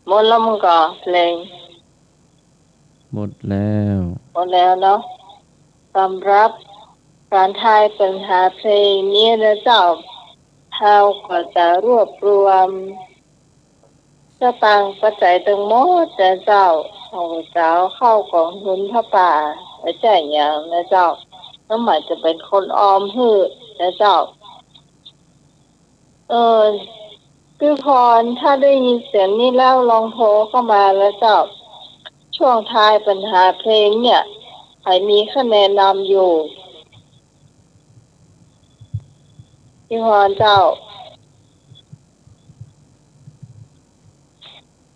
หมดแล้วมึงก็เพลงหมดแล้วหมดแล้วเนาะสำหรับการทายปัญหาเพลงนี้นะเจ้าเราก็จะรวบรวมสตางค์ปัจจัยทั้งหมดนะเจ้าเอาเจ้าเข้ากองทุนพระป่าและแจ้งอย่างนะเจ้าน้ำหมายจะเป็นคนออมหื้อนะเจ้าเออพี่พรถ้าได้ยินเสียงนี้แล้วลองโทรเข้ามาแล้วเจ้าช่วงท้ายปัญหาเพลงเนี่ยใครมีคะแนนนำอยู่พี่พรเจ้า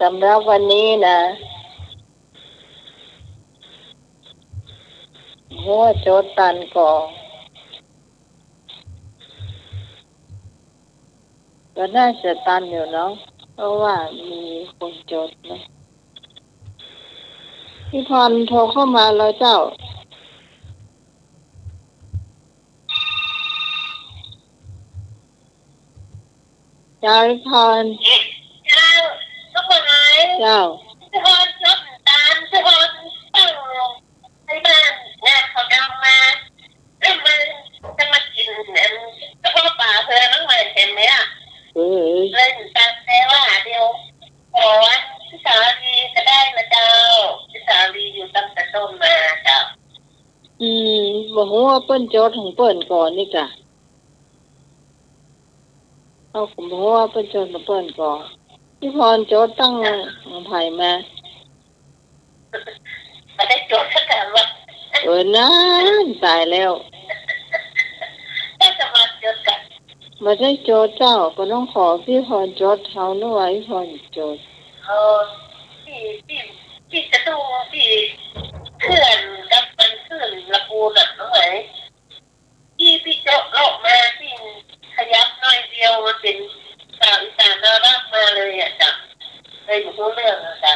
สำหรับวันนี้นะหัวโจทย์ตันก่อนก็น่าจะตันอยู่เนาะเพราะว่ามีคนโจทย์นะพี่พรโทรเข้ามาแล้วเจ้าเจ้าพี่พรเจ้าทุกคนไหมเจ้าทุกคนชอบตามทุกคนต้องให้บ้านงานเขาดำมาแล้วมันจะมากินทุกคนป่าเธอต้องมาเห็นไหมอ่ะเล่นตามแต่ว่าเดียวขอพี่สาวดีก็ได้นะเจ้าพี่สาวดีอยู่ตั้งแต่ต้นมาเจ้าบอกว่าเปิ้นโจทย์ของเปิ้นก่อนนี่กะเอาผมบอกว่าเปิ้นโจทย์ของเปิ้นก่อนพี่พรโจทย์ตั้งของไผ่มาไม่ได้โจทย์สักคำว่านั่นตายแล้วได้จะมาโจทย์กัน มาได้โจทย์เจ้าก็ต้องขอพี่พรโจทย์เขาหน่อยพี่พรโจทย์เออพี่พี่พี่จะดูพี่เพื่อนกับมันเพื่อนละปูน่ะน้องไหนพี่เจาะโลกมาพี่ขยับหน่อยเดียวมันเป็นสาวอีสานน่ารักมาเลยอ่ะจ้ะเลยอยู่ตัวเรื่องอ่ะจ้ะ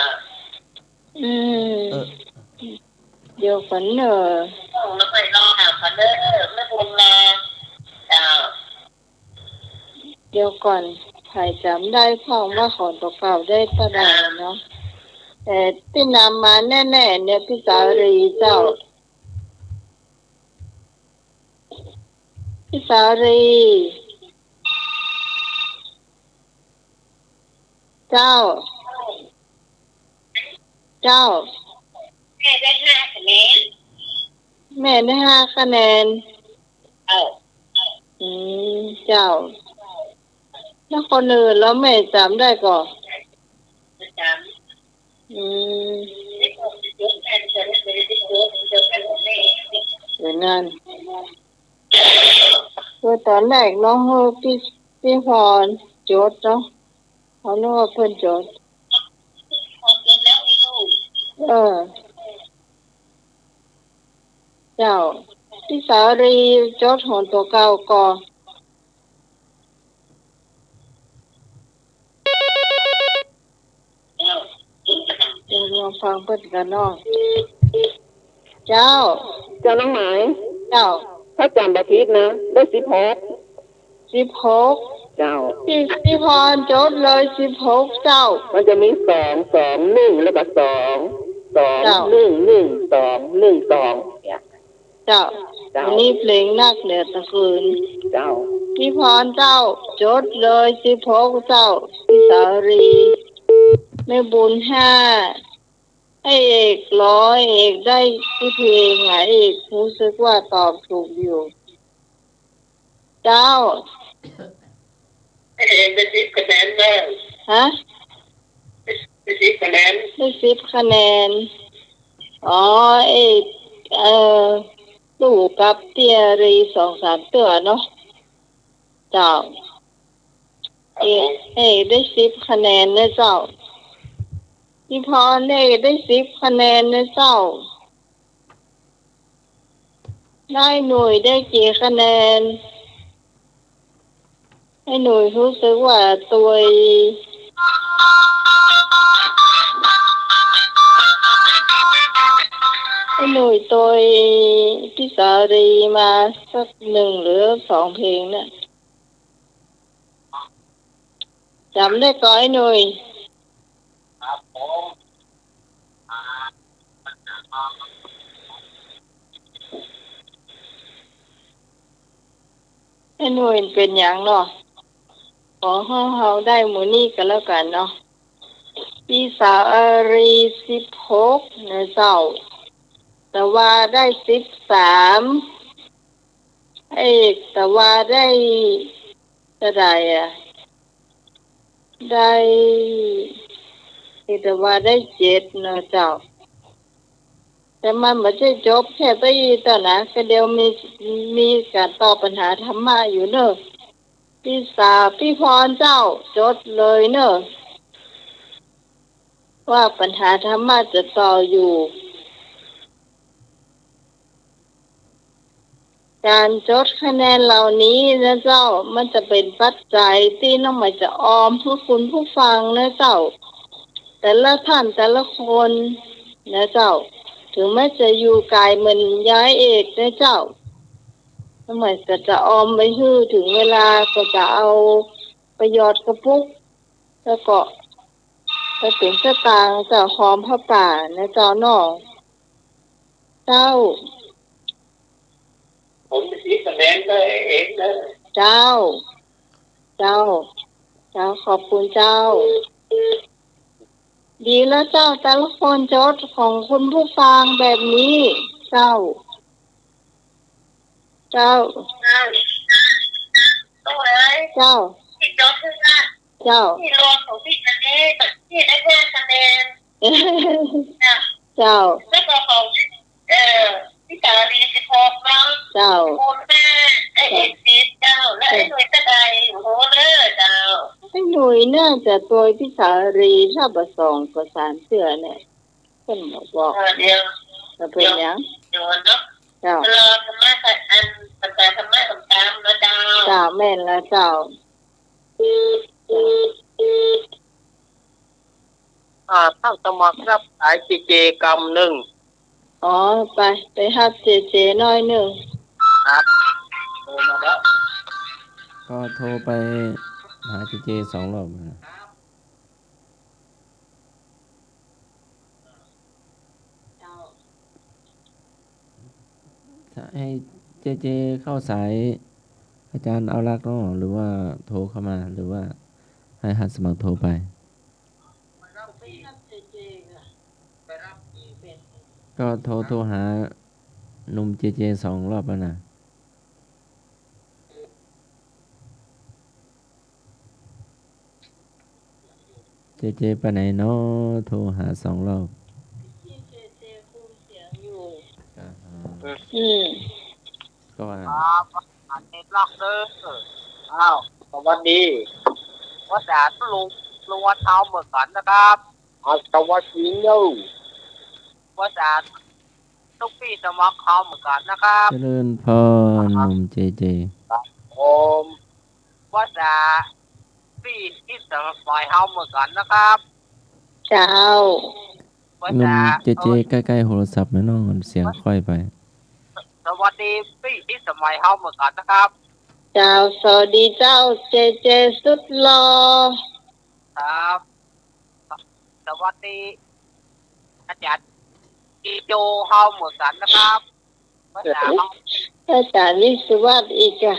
เดี๋ยวฝันต้องแล้วไปรอหาพันเนอร์ไม่บุญมาจ้ะเดี๋ยวก่อนใครจำได้พ่องว่าขอนตัวเก่าได้ตะดาเนาะแต่ที่นำมาแน่ๆเนี่ยพี่สาวรีเจ้าพี่สาวรีเจ้าแม่ได้5 คะแนนแม่ได้5 คะแนนเอาเจ้าแล้วคนอื่นแล้วแม่จำได้ก่อนจ้ะได้ผมจะยกแทนจะได้ยกจะเป็นแม่เดี๋ยวนั้นคือตอนแรกน้องพี่พรโจทย์เนาะเขาเรียกว่าเพิ่นโจทย์พอเกิดแล้วไอ้ลูกเจ้าพี่สาวรีโจทย์ของตัวเก่าก่อนเดี๋ยวลองฟังเพิ่นกันเนาะเจ้าน้องหมายเจ้าถ้าจำแบบผิดนะได้16เจ้าพี่พรโจทย์เลย16เจ้ามันจะมี2 2 1แล้วก็2 2 1 1 2 1 2เจ้าวันนี้เพลงนักเหนือตะคืนเจ้าพี่พรเจ้าโจทย์เลย16เจ้าพี่สาวรีแม่บุญ5ให้เอก100เอกได้ที่เพลงไงเอกรู้สึกว่าตอบถูกอยู่เจ้าเองได้10 คะแนนแม่ฮะได้10 คะแนนได้10 คะแนนอ๋อเอกตู่กับเตียรี2-3ตัวเนาะเจ้าเอกได้10 คะแนนนะเจ้าพี่พรได้10 คะแนนนะเจ้าได้หน่วยได้กี่คะแนนให้หน่วยรู้สึกว่าตัวให้หน่วยตัวพี่สารีมาสัก1หรือ2เพลงเนี่ยจำได้ก่อนหน่วย ให้หน่วยเป็นอย่างเนาะขอให้เฮาได้หมู่นี้กันแล้วกันเนาะพี่สาวอารี16นะเจ้าแต่ว่าได้13เอกแต่ว่าได้เท่าไหร่ได้แต่ว่าได้7นะเจ้าแต่มันไม่ใช่จบแค่ไปต่อนะก็เดี๋ยวมีการตอบปัญหาธรรมะอยู่เนอะพี่สาวพี่พรเจ้าจดเลยเนอะว่าปัญหาธรรมะจะต่ออยู่การจดคะแนนเหล่านี้นะเจ้ามันจะเป็นปัจจัยที่น้องหมายจะออมผู้คุณผู้ฟังนะเจ้าแต่ละท่านแต่ละคนนะเจ้าถึงแม้จะอยู่ไกลเหมือนย้ายเอกนะเจ้าน้องหมายก็จะออมไว้ฮื้อถึงเวลาก็จะเอาประโยชน์กระปุกแล้วก็ไปเป็นสตางค์เจ้าหอมผ้าป่านะเจ้าน้องเจ้าผมคิดคะแนนได้เองนะเจ้าขอบคุณเจ้าดีแล้วเจ้าแต่ละคนจดของคุณผู้ฟังแบบนี้เจ้าต้องเลยเจ้าที่จดคือว่าเจ้าที่รวมของพี่คะแนนที่ได้แค่คะแนนเจ้าแล้วก็ของพี่สาลี16น้องเจ้าคุณแม่ไอ้เอกซีเจ้าและไอ้หน่วยตะไดโหเด้อเจ้าไอ้หน่วยน่าจะตัวพี่สาลีถ้าประสงค์ก็สารเสือเนี่ยคนบอกเดี๋ยวจะเป็นยังเดี๋ยวเนาะเจ้าเราธรรมะอันภาษาธรรมะตามนะเจ้าเจ้าแม่นแล้วเจ้าท่านสมัครรับสายจีเจกรรมหนึ่งอ๋อไปฮับเจน้อยหนึ่งครับโทรมาแล้วก็โทรไปหาเจ2 รอบนะถ้าให้เจเข้าสายอาจารย์เอารักเนาะหรือว่าโทรเข้ามาหรือว่าให้หัดสมัครโทรไปก็โทรหาหนุ่มเจ2 รอบแล้วนะเจไปไหนเนาะโทรหา2 รอบก็ว่าอันนี้ล็อกเด้อสวัสดีว่าแต่ลุงวัดเท้าเหมือนกันนะครับสวัสดีเนาะว่าแต่ทุกปีสมัครเขาเหมือนกันนะครับเจริญพรหนุ่มเจผมว่าแต่ปีที่สมัยเขาเหมือนกันนะครับเจ้าหนุ่มเจใกล้ๆโทรศัพท์นะน้องเสียงค่อยไปสวัสดีปีที่สมัยเขาเหมือนกันนะครับเจ้าสวัสดีเจ้าเจสุดหล่อครับสวัสดีอาจารย์อีโจเฮาเหมือนกันนะครับอาจารย์วิศวะอีกอ่ะ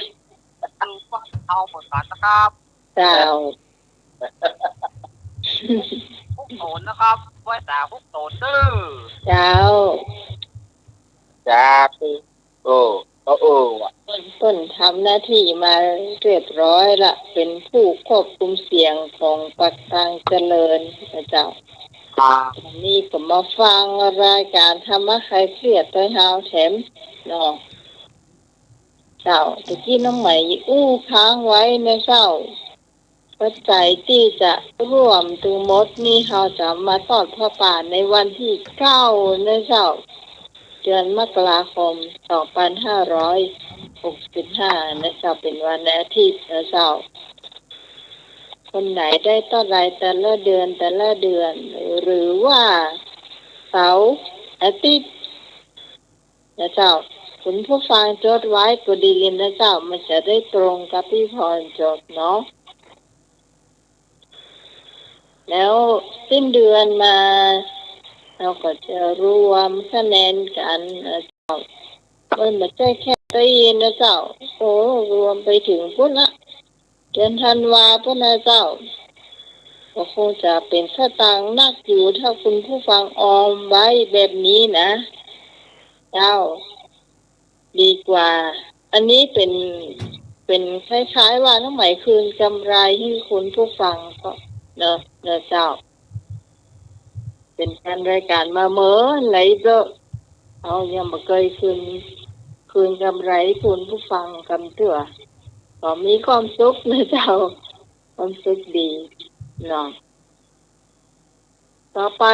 เฮาเหมือนกันนะครับเจ้าพวกโตนนะครับว่าแต่พวกโตนดื้อเจ้าต้นทำหน้าที่มาเรียบร้อยละเป็นผู้ควบคุมเสียงของปักทางเจริญนะเจ้าวันนี้ก็มาฟังรายการธรรมะใครเครียดตัวเฮาแถมน้องเจ้าตะกี้น้องใหม่ค้างไว้ในเจ้าปัจจัยที่จะร่วมถึงมดนี่เขาจะมาทอดผ้าป่าในวันที่9นะเจ้าเดือนมกราคม2565นะเจ้าเป็นวันอาทิตย์นะเจ้าคนไหนได้เท่าไรแต่ละเดือนหรือว่าเสาร์อาทิตย์นะเจ้าคุณผู้ฟังจดไว้ก็ดีนะเจ้ามันจะได้ตรงกับพี่พรจดเนาะ แล้วสิ้นเดือนมาเราก็จะรวมคะแนนกันนะเจ้ามันไม่ใช่แค่ตีนะเจ้าโอ้รวมไปถึงพุ่นละเดือนธันวาพุ่นนะเจ้าก็คงจะเป็นสตางค์นักอยู่ถ้าคุณผู้ฟังออมไว้แบบนี้นะเจ้าดีกว่าอันนี้เป็นคล้ายๆว่าน้องไหมคืนกำไรให้คุณผู้ฟังก็เนอะเจ้าเป็นการรายการมาเมื่อไหลเด้อเอายังบ่เคยคืนกำไรคุณผู้ฟังกำเตือก็มีความสุขนะเจ้าความสุขดีเนาะต่อไป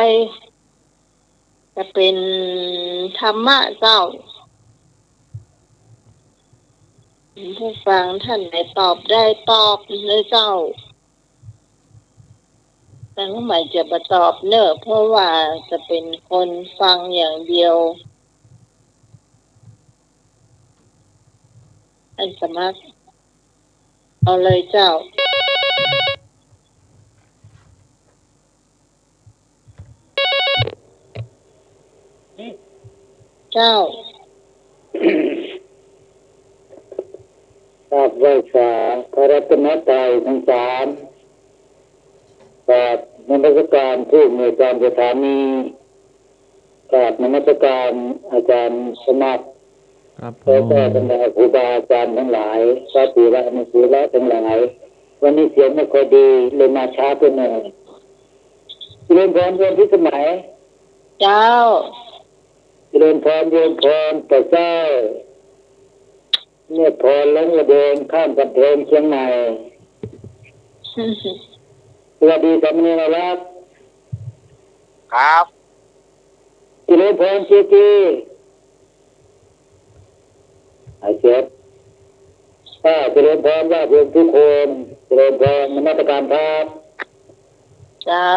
จะเป็นธรรมะเจ้าผู้ฟังท่านไหนตอบได้ตอบเลยเจ้าแต่ทำไมจะมาตอบเนอะเพราะว่าจะเป็นคนฟังอย่างเดียวท่านสมัครเอาเลยเจ้าเจ้าทราบไว้สาพระรัตนตรัยทั้งสามกราบนมัสการผู้อำนวยการสถานีกราบนมัสการอาจารย์สมัคร ครับผ แล้ว ม ก็บรรดาครูบาอาจารย์ทั้งหลายพระปีละนุสีละทั้งหลายวันนี้เสียงไม่ค่อยดีเลยมาช้าไปหน่อยเรียนพรเรียนพิสมัย เจ้า เรียนพรแต่เจ้าเนี่ยพรลงระเดินข้ามกำแพงเชียงใหม่สวัสดีสามเณรรักครับเรียนพรจีไอ้เจ็บเจริญพรญาติโยมทุกคนเจริญพรนมัสการครับ เจ้า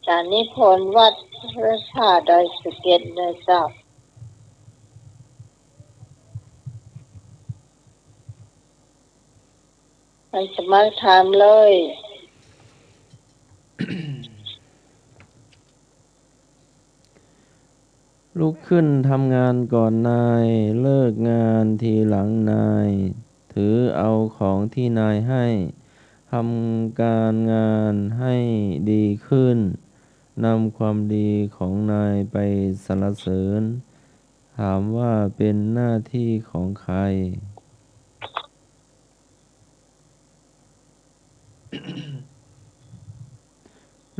จารย์นิพนธ์วัดพระธาตุดอยสะเก็ดนะเจ้าท่านสมัครถามเลย ลุกขึ้นทำงานก่อนนายเลิกงานทีหลังนายถือเอาของที่นายให้ทำการงานให้ดีขึ้นนำความดีของนายไปสรรเสริญถามว่าเป็นหน้าที่ของใคร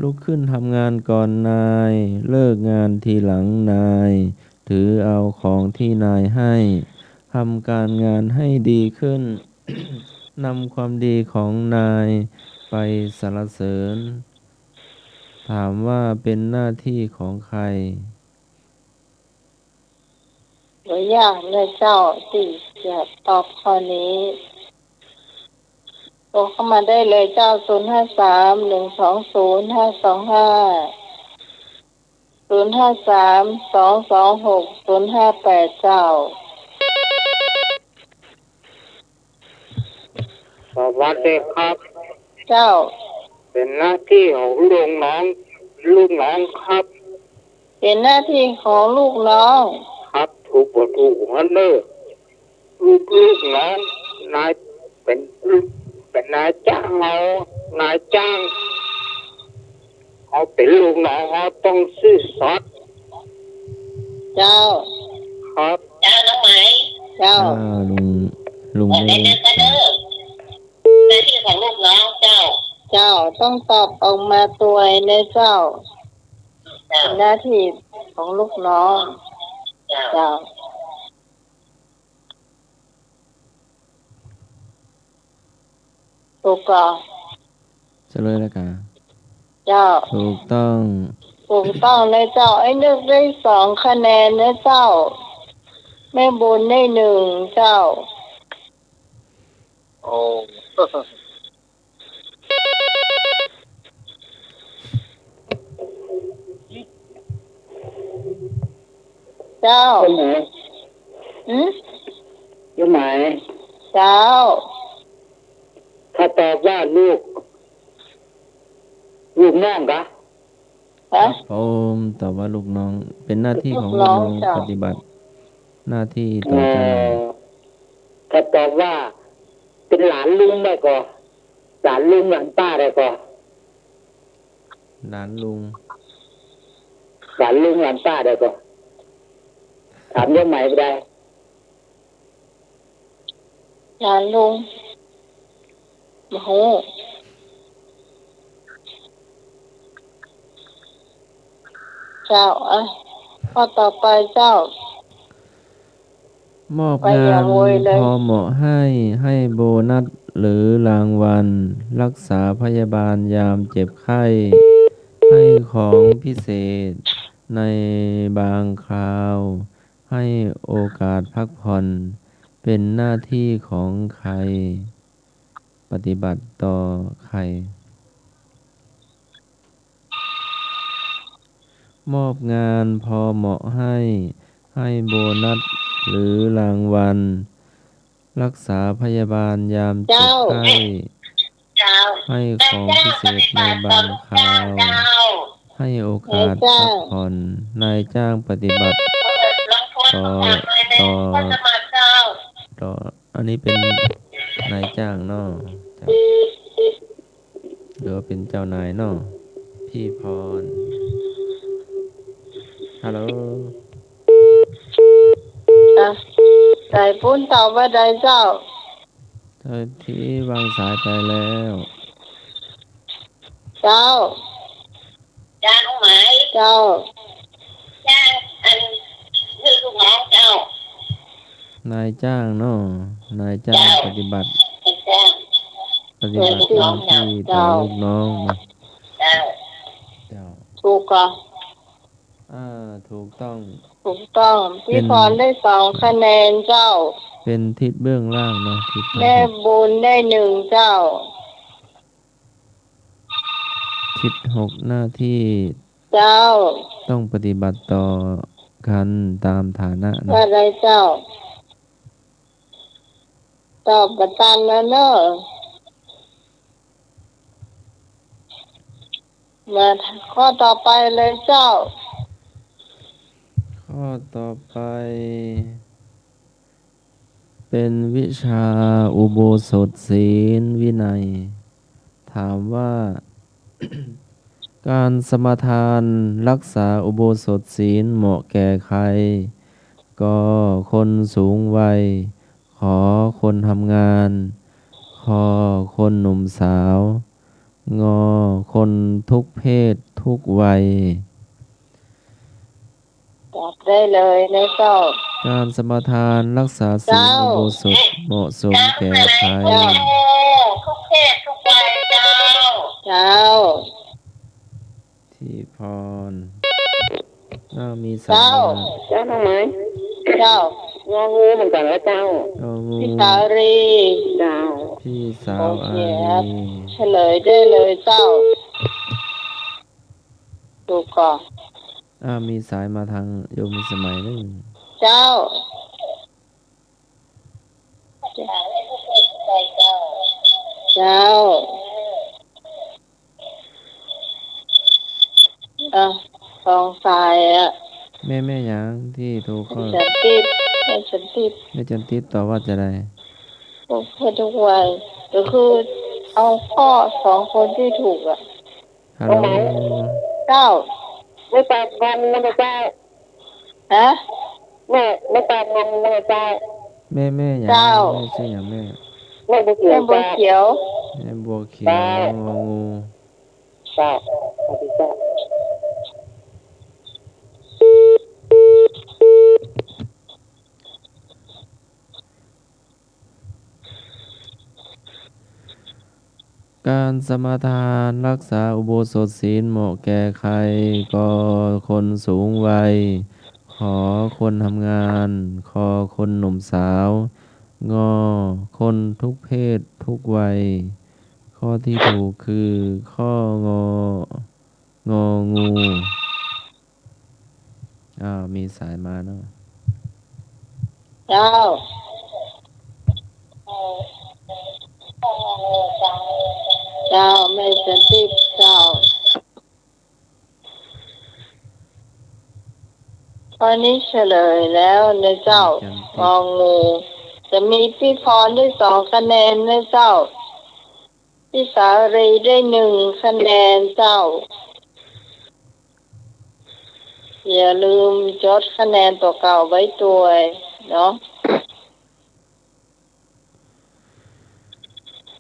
ลุกขึ้นทำงานก่อนนายเลิกงานทีหลังนายถือเอาของที่นายให้ทำการงานให้ดีขึ้น นำความดีของนายไปสรรเสริญถามว่าเป็นหน้าที่ของใคร ไม่ยากเลยเจ้าที่จะตอบข้อนี้โทรเข้ามาได้เลยเจ้า053-120-525 053-226-058เจ้าสวัสดีครับ เจ้าเป็นหน้าที่ของลูกน้องครับ เป็นหน้าที่ของลูกน้อง ครับถูกหัวเนอลูกน้องนายเป็นนายจ้างนายจ้างเขาเป็นลูกน้องเขาต้องซื่อสัตย์ เจ้า ครับ เจ้าน้องไหม เจ้า ลุง บอก เม ได้ ย์ เด้อก็เด้อหน้าที่ของลูกน้องเจ้า เจ้าต้องตอบออกมาตัวในเจ้า เจ้า เป็นหน้าที่ของลูกน้อง เจ้า เจ้าถูกต้อง เฉลยแล้วกัน เจ้า ถูกต้อง ถูกต้องเลยเจ้าไอ้นึกได้2 คะแนนนะเจ้าแม่บุญได้1เจ้า โอ้ เจ้า คนไหน อืม ยมหมาย เจ้า ถ้าตอบว่าลูกน้องกะ ค ฮะ รับผมตอบว่าลูกน้องเป็นหน้าที่ของ ลู ลู ก ก น้ น้ อ อง ง จ้ะ ปฏิบัติ หน้าที่ต่อเจ้านาย ถ้าตอบว่า เป็นหลานลุงได้ก็หลานลุงหลานป้าได้ก็ หลานลุง หลานลุงหลานป้าได้ก็ถามยมหมายไปได้ หลานลุงโอ้โหเจ้าข้อต่อไปเจ้า มอบ ไป งา อย่าน โวยเลย พอเหมาะให้โบนัสหรือรางวัล รักษาพยาบาลยามเจ็บไข้ ให้ของพิเศษในบางคราว ให้โอกาสพักผ่อน เป็นหน้าที่ของใคร ปฏิบัติต่อใคร มอบงานพอเหมาะให้โบนัสหรือรางวัล รักษาพยาบาลยามเจ็บไข้ เจ้า ให้ของพิเศษในบางคราว เจ้า ให้โอกาสพักผ่อน นายจ้างปฏิบัติ ลงโทษเขาทำเลยเนี่ยก็จะมาเจ้า ต่อ อันนี้เป็นนายจ้างเนาะจ้ะหรือว่าเป็นเจ้านายเนาะพี่พร ฮัลโหล ใส่ปุ้นตอบว่าใดเจ้า เจ้าที่วางสายไปแล้ว เจ้า จ้างไหม เจ้า จ้างอันคือลูกน้องเจ้าน ายจ้างเนาะนายจ้างปฏิบัติ เป็นจ้าง ปฏิบัติหน้าที่ต่อลูกน้องนะ เจ้า เจ้า ถูกก่ะ ถูกต้อง ถูกต้องพี่พรได้2 คะแนนเจ้า เป็นทิศเบื้องล่างเนาะทิศ แม่บุญได้1 เจ้า ทิศ6หน้าที่ เจ้า ต้องปฏิบัติต่อกันตามฐานะนะ ว่าใดเจ้า ตอบประตันแล้วเนอะมาข้อต่อไปเลยเจ้า ข้อต่อไป เป็นวิชาอุโบสถศีลวินัย ถามว่า การสมาทานรักษาอุโบสถศีลเหมาะแก่ใคร ก็คนสูงวัย ขอคนทำงาน คอคนหนุ่มสาว งอคนทุกเพศทุกวัย ตอบได้เลยนะเจ้า การสมาทานรักษาศีลอุโบสถเหมาะสมแก่ใคร เจ้า ทุกเพศทุกวัยเจ้า เจ้า ที่พรมีสา เจ้า ม เจ้าทำไม เจ้า งองูเหมือนกันแล้วเจ้า เอางู พี่สารี เจ้า พี่สา โอ ว เค อา ครับ ลี เฉลยได้เลยเจ้า ดูก่อน มีสายมาทางโยมสมัยนึง เจ้า เจ้าสองสายแม่หยังที่โทรเข้า ฉันติดฉันติด แม่จันติดต่อว่าจะได้ พวกเพื่อทุกวัยก็คือเอาข้อ2 คนที่ถูก ฮัลโหล เจ้า ไม่ตอบกันนะเจ้า ฮะ แม่ไม่ตอบกันนะเจ้า แม่หยัง เจ้า แม่ชื่อหยังแม่ แม่บุเขีย แม่ ว บัว เจ้า เขียว แม่บัวเขียวงองู เจ้าสวัสดีเจ้า การสมาทานรักษาอุโบสถศีลเหมาะแก่ใคร ก็คนสูงวัย ขอคนทำงาน คอคนหนุ่มสาว งอคนทุกเพศทุกวัย ข้อที่ถูกคือข้องงู มีสายมาเนาะ เจ้าเจ้าไม่สันติเจ้าข้อนี้เฉลยแล้วนะเจ้างองูจะมีพี่พรได้2 คะแนนนะเจ้าพี่สารีได้1 คะแนนเจ้าอย่าลืมจดคะแนนตัวเก่าไว้ตัวเนาะ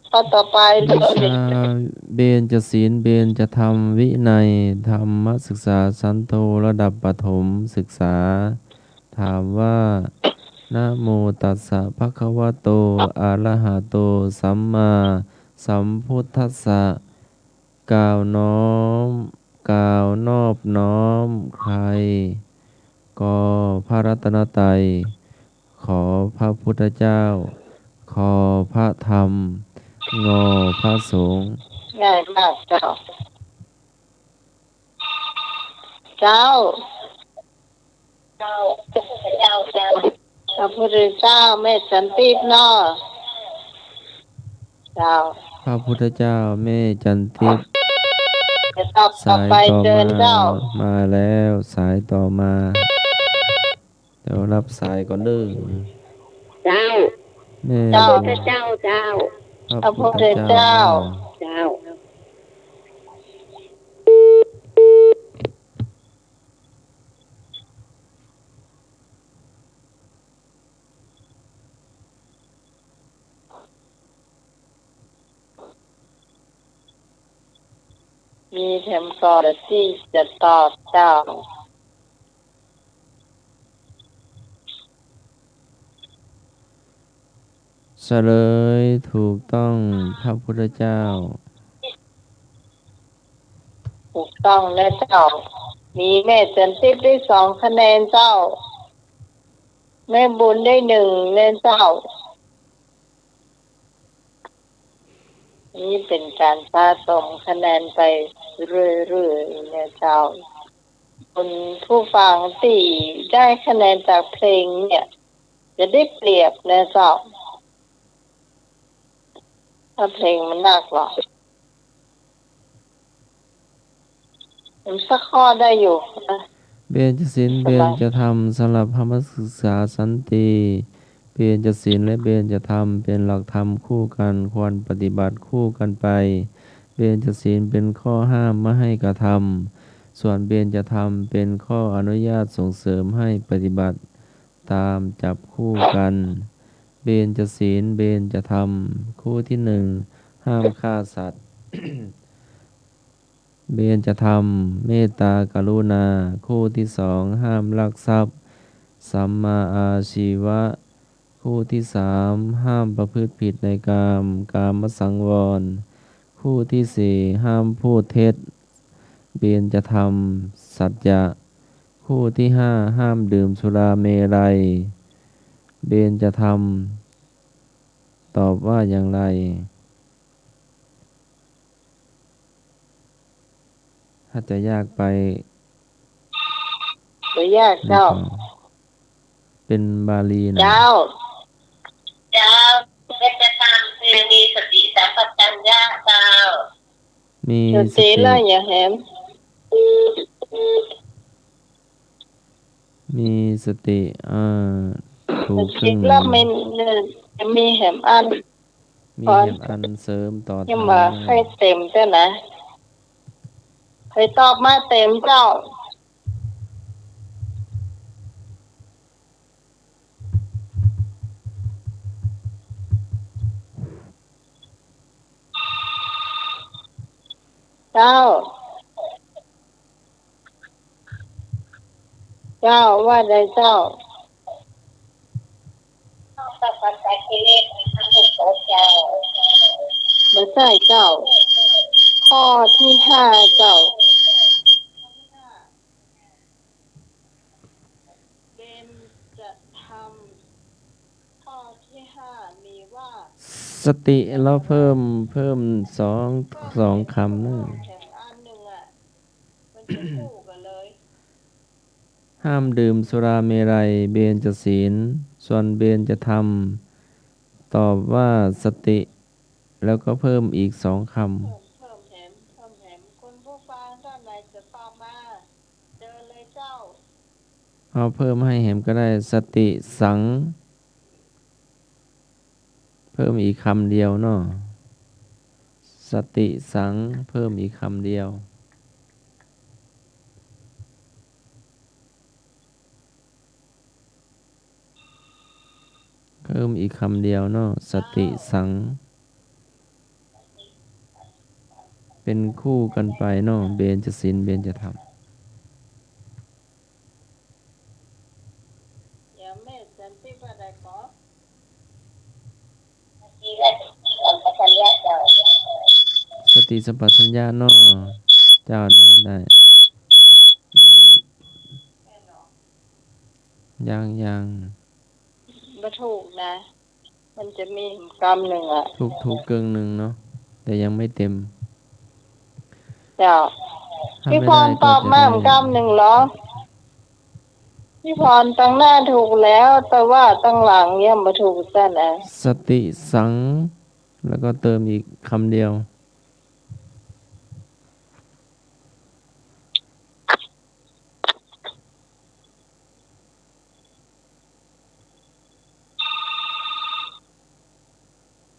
ข้อต่อไปเล วิ ย ชาเบญจศีลเบญจธรรมวินัยธรรมศึกษาสันโธระดับประถมศึกษาถามว่านะโมตัสสะภะคะวะโตอะระหะโตสัมมาสัมพุทธัสสะกล่าวนอบน้อมใครก็พระรัตนตรัยขอพระพุทธเจ้าขอพระธรรมงอพระสงฆ์ ง่ายมากเจ้าเจ้าพระพุทธเจ้าแม่สันติเนาะเจ้า พระพุทธเจ้าแม่จันทิพย์ จะตอบต่อ สาย ไป ต่อ เชิ มา ญเจ้า มาแล้วสายต่อมาเดี๋ยวรับสายก่อนเด้อ เจ้า แม่ เจ้า พระพุทธเจ้าเจ้า พระพุทธเจ้า เจ้า มีแถมก่อนที่จะตอบเจ้า เฉลยถูกต้องพระพุทธเจ้า ถูกต้องและเจ้า มีแม่สันติได้2 คะแนนเจ้า แม่บุญได้1และเจ้า นี่เป็นการสะสมคะแนนไปเรื่อยๆนะเจ้าคนผู้ฟังที่ได้คะแนนจากเพลงเนี่ย จะได้เปรียบนะเจ้าถ้าเพลงมันหนักหรอกผมสักข้อได้อยู่นะ เบญจศีลเบญจธรรมสำหรับธรรมศึกษาสันติเบญจศีลและเบญจธรรมเป็นหลักธรรมคู่กันควรปฏิบัติคู่กันไปเบญจศีลเป็นข้อห้ามไม่ให้กระทำส่วนเบญจธรรมเป็นข้ออนุญาตส่งเสริมให้ปฏิบัติตามจับคู่กันเบญจศีลเบญจธรรมคู่ที่1ห้ามฆ่าสัตว์ เบญจธรรมเมตตากรุณาคู่ที่2ห้ามลักทรัพย์สัมมาอาชีวะคู่ที่3ห้ามประพฤติผิดในกามสังวรคู่ที่4ห้ามพูดเท็จเบญจธรรมสัจจะคู่ที่5ห้ามดื่มสุราเมรัยเบญจธรรมตอบว่าอย่างไรถ้าจะยากไป ตัวยากเจ้า เป็นบาลีนะ เจ้า เจ้าเป็นจะตามคือมีสติสัมปชัญญะเจ้า มี ส ส ติ ติ ละอย่าแหม มีสติถู ส กครึ่ ติ งห ละ นึ่ง มันจะมีแหมอัน มี ก่อน เห็มอันเสริมต่อ ยัง ท้า มาให้เต็มเจ้านะให้ตอบมาเต็มเจ้า เจ้า เจ้าว่าใดเจ้า สัพพัญญกิเลสทั้งหมดเจ้า ไม่ใช่เจ้า ข้อที่5เจ้าเบญจธรรมข้อที่5มีว่า สติเราเพิ่มสองคำนึง แถมอันหนึ่งอ่ะ มันจะคู่กันเลย ห้ามดื่มสุราเมรัยเบญจศีล ส่วนเบญจธรรมตอบว่าสติ แล้วก็เพิ่มอีก2 คเพิ่มแถมคุณผู้ฟังท่านไหนจะตอบมาเดินเลยเจ้า ำเอาเพิ่มให้แหมก็ได้สติสัง เพิ่มอีกคำเดียวเนาะสติสังเพิ่มอีกคำเดียวเพิ่มอีกคำเดียวเนาะสติสังเป็นคู่กันไปเนาะเบญจศีลเบญจธรรมอย่าแม่สันติว่าได้ขอ ที่แรกอัศยะเจ้า สติสัมปชัญญะเนาะเจ้าได้ยัง บ่ถูกนะ มันจะมีกรรมหนึ่งอ่ะ ถูกเกินหนึ่งเนาะแต่ยังไม่เต็ม เจ้า ถ้า พี่ ไม่ พ ได้ รต ก็ อบ จะ มา ได้ กรรมหนึ่งเหรอพี่พรตั้งหน้าถูกแล้ว แต่ว่าตั้งหลังยังบ่ถูกซะนะ สติสังแล้วก็เติมอีกคำเดียว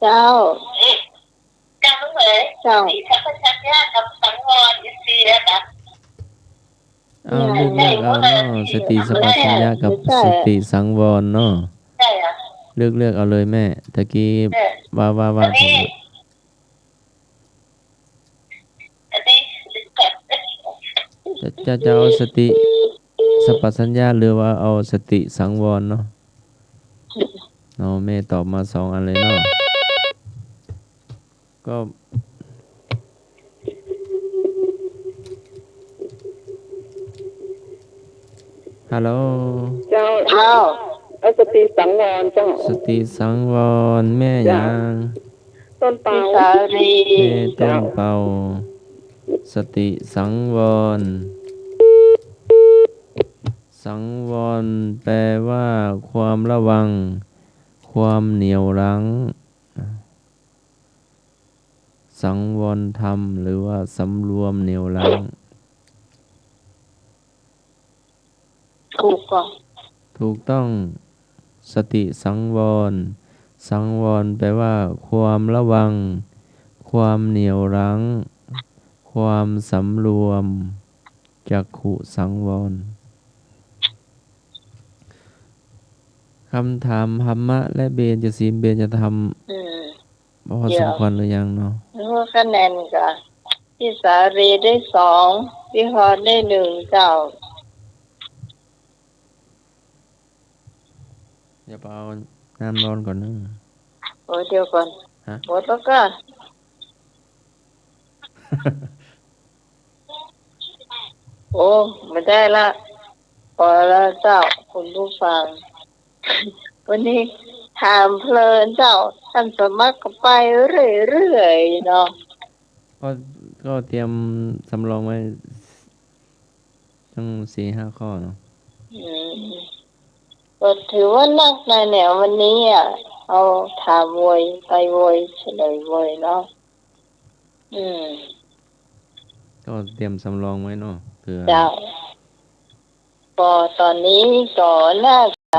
เจ้า จำไม่เหมย เจ้า สีทัพชัญญะกับสังวรอินทรีย์นะคะ เอาเลือกเอาเนาะสติสัมปชัญญะกับสติสังวรเนาะ ใช่ค่ะ เลือกเอาเลยแม่ตะกี้ว่า อัน ผม นี้จะเอาสติสัมปชัญญะหรือว่าเอาสติสังวรเนาะแม่ตอบมา2 อันเลยเนาะก็ฮัลโหล เจ้า เจ้า เอาสติสังวรเจ้า สติสังวรแม่ยัง ต้นเปา พี่สารี แม่ต้นเป่าสติสังวรสังวรแปลว่าความระวังความเหนียวรั้งสังวรธรรมหรือว่าสำรวมเหนียวรั้ง ถูกก่อน ถูกต้องสติสังวรสังวรแปลว่าความระวังความเหนียวรั้งความสำรวมจักขุสังวรคำถามธรรมะและเบญจศีลเบญจธรรมพอสมควรหรือยังเนาะ รู้คะแนนกันพี่สารีได้2พี่พรได้1เจ้า อย่าไปเอาน้ำร้อนก่อนนะ โอ้เดี๋ยวก่อน ฮะ หมดแล้วก็ โอ้ไม่ได้ละพอแล้วเจ้าคุณผู้ฟัง วันนี้ถามเพลินเจ้าท่านสมัครก็ไปเรื่อยๆเนาะ ก็เตรียมสำรองไว้ตั้ง4-5 ข้อเนาะ ก็ถือว่านักในแนววันนี้อ่ะเอาถามโวยไปโวยเฉลยโวยเนาะก็เตรียมสำรองไว้เนาะเผื่อ เจ้าก็ตอนนี้ก็น่าจะ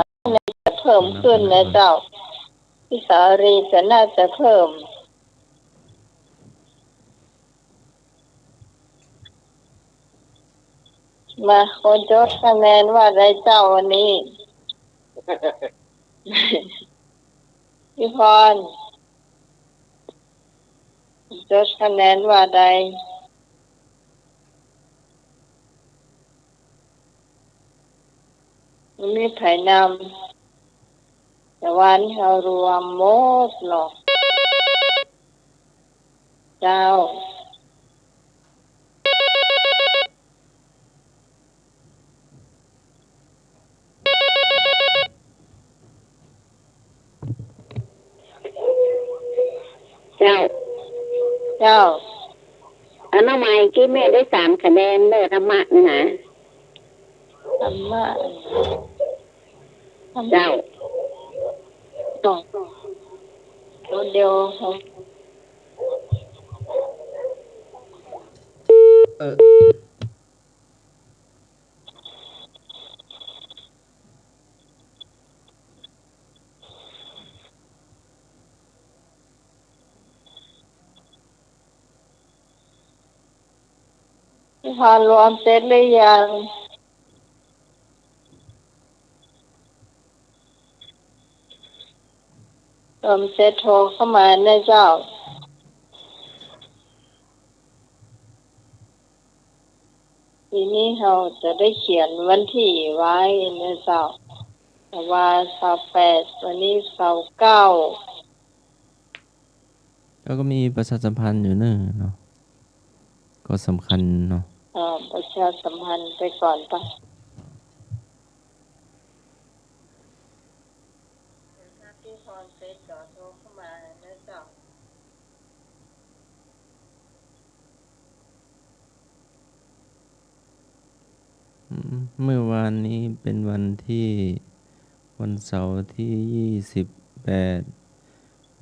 เพิ่มขึ้นนะเจ้าพี่สารีจะน่าจะเพิ่มมาคนจดคะแนนว่าได้เจ้าวันนี้ พี่พรจดคะแนนว่าใดมันมีไผนำแต่วันเรารวมหมดหรอกเจ้าเจ้าอันน้องใหม่กี้แม่ได้3 คะแนนเด้อธรรมะนี่นะธรรมะเจ้า ตัวเดียวครับพารวมเสร็จหรือยังรวมเสร็จโทรเข้ามานะเจ้าทีนี้เราจะได้เขียนวันที่ไว้นะเจ้าแต่ว่า28วันนี้29แล้วก็มีประชาสัมพันธ์อยู่เนาะก็สำคัญเนาะประชาสัมพันธ์ไปก่อนปะถ้าพี่พรเสร็จก็โทรเข้ามานะเจ้าเมื่อวานนี้เป็นวันเสาร์ที่28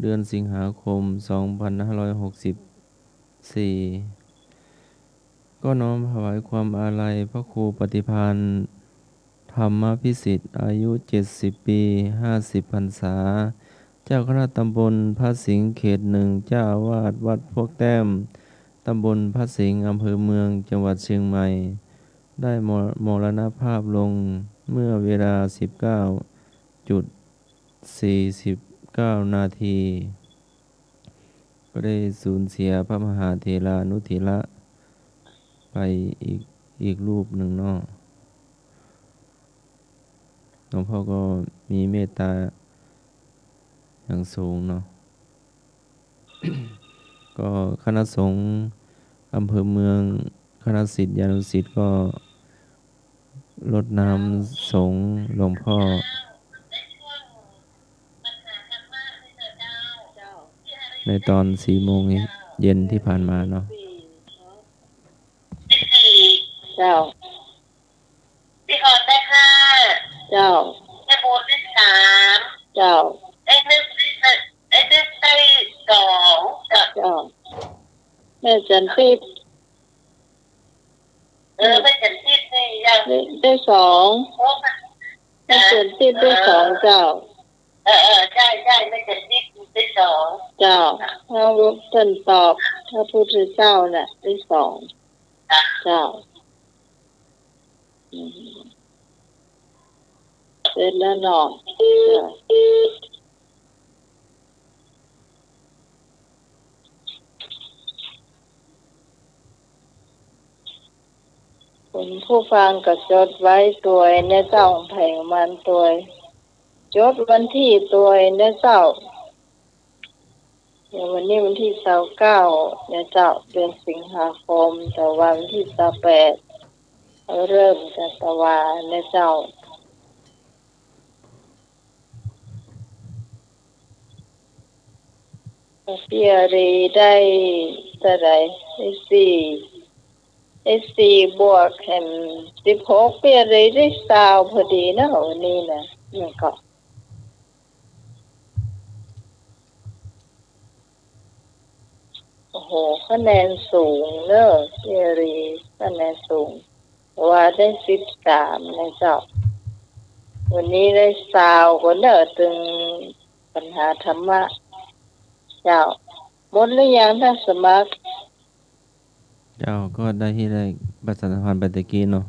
เดือนสิงหาคม2564ก็น้อมถวายความอาลัยพระครูปฏิภาณธรรมพิสิทธิ์อายุ70ปี50พรรษาเจ้าคณะตำบลพระสิงห์เขต1เจ้าอาวาสวัดพวกแต้มตำบลพระสิงห์อำเภอเมืองจังหวัดเชียงใหม่ได้มรณภาพลงเมื่อเวลา 19:49 นาทีก็ได้สูญเสียพระมหาเถรานุเถระไปอีกรูปหนึ่งเนาะหลวงพ่อก็มีเมตตาอย่างสูงเนาะ ก็คณะสงฆ์อำเภอเมืองคณะศิษยานุศิษย์ก็รดน้ำสงฆ์หลวงพ่อในตอน4 โมงเย็นที่ผ่านมาเนาะเจ้าพี่ขอได้5เจ้าแม่โบได้3เจ้าไอ้นึกได้2เจ้าแม่จันทิพย์แม่จันทิพย์นี่ยังได้2แม่จันทิพย์ได้2เจ้าใช่แม่จันทิพย์ได้2เจ้าพระรูปท่านตอบพระพุทธเจ้าน่ะได้2เจ้าเสร็จแล้วเนาะคุณผู้ฟังก็จดไว้ตัวในเจ้าแผ่มันตัวจดวันที่ตัวในเจ้าอย่างวันนี้วันที่29ในเจ้าเดือนสิงหาคมแต่วันที่28เริ่มจากตะวันในเจ้าเปียรีได้เท่าไหร่ได้4บวกแห่ง16เปียรีได้20พอดีนะวันนี้นะนี่ก็โอ้โหคะแนนสูงเนอะเปียรีคะแนนสูงว่าได้13นะเจ้าวันนี้ได้20คนเนอะถึงปัญหาธรรมะเจ้าหมดหรือยังถ้าสมัครเจ้าก็ได้ที่ได้ประชาสัมพันธ์ไปตะกี้เนาะ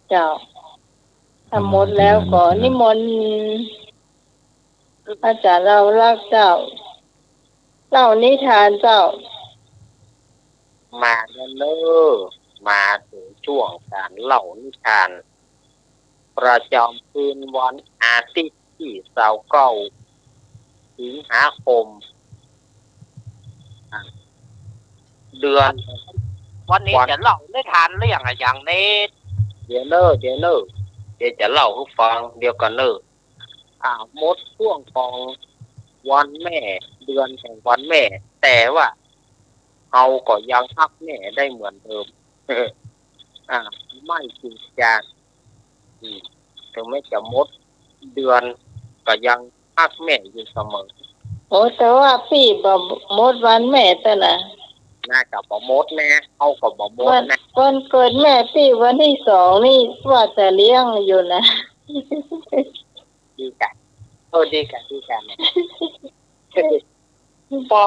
เจ้าถ้าหมดแล้วก็นิมนต์อาจารย์เรารักเจ้าเล่านิทานเจ้ามาแล้วเนอะมาถึงช่วงการเล่านิทานประจำคืนวันอาทิตย์ที่29สิงหาคมเดือนวันนี้จะเล่านิทานเรื่องอะไรอย่างนี้เดี๋ยวจะเล่าให้ฟังเดียวกันเนอะหมดช่วงของวันแม่เดือนแห่งวันแม่แต่ว่าเราก็ยังรักแม่ได้เหมือนเดิมไม่จริงจังถึงแม้จะหมดเดือนก็ยัง ฮักแม่อยู่เสมอโอ้แต่ว่าพี่บ่หมดวันแม่แต่น่ะน่ากับบ่หมดแน่เอากับบ่หมดนะวันเกิดแม่พี่วันที่2นี่ว่าจะเลี้ยงอยู่นะดีกันดีกันเนี่ยปอ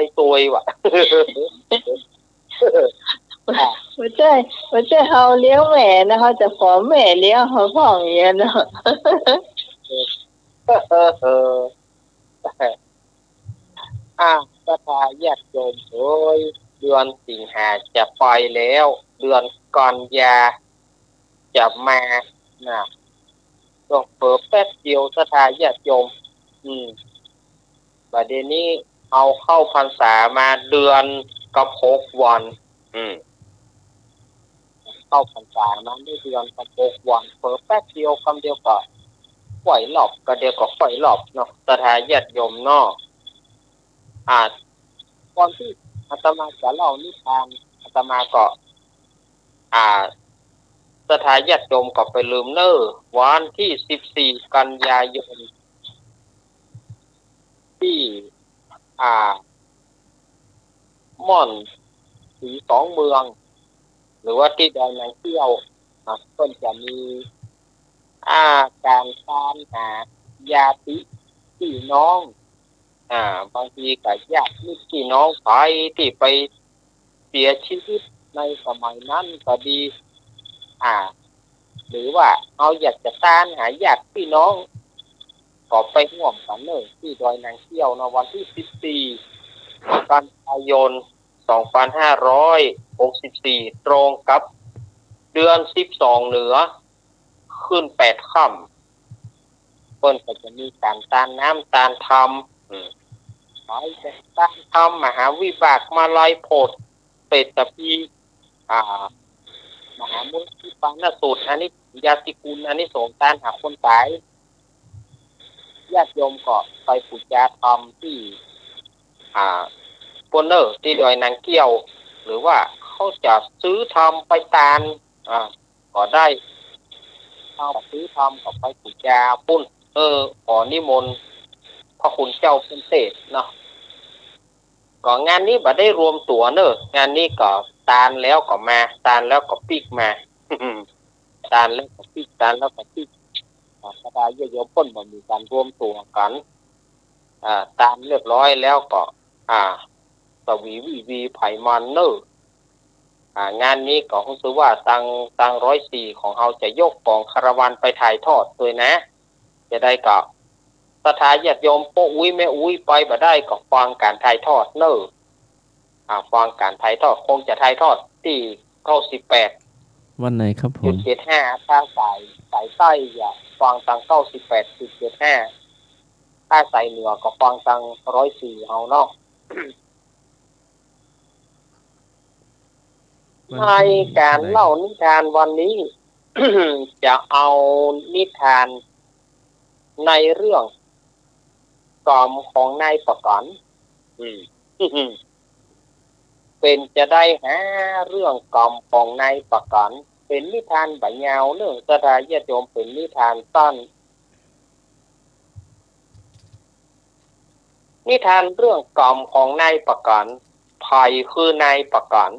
ยตวยว่ะไม่ใช่เฮาเลี้ยงแม่นะเขาจะขอแม่เลี้ยงเขาพ่ออย่างเงี้ยเนาะศรัทธาญาติโยมเอ้ยเดือนสิงหาจะไปแล้วเดือนกันยาจะมานะต้องเปิดแป๊บเดียวศรัทธาญาติโยมประเด็นนี้เอาเข้าพรรษามาเดือนกับ6 วันเข้าพรรษามาได้เดือนกับ6 วันเปิดแป๊บเดียวคำเดียวก็ปล่อยหลบก็เดียวก็ปล่อยหลบเนาะศรัทธาญาติโยมเนาะก่อนที่อาตมาจะเล่านิทานอาตมาก็ศรัทธาญาติโยมก็ไปลืมเนอวันที่14 กันยายนที่ม่อนสี2 เมืองหรือว่าที่ดอยนางเที่ยวก็จะมีการตามหาญาติพี่น้องบางทีก็ญาติพี่น้องไปที่ไปเสียชีวิตในสมัยนั้นก็ดีหรือว่าเอาอยากจะตามหาญาติพี่น้องก็ไปร่วมกันเลยที่ดอยนางเที่ยวในวันที่14 กันยายน 2564ตรงกับเดือน12เหนือขึ้น8 ค่ำเพิ่นก็จะมีการตานน้ำตานธรรมไปจะตานธรรมมหาวิบากมาลัยโพธิเปตพีมหามุนีปานสูตรอันนี้ญาติกุลอันนี้สงตานหาคนตายญาติโยมก็ไปปูชาธรรมที่ปนเนอร์ที่ดอยนางเกี้ยวหรือว่าเขาจะซื้อทำไปตานก็ได้เขาซื้อทำก็ไปปูชาปุ้นขอนิมนต์พระคุณเจ้าเป็นเศษเนาะก็งานนี้บ่ได้รวมตัวเนอะงานนี้ก็ตานแล้วก็มาตานแล้วก็ปิกมาตานแล้วก็ปิกตานแล้วก็ปิกศรัทธาญาติโยมเพิ่นบ่มีการรวมตัวกันตามเรียบร้อยแล้วก็สวีไผมันเนอร์งานนี้ก็รู้สึกว่าทาง104ของเราจะยกกองคาราวานไปถ่ายทอดด้วยนะจะได้ก็ศรัทธาญาติโยมปู่อุ้ยแม่อุ้ยไปบ่ได้ก็ฟังการถ่ายทอดเนอร์ฟังการถ่ายทอดคงจะถ่ายทอดที่98วันไหนครับผม75ถ้าสายใต้อย่าฟังทาง98 75ถ้าสายเหนือก็ฟังทาง104เฮาเนาะในการเล่านิทานวันนี้ จะเอานิทานในเรื่องกรรมของนายประกันเป็นจะได้หาเรื่องกรรมของนายประกันเป็นนิทานใบยาวเนื่องศรัทธาญาติโยมเป็นนิทานสั้นนิทานเรื่องกรรมของนายประกันภัยคือนายประกัน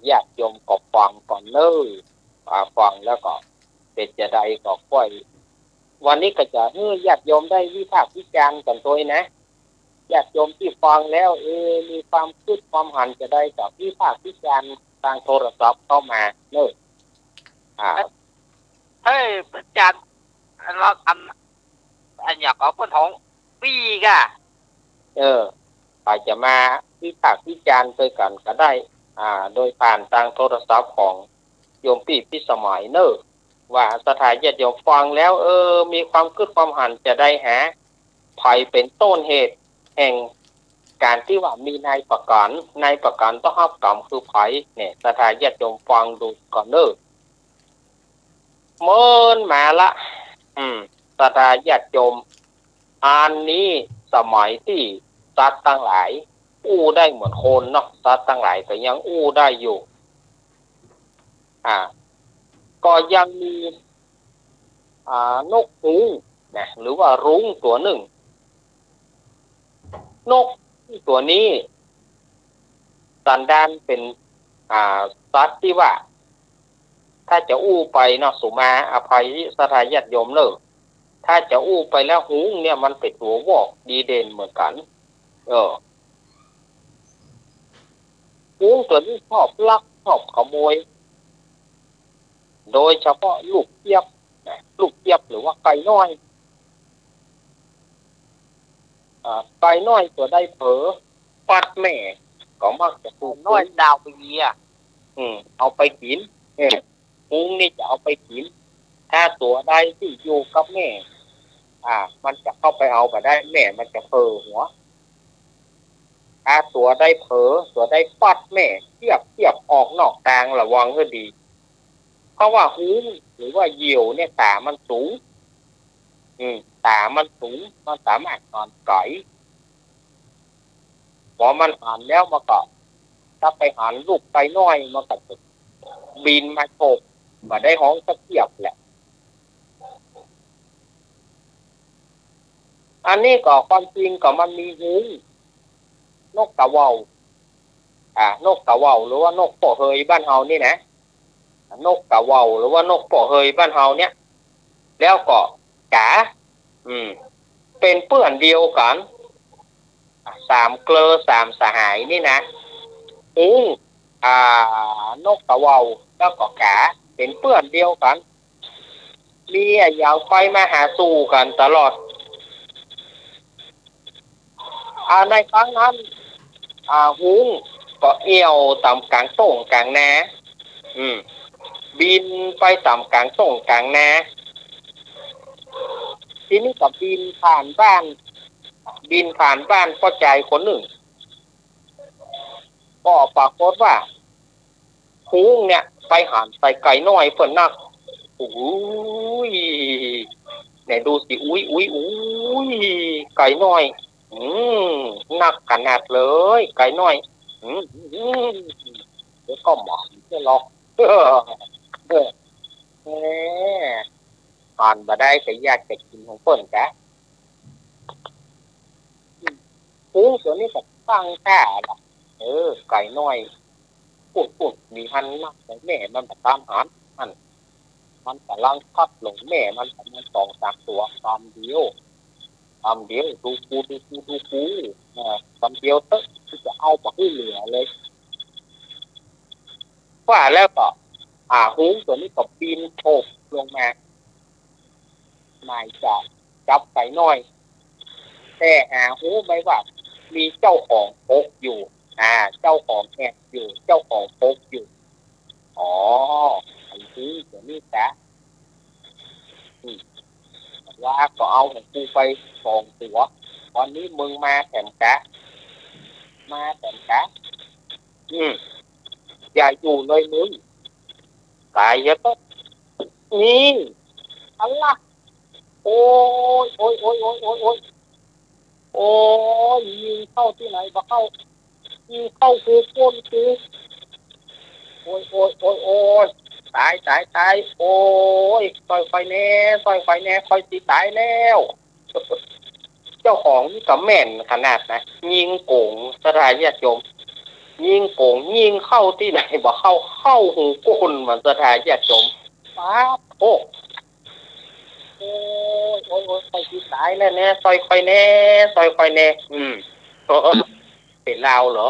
ญาติโยมก็ฟังก่อนเลยฟังแล้วก็เป็นจะได้ก็ค่อยวันนี้ก็จะให้ญาติโยมได้วิพากษ์วิจารณ์กันด้วยนะญาติโยมที่ฟังแล้วมีความคิดความหันจะได้กับวิพากษ์วิจารณ์ทางโทรศัพท์เข้ามาเนอะเฮ้ยอาจารย์เราทำอันอยากเอาคนท้องปีกอาจจะมาวิพากษ์วิจารณ์ด้วยกันก็ได้โดยผ่านทางโทรศัพท์ของโยมพี่พิสมัยเนอะว่าศรัทธาญาติโยมฟังแล้วมีความคิดความหันจะได้หาภัยเป็นต้นเหตุแห่งการที่ว่ามีนายประกันต้องรับกรรมคือภัยเนี่ยศรัทธาญาติโยมฟังดูก่อนเนอะเมินมาละศรัทธาญาติโยมอันนี้สมัยที่สัตว์ทั้งหลายอู้ได้เหมือนคนเนาะสัตว์ทั้งหลายก็ยังอู้ได้อยู่ก็ยังมี นกฮูกนะหรือว่ารุ้งตัวหนึ่งนกตัวนี้สันดานเป็นสัตว์ที่ว่าถ้าจะอู้ไปเนาะสุมาอภัยสถาญาติโยมเนอะถ้าจะอู้ไปแล้วฮูกเนี่ยมันเป็นตัววอกดีเด่นเหมือนกันฮูกตัวนี้ชอบลักชอบขโมยโดยเฉพาะลูกเจี๊ยบลูกเจี๊ยบหรือว่าไก่น้อยไก่น้อยตัวได้เผลอฟัดแม่ก็มักจะถูกน้อยดาวไปเยียเอาไปกินฮูกนี่จะเอาไปกินถ้าตัวใดที่อยู่กับแม่มันจะเข้าไปเอาไปได้แม่มันจะเผลอหัวถ้าตัวได้เผลอตัวได้ฟัดแม่เทียบออกนอกกลางระวังให้ดีเพราะว่าฮูกหรือว่าเหยี่ยวเนี่ยตามันสูงตามันสูงมันสามารถนอนไก่พอมันหันแล้วมาก็ถ้าไปหันลูกไก่น้อยมันก็จะบินมาโฉบมาได้ห้องตะเกียบแหละอันนี้ก็ความจริงก็มันมีฮูกนกกะว่าวนกกะว่าวหรือว่านกป่อเฮยบ้านเฮานี่นะนกกะว่าวหรือว่านกป่อเฮยบ้านเฮาเนี่ยแล้วก็กาเป็นเพื่อนเดียวกันสามเกลอสามสหายนี่นะนกกะว่าวแล้วก็กาเป็นเพื่อนเดียวกันมีอย่างไฟมาหาสู่กันตลอดในครั้งนั้นฮูกก็เอี่ยวต่ำกลางส่งกลางนาบินไปต่ำกลางส่งกลางนาทีนี้ก็บินผ่านบ้านพ่อใจคนหนึ่งก็ปรากฏว่าฮูกเนี่ยไปหันใส่ไก่น้อยเพิ่นนักไหนดูสิไก่น้อยหนักขนาดเลยไก่น้อยเดี๋ยวก็หมอจะหรอกผ่านมาได้แต่อยากจะกินของเพิ่นกะฮูกตัวนี้ก็ตั้งท่าละไก่น้อยพูดมีหันนักแต่แม่มันตามหามันกำลังพัดหลงแม่มันประมาณ2-3 ตัวตามเดียวดูกูคำเดียวที่จะเอาไปให้เหลือเลยว่าแล้วก็ฮูกตัวนี้ก็ปีนโผล่ลงมาหมายจะจับไก่น้อยแต่ฮูกไม่ว่ามีเจ้าของพกอยู่เจ้าของแอบอยู่เจ้าของพกอยู่ไอ้ฮูกตัวนี้จ้ะว่าก็เอาของกูไป2 ตัวตอนนี้มึงมาแถมกะอย่าอยู่เลยมึงตายเยอะก็นี่อะไรโอ้ยยิงเข้าที่ไหนบ่เข้ายิงเข้ากูก้นกูโอ้ยตายโอ้ยซอยไฟแน่คอยสิตายแล้วเจ้าของนี่ก็แม่นขนาดนะยิงโก่งสถานญาติโยมยิงโก่งยิงเข้าที่ไหนบ่เข้าหูก้นมันสถานญาติโยมป๊าบโอ้ยคอยสิตายแล้วแน่ซอยไฟแน่เป็นลาวเหรอ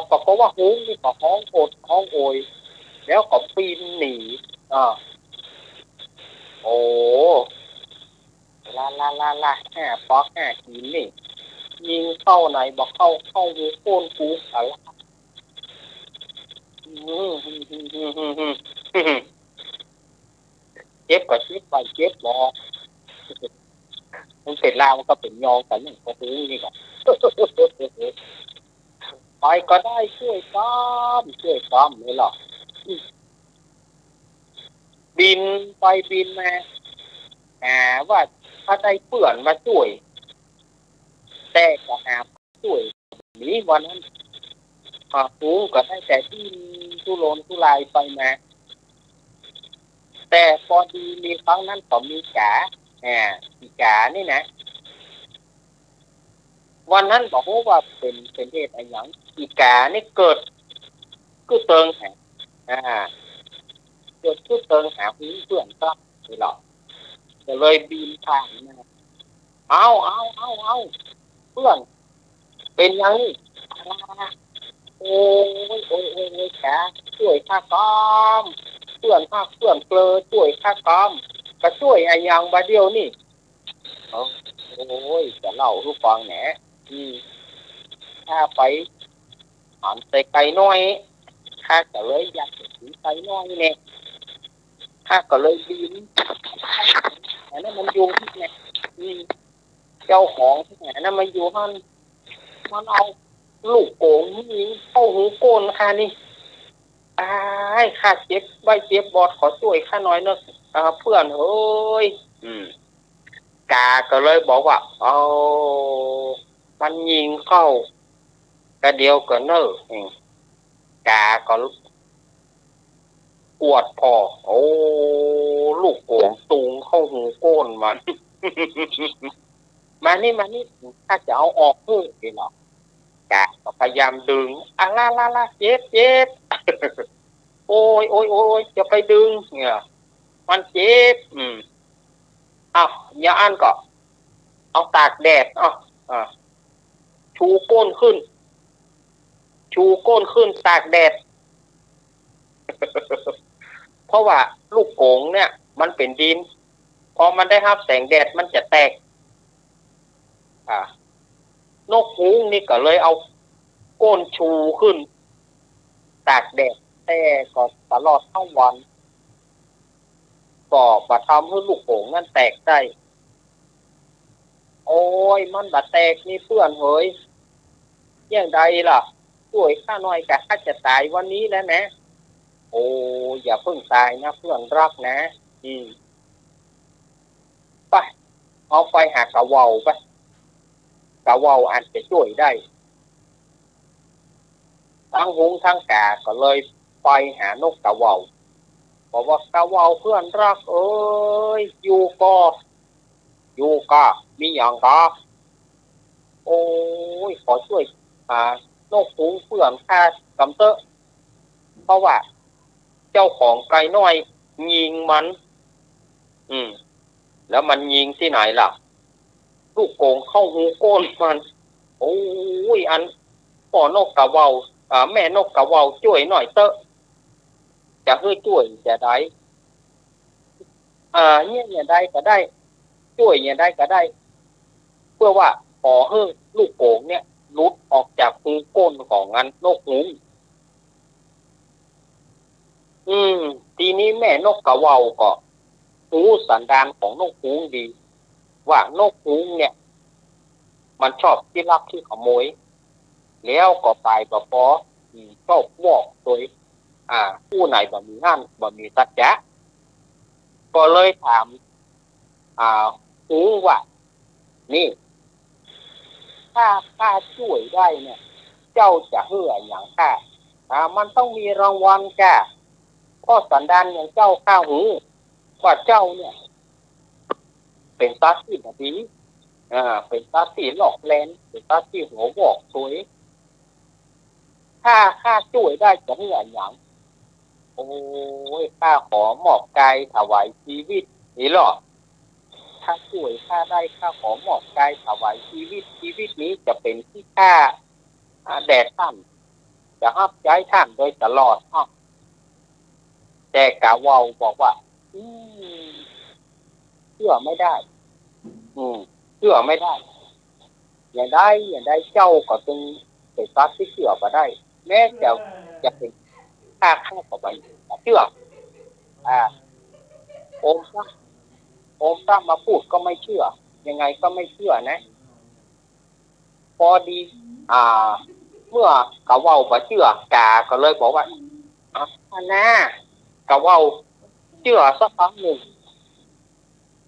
ก็ว่าฮูกนี่ก็ห้องโอยแล้วก็ปีนหนีโอ้ลา5 กินนี่ยิงเข้าไหนบอกเข้าหูโค่นกูอะไรเจ็บก็เจ็บไปเจ็บบอกมันเป็นลาวมันก็เป็นยองกันนี่ก็ฮูกนี่ก็ไปก็ได้ช่วยซ้ำเลยหรอบินไปบินมาว่าถ้าได้เปื่อนมาช่วยแต่ก็ช่วยนี้วันนั้นฮูกก็ได้แต่ที่ทุรนทุรายไปมา แต่พอดีมีครั้งนั้นก็มีกาอีกานี่นะวันนั้นบอกว่าเป็นเหตุอะไรอย่างอีกานี่เกิดก็เติงหาเกิดก็เติงหาหูเพื่อนก็ไม่หรอกก็เลยบินผ่านมาเอาเพื่อนเป็นยังนี่โอ้ยกาช่วยข้ากอมเพื่อนเกลอช่วยข้ากอมก็ช่วยไอ้ยังบาเดียวนี่โอ้ยจะเล่าทุกฟังแหนถ้าไปหันใส่ไก่น้อยข้าก็เลยอยากจะถือไก่น้อยเนี่ยข้าก็เลยบินแต่นั่นมันอยู่ที่ไหนเจ้าของที่ไหนนั่นมันอยู่มันเอาลูกโป่งนี่เข้าหูโกนข้านี่ข้าเจ็บใบเจ็บบอดขอช่วยข้าหน่อยเนอะเพื่อนเฮ้ยกาก็เลยบอกว่าเอามันยิงเข้ากระเดียวก็เนอะกาก็ปวดพอโอ้ลูกโป่งตุงเข้าหูโกนมัน มานี่ถ้าจะเอาออกเพื่อที่หรอกกาก็พยายามดึงล่าเจ็บ โอ้ยจะไปดึงเนี่ยมันเจ็บอย่าอันก็เอาตากแดดชูก้นขึ้นตากแดด เพราะว่าลูกโป่งเนี่ยมันเป็นดินพอมันได้รับแสงแดดมันจะแตกนกฮูกนี่ก็เลยเอาก้นชูขึ้นตากแดดแต่ก็ตลอดทั้งวันก็มาทำให้ลูกโป่งนั่นแตกได้โอ้ยมันบาแตกนี่เพื่อนเฮ้ยยังไงล่ะช่วยข้าหน่อยกะข้าจะตายวันนี้แล้วนะโอ้อย่าเพิ่งตายนะเพื่อนรักนะไปเอาไปหากระเวาไปกระเวาอาจจะช่วยได้ทั้งหงทั้งกาก็เลยไปหานกกระเวาบอกว่ากระเวาเพื่อนรักเอ้ยอยู่ก็มีอย่างก็โอ้ยขอช่วยนกหูเพื่อนข้ากำเตอะเพราะว่าเจ้าของไก่น้อยยิงมันแล้วมันยิงที่ไหนล่ะลูกโป่งเข้าหูโก้นมันโอ้ยอันพ่อนกกระเวาแม่นกกระเวาช่วยหน่อยเตอะจะให้ช่วยจะได้เนี่ยได้ก็ได้ช่วยเนี่ยได้ก็ได้เพื่อว่าขอให้ลูกโป่งเนี่ยหลุดออกจากหูโก้นของงันนกหูทีนี้แม่นกกระเวาก็รู้สันดานของนกฮูกดีว่านกฮูกเนี่ยมันชอบที่ลักที่ขโมยแล้วก็ไปบ่พอชอบวอกโดยผู้ไหนบ่มีงานบ่มีสัจจะก็เลยถามฮูกว่านี่ถ้าข้าช่วยได้เนี่ยเจ้าจะเฮืออย่างข้ามันต้องมีรางวัลจ้ะเพราะสันดานอย่างเจ้าข้าหูว่าเจ้าเนี่ยเป็นตาที่ดีเป็นตาที่หลอกแลนเป็นตาที่หัวบอกสวยถ้าข้าช่วยได้จะให้อย่างโอ้ยข้าขอมอบกายถวายชีวิตนี่หรอถ้าช่วยข้าได้ข้าขอมอบกายถวายชีวิตนี้จะเป็นที่ข้าแดดท่านจะรับใช้ท่านโดยตลอดแต่กะวาวบอกว่าเชื่อไม่ได้เชื่อไม่ได้อย่างได้เจ้าก็เป็นพระที่เชื่อมาได้แม้จะเป็นข้าก็ไม่เชื่อโอมพระมาพูดก็ไม่เชื่อยังไงก็ไม่เชื่อนะพอดีเมื่อกะเว้าบ่เชื่อกาก็เลยบอกว่านะกะเว้าเชื่อสักครั้งหนึ่ง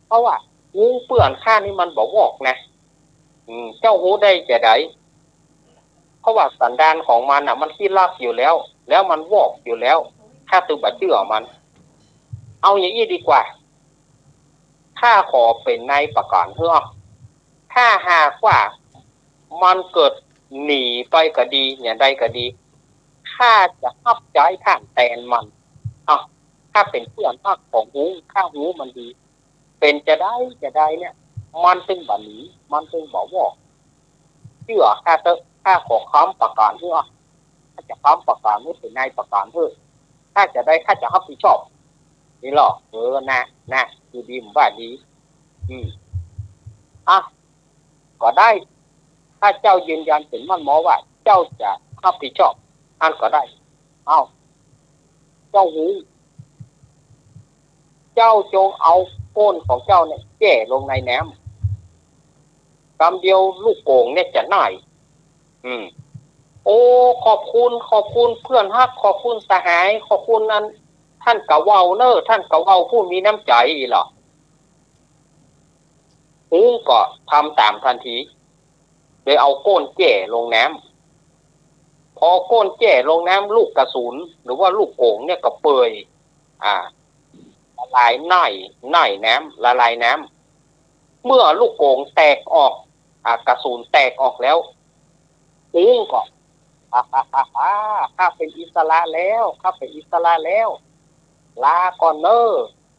เพราะว่างูเปื่อนข้านี่มันบอกวอกนะเจ้าหูได้จะได้เพราะว่าสันดานของมันมันขี้ลักอยู่แล้วมันวอกอยู่แล้วข้าตือบ่เชื่อมัน เอาอย่างนี้ดีกว่าถ้าขอเป็นนายประกันเถอะถ้าหากว่ามันเกิดหนีไปก็ดีอย่างใดก็ดีข้าจะฮับใจท่านแทนมันถ้าเป็นเพื่อนภาคของหูข้าหูมันดีเป็นจะได้เนี่ยมันตึงบันนี้มันตึงบอกว่าเชื่อข้าเถอะข้าขอค้ำประกันเถอะถ้าจะค้ำประกันไม่เป็นนายประกันเถอะถ้าจะได้ข้าจะรับผิดชอบนี่หรอนะดูดีผมว่าดีก็ได้ถ้าเจ้ายืนยันเป็นมั่นหมอว่าเจ้าจะรับผิดชอบอันก็ได้เจ้าหูเจ้าจงเอาก้นของเจ้าเนี่ยแย่ลงในน้ำกำเดียวลูกโป่งเนี่ยจะน่ายโอ้ขอบคุณเพื่อนฮักขอบคุณสหายขอบคุณนั้นท่านกะเว้าเนอท่านกะเว้าผู้มีน้ำใจหรอหูก็ทำตามทันทีโดยเอาก้นแย่ลงน้ำพอก้นแย่ลงน้ำลูกกระสุนหรือว่าลูกโป่งเนี่ยก็เปื่อยละลายน่ายน้ำละลายน้ำเมื่อลูกโป่งแตกออกกระสุนแตกออกแล้วหูก็ข้าเป็นอิสระแล้วข้าเป็นอิสระแล้วลาก่อนเนอ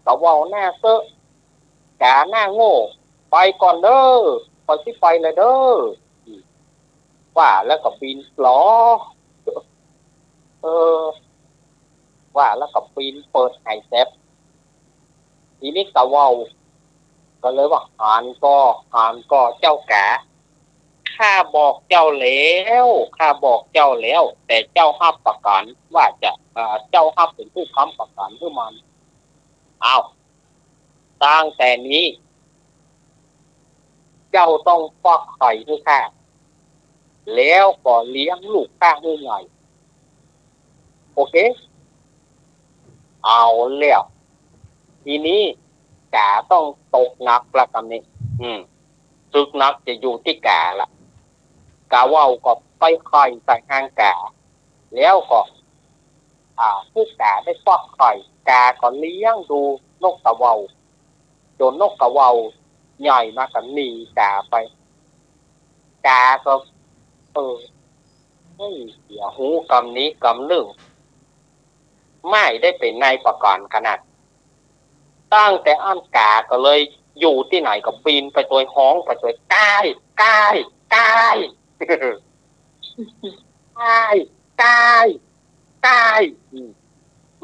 กะเว้าหน้าเซอะกะหน้าโง่ไปก่อนเด้อพอสิไปเลยเด้อว่าแล้วก็ปีนล้อว่าแล้วก็ปีนเปิดไฮแซปทีนี้กะเว้าก็เลยว่าหานก็เจ้ากะข้าบอกเจ้าแล้วแต่เจ้าห้ามประกันว่าจะเจ้าห้ามเป็นผู้ค้ำประกันเพื่อมันตั้งแต่นี้เจ้าต้องฟักไข่ให้ข้าแล้วก็เลี้ยงลูกข้าให้ใหญ่โอเคเอาแล้วทีนี้กาต้องตกหนักละกันนี้ซึกนักจะอยู่ที่กาละกาว่าวก็ไปไข่ใส่หางกาแล้วก็ผู้กาได้ฟักไข่กาก็เลี้ยงดูนกกระเวาจนนกกระเวาใหญ่มากันหนีกาไปกาก็เสียหูกำนี้กำหนึ่งไม่ได้เป็นนายประกันขนาดตั้งแต่อันกาก็เลยอยู่ที่ไหนก็ปีนไปตัวห้องไปตัวใกล้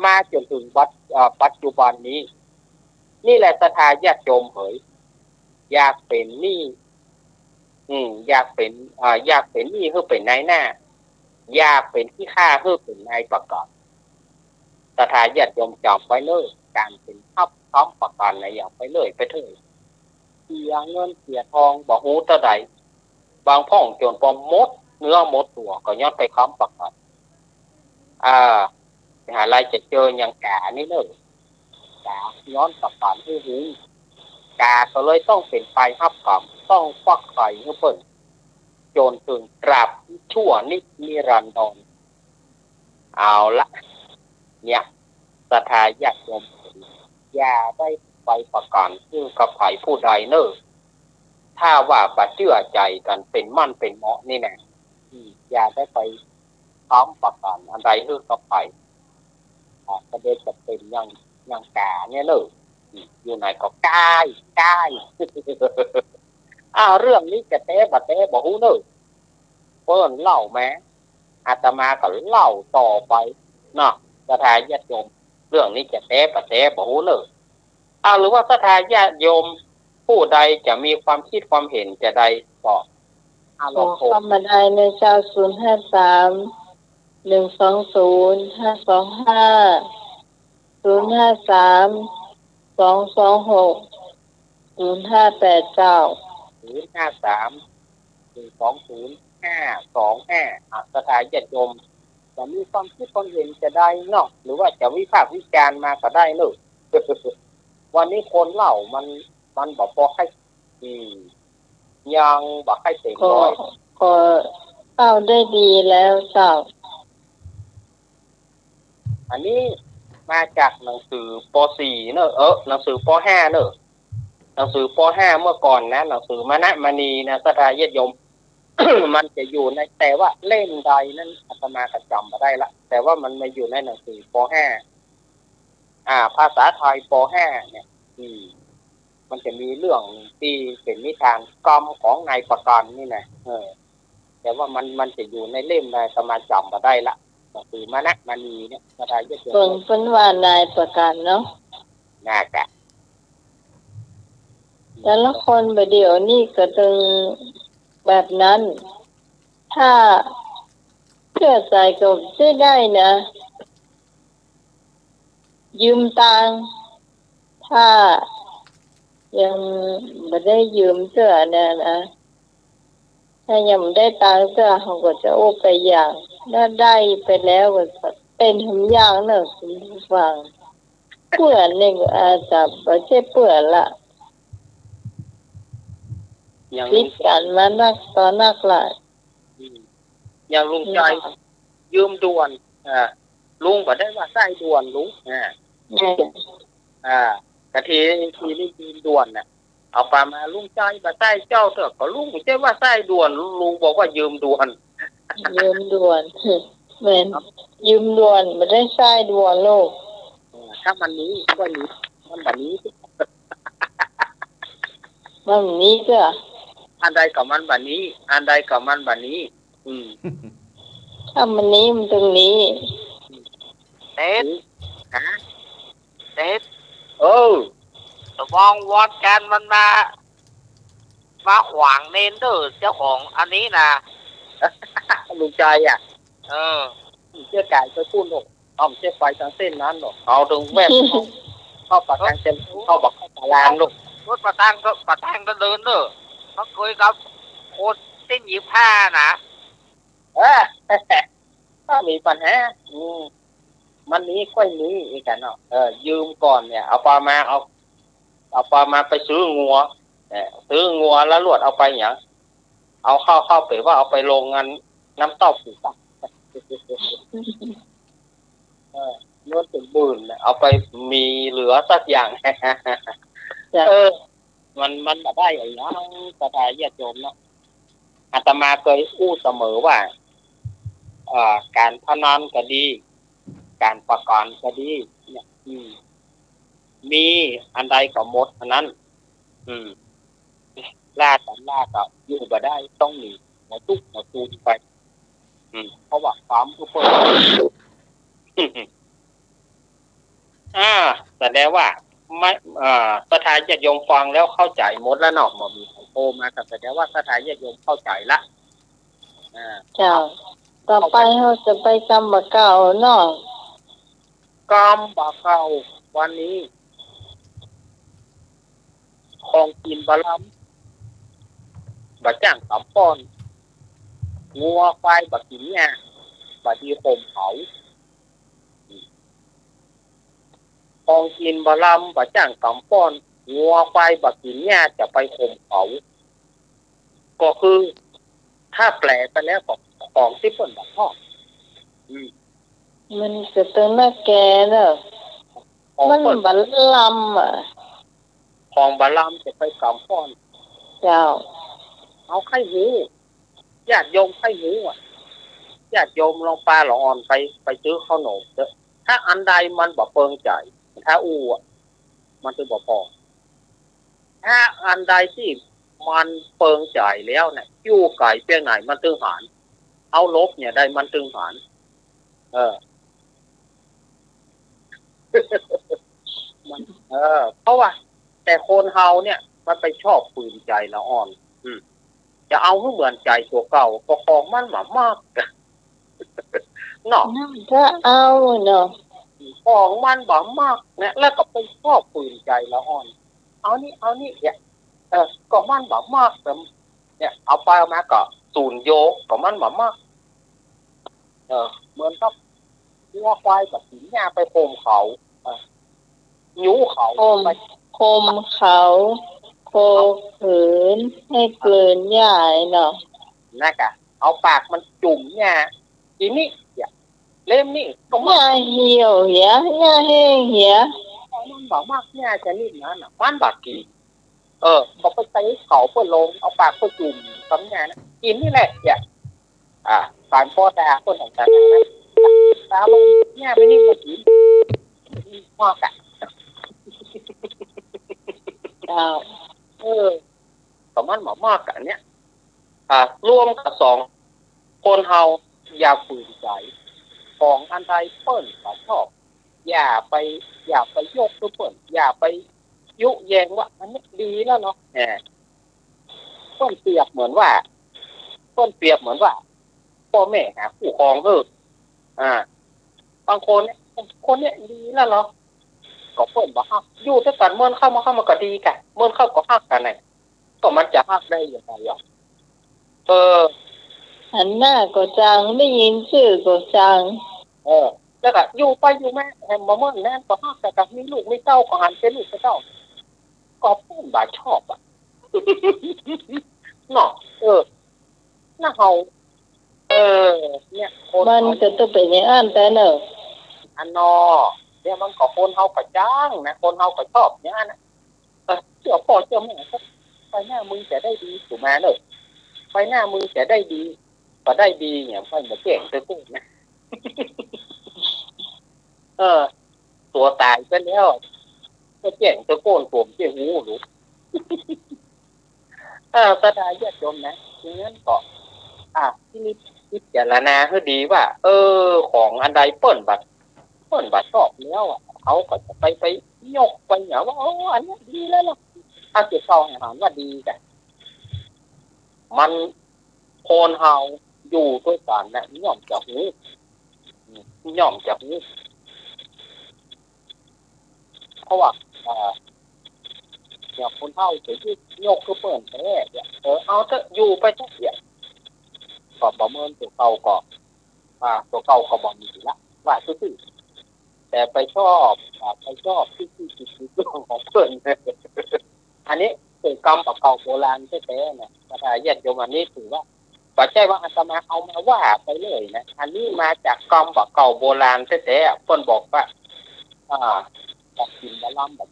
มาจนถึงปัจจุบันนี้นี่แหละศรัทธาญาติโยมเผยอยากเป็นนี่อยากเป็นนี่เพื่อเป็นนายหน้าอยากเป็นที่ข้าเพื่อเป็นนายประกันศรัทธาญาติโยมจำไว้เลยการเป็นค้ำประกันอะไรอย่างไปเลยไปเถอะเสียเงินเสียทองบอกหูเท่าใดบางพ่องจนปอมมดเนื้อมดตัวก็ย้อนไปค้ำประกันหาอะไรจะเจออย่างกานี่เลยกาย้อนประกันให้หูกาก็เลยต้องเป็นไปฮับกับต้องฟักไข่ให้เพิ่นจนถึงตราบชั่วนิรันดรเอาละเนี่ยศรัทธาญาติโยมอย่าได้ไปประกันซึ่งกับไผ่ผู้ใดเนอะถ้าว่าปะเชื่อใจกันเป็นมั่นเป็นเหมาะนี่แน่อย่าได้ไปค้ำประกันอะไรเรื่องกับไผ่ประเด็นจะเป็นยังกาเนี่ยเนอะอยู่ไหนก็ใกล้เรื่องนี้จะเตะบอกหูเนอะเพิ่นเล่าแม้อาตมาก็เล่าต่อไปเนาะศรัทธาญาติโยมเรื่องนี้จะเตะบอกหูเนอะหรือว่าศรัทธาญาติโยมผู้ใดจะมีความคิดความเห็นจะใดก็เข้ามาได้ในเจ้า053-120-5225ศรัทธาญาติโยมจะมีความคิดความเห็นจะได้เนาะหรือว่าจะวิพากษ์วิจารณ์มาก็ได้เนอะวันนี้คนเล่ามันบอกพอให้ยังบอกให้เต็มร้อยก็เล่าได้ดีแล้วเจ้าอันนี้ มาจากหนังสือป .4 เนอะหนังสือป .5 เนอะหนังสือป .5 เมื่อก่อนนะหนังสือมณมณีนะศรัทธาญาติโยม มันจะอยู่ในแต่ว่าเล่มใดนั้นอาตมาก็จำมาได้ละแต่ว่ามันมาอยู่ในหนังสือป .5 ภาษาไทยป .5 เนี่ยมันจะมีเรื่องที่เป็นนิทานกรรมของนายประกันนี่นะแต่ว่ามันจะอยู่ในเล่มใดอาตมาจำมาได้ละหนังสือมณมณีเนี่ยศรัทธาญาติโยม เพิ่งเป็นว่านายประกันเนาะ น่ากะ แต่ละคนประเดี๋ยวนี้ก็ตึงแบบนั้น ถ้าเชื่อใจก็ได้นะ ยืมตังค์ถ้ายังไม่ได้ยืมเสื้อเนี่ยนะถ้ายังไม่ได้ตังค์เสื้อเขาก็จะโอ้ไปอย่างถ้าได้ไปแล้วก็เป็นทำอย่างเนอะคุณผู้ฟังเปื่อนนี่ก็อาจจะไม่ใช่เปื่อนละคิดกันมานักต่อนักหลาย อย่างลุงใจยืมด่วนลุงก็ได้ว่าใส่ด่วนลุงกะทีนี่ยืมด่วนน่ะเอาปลามาลุงใจมาใส่เจ้าเถอะก็ลุงไม่ใช่ว่าใส่ด่วนลุงบอกว่ายืมด่วนยืมด่วนเหมือนยืมด่วนไม่ได้ใส่ด่วนโลกถ้ามันนี้ก็นี้มันแบบนี้มันนี้ก็อันใดกับมันแบบนี้อันใดกับมันแบบนี้ถ้ามันนี้มันตรงนี้เด็ดระวังวัดกันมันมาขวางเน้นเด้อเจ้าของอันนี้นะลุงใจเชื่อไก่ไปพูดหรอกเอาเชื่อไปทางเส้นนั้นหรอกเอาตรงแวบเข้าปากทางเส้นเข้าบักเข้าตารางลูกรถประตังก็เดินเด้อเขาเคยกับโคตรเส้น25นะถ้ามีปัญหามันนี้ค่อยนี้อีกกันเนาะยืมก่อนเนี่ยเอาปลามาไปซื้องัวแล้วลวดเอาไปอย่างเอาเข้าไปว่าเอาไปลงงานน้ำเต้าผูกนวดเป็นบุญเอาไปมีเหลือสักอย่างมันแบบได้อย่างนี้ศรัทธาญาติโยมเนาะอาตมาเคยอู้เสมอว่าการพนันก็ดีการประกันก็ดีเนี่ยมีอันใดก็หมดอันนั้นล่าก็อยู่บ่ได้ต้องหนีหมอตุ๊กหมอตูไปเพราะว่าความทุกคนแสดงว่าไม่ศรัทธาญาติโยมฟังแล้วเข้าใจหมดแล้วเนาะหมอมีโทรมาก็แสดงว่าศรัทธาญาติโยมเข้าใจละเจ้าต่อไปเราจะไปกำบะเก่าเนาะกำบะเก่าวันนี้ของกินบะลำบะจ้างสามป้อนงัวควายบะกินเนี่ยบะดีโคมเขาของกินบะลำบะจ้างสามป้อนงัวควายบะกินเนี่ยจะไปโคมเขาก็คือถ้าแปลไปแล้วของที่เปิ้นบอกพ่อมันจะเป็นแม่แกเนอะมันบะลำของบะลำจะไปสามป้อนเจ้าเอาไข่หมูญาติโยมไข่หมูญาติโยมลองปลาหลอนไปซื้อข้าวหนมเถอะถ้าอันใดมันบ่เปิงใจถ้ามันจะบ่พอถ้าอันใดที่มันเปิงใจแล้วเนี่ยยู่ไก่เพียงไหนมันตึงหารเอาลบเนี่ยได้มันตึงหารเพราะว่าแต่คนเฮาเนี่ยมันไปชอบฝืนใจละอ่อนจะเอาให้เหมือนใจตัวเก่าก็ของมันมากเนาะถ้าเอาเนาะของมันบ่มากเนี่ยแล้วก็ไปชอบฝืนใจละอ่อนเอานี่เนี่ยก็มันบ่มากเนี่ยเอาไปมาก็ศูนย์โยกก็มันบ่มากเหมือนกับวัวควายกับหินหญ้าไปโคมเขายูเขาไปโคมเขาโคขืนให้เกลืนใหญ่เนาะน่ะกะเอาปากมันจุ่มเนี่ยทีนี้ เล่มนี่ก็หญ้าเหี่ยวเหี่ยหญ้าแห้งเหี่ยมันบอกมากเนี่ยจะนี่นั้นอ่ะมันบาดกี่ก็ไปใส่เขาเพื่อลงเอาปากเพื่อจุ่มทำงานนะกินนี่แหละเนี่ยการพ่อตาคนของฉันนะตาลงเนี่ยไม่นิ่งมากินมากอ่ะประมาณมากกันเนี่ยร่วมกับ2 คนเฮาอย่าฝืนใจของอันใดเปิ้นก็ชอบอย่าไปยกตัวเปิ้นอย่าไปยุแยงว่าอันนี้ดีแล้วเนาะเปิ้นเปรียบเหมือนว่าพ่อแม่หาคู่ครองบางคนเนี่ยดีแล้วเนาะก็เปิ้นบ่ฮักอยู่ด้วยกันเมื่อเข้ามาก็ดีกันเมื่อเข้าก็ฮักกันน่ะก็มันจะฮักได้ยังไงอ่ะหันหน้าก็จังได้ยินชื่อก็จังแล้วก็อยู่ไปอยู่แม่แฮมบ่เมื่อแน่นก็ฮักแต่ก็มีลูกมีเต้าก็หันเป็นลูกเป็นเต้าก็เปิ้นบ่ชอบอ่ะเนาะน่าเฮาเนี่ยมันก็ต้องเป็นอย่างนั้นแต่เนอะอันนอเนี่ยมันก็คนเฮาก็จ้างนะคนเฮาก็ชอบอย่างนั้นนะเจ้าพ่อเจ้าแม่ไปหน้ามึงจะได้ดีถูกไหมเนอะไปหน้ามึงจะได้ดีก็ได้ดีเนี่ยไปมาแจ้งเธอพูดนะตัวตายไปแล้วก็แจ้งเธอโกนผมเจ้าหูหรือก็ได้ญาติโยมนะอย่างนั้นก็ที่นี่พิจารณาให้ดีว่าของอันใดเปิ้นบัดชอบแล้วเขาก็จะไปยกไปอย่างว่าอันนี้ดีแล้วล่ะถ้าเกิดเขาถามว่าดีกันมันโคนเฮาอยู่ด้วยกันนะย่อมจะหูเพราะว่าอย่างคนเฮาจะยกคือเปิ้นแท้เนี่ยเอาเถอะอยู่ไปเถอะเนี่ยก็ประเมินตัวเก่าก็บ่มีละว่าซื่อแต่ไปชอบที่เรื่องของเพิ่นอันนี้เป็นกรรมเก่าโบราณแท้ๆนะพระญาติโยมอันนี้ถือว่าบ่ใช่ว่าอาตมาเอามาว่าไปเลยนะอันนี้มาจากกรรมเก่าโบราณแท้ๆเพิ่นบอกว่าบอกกินบะลำแบบ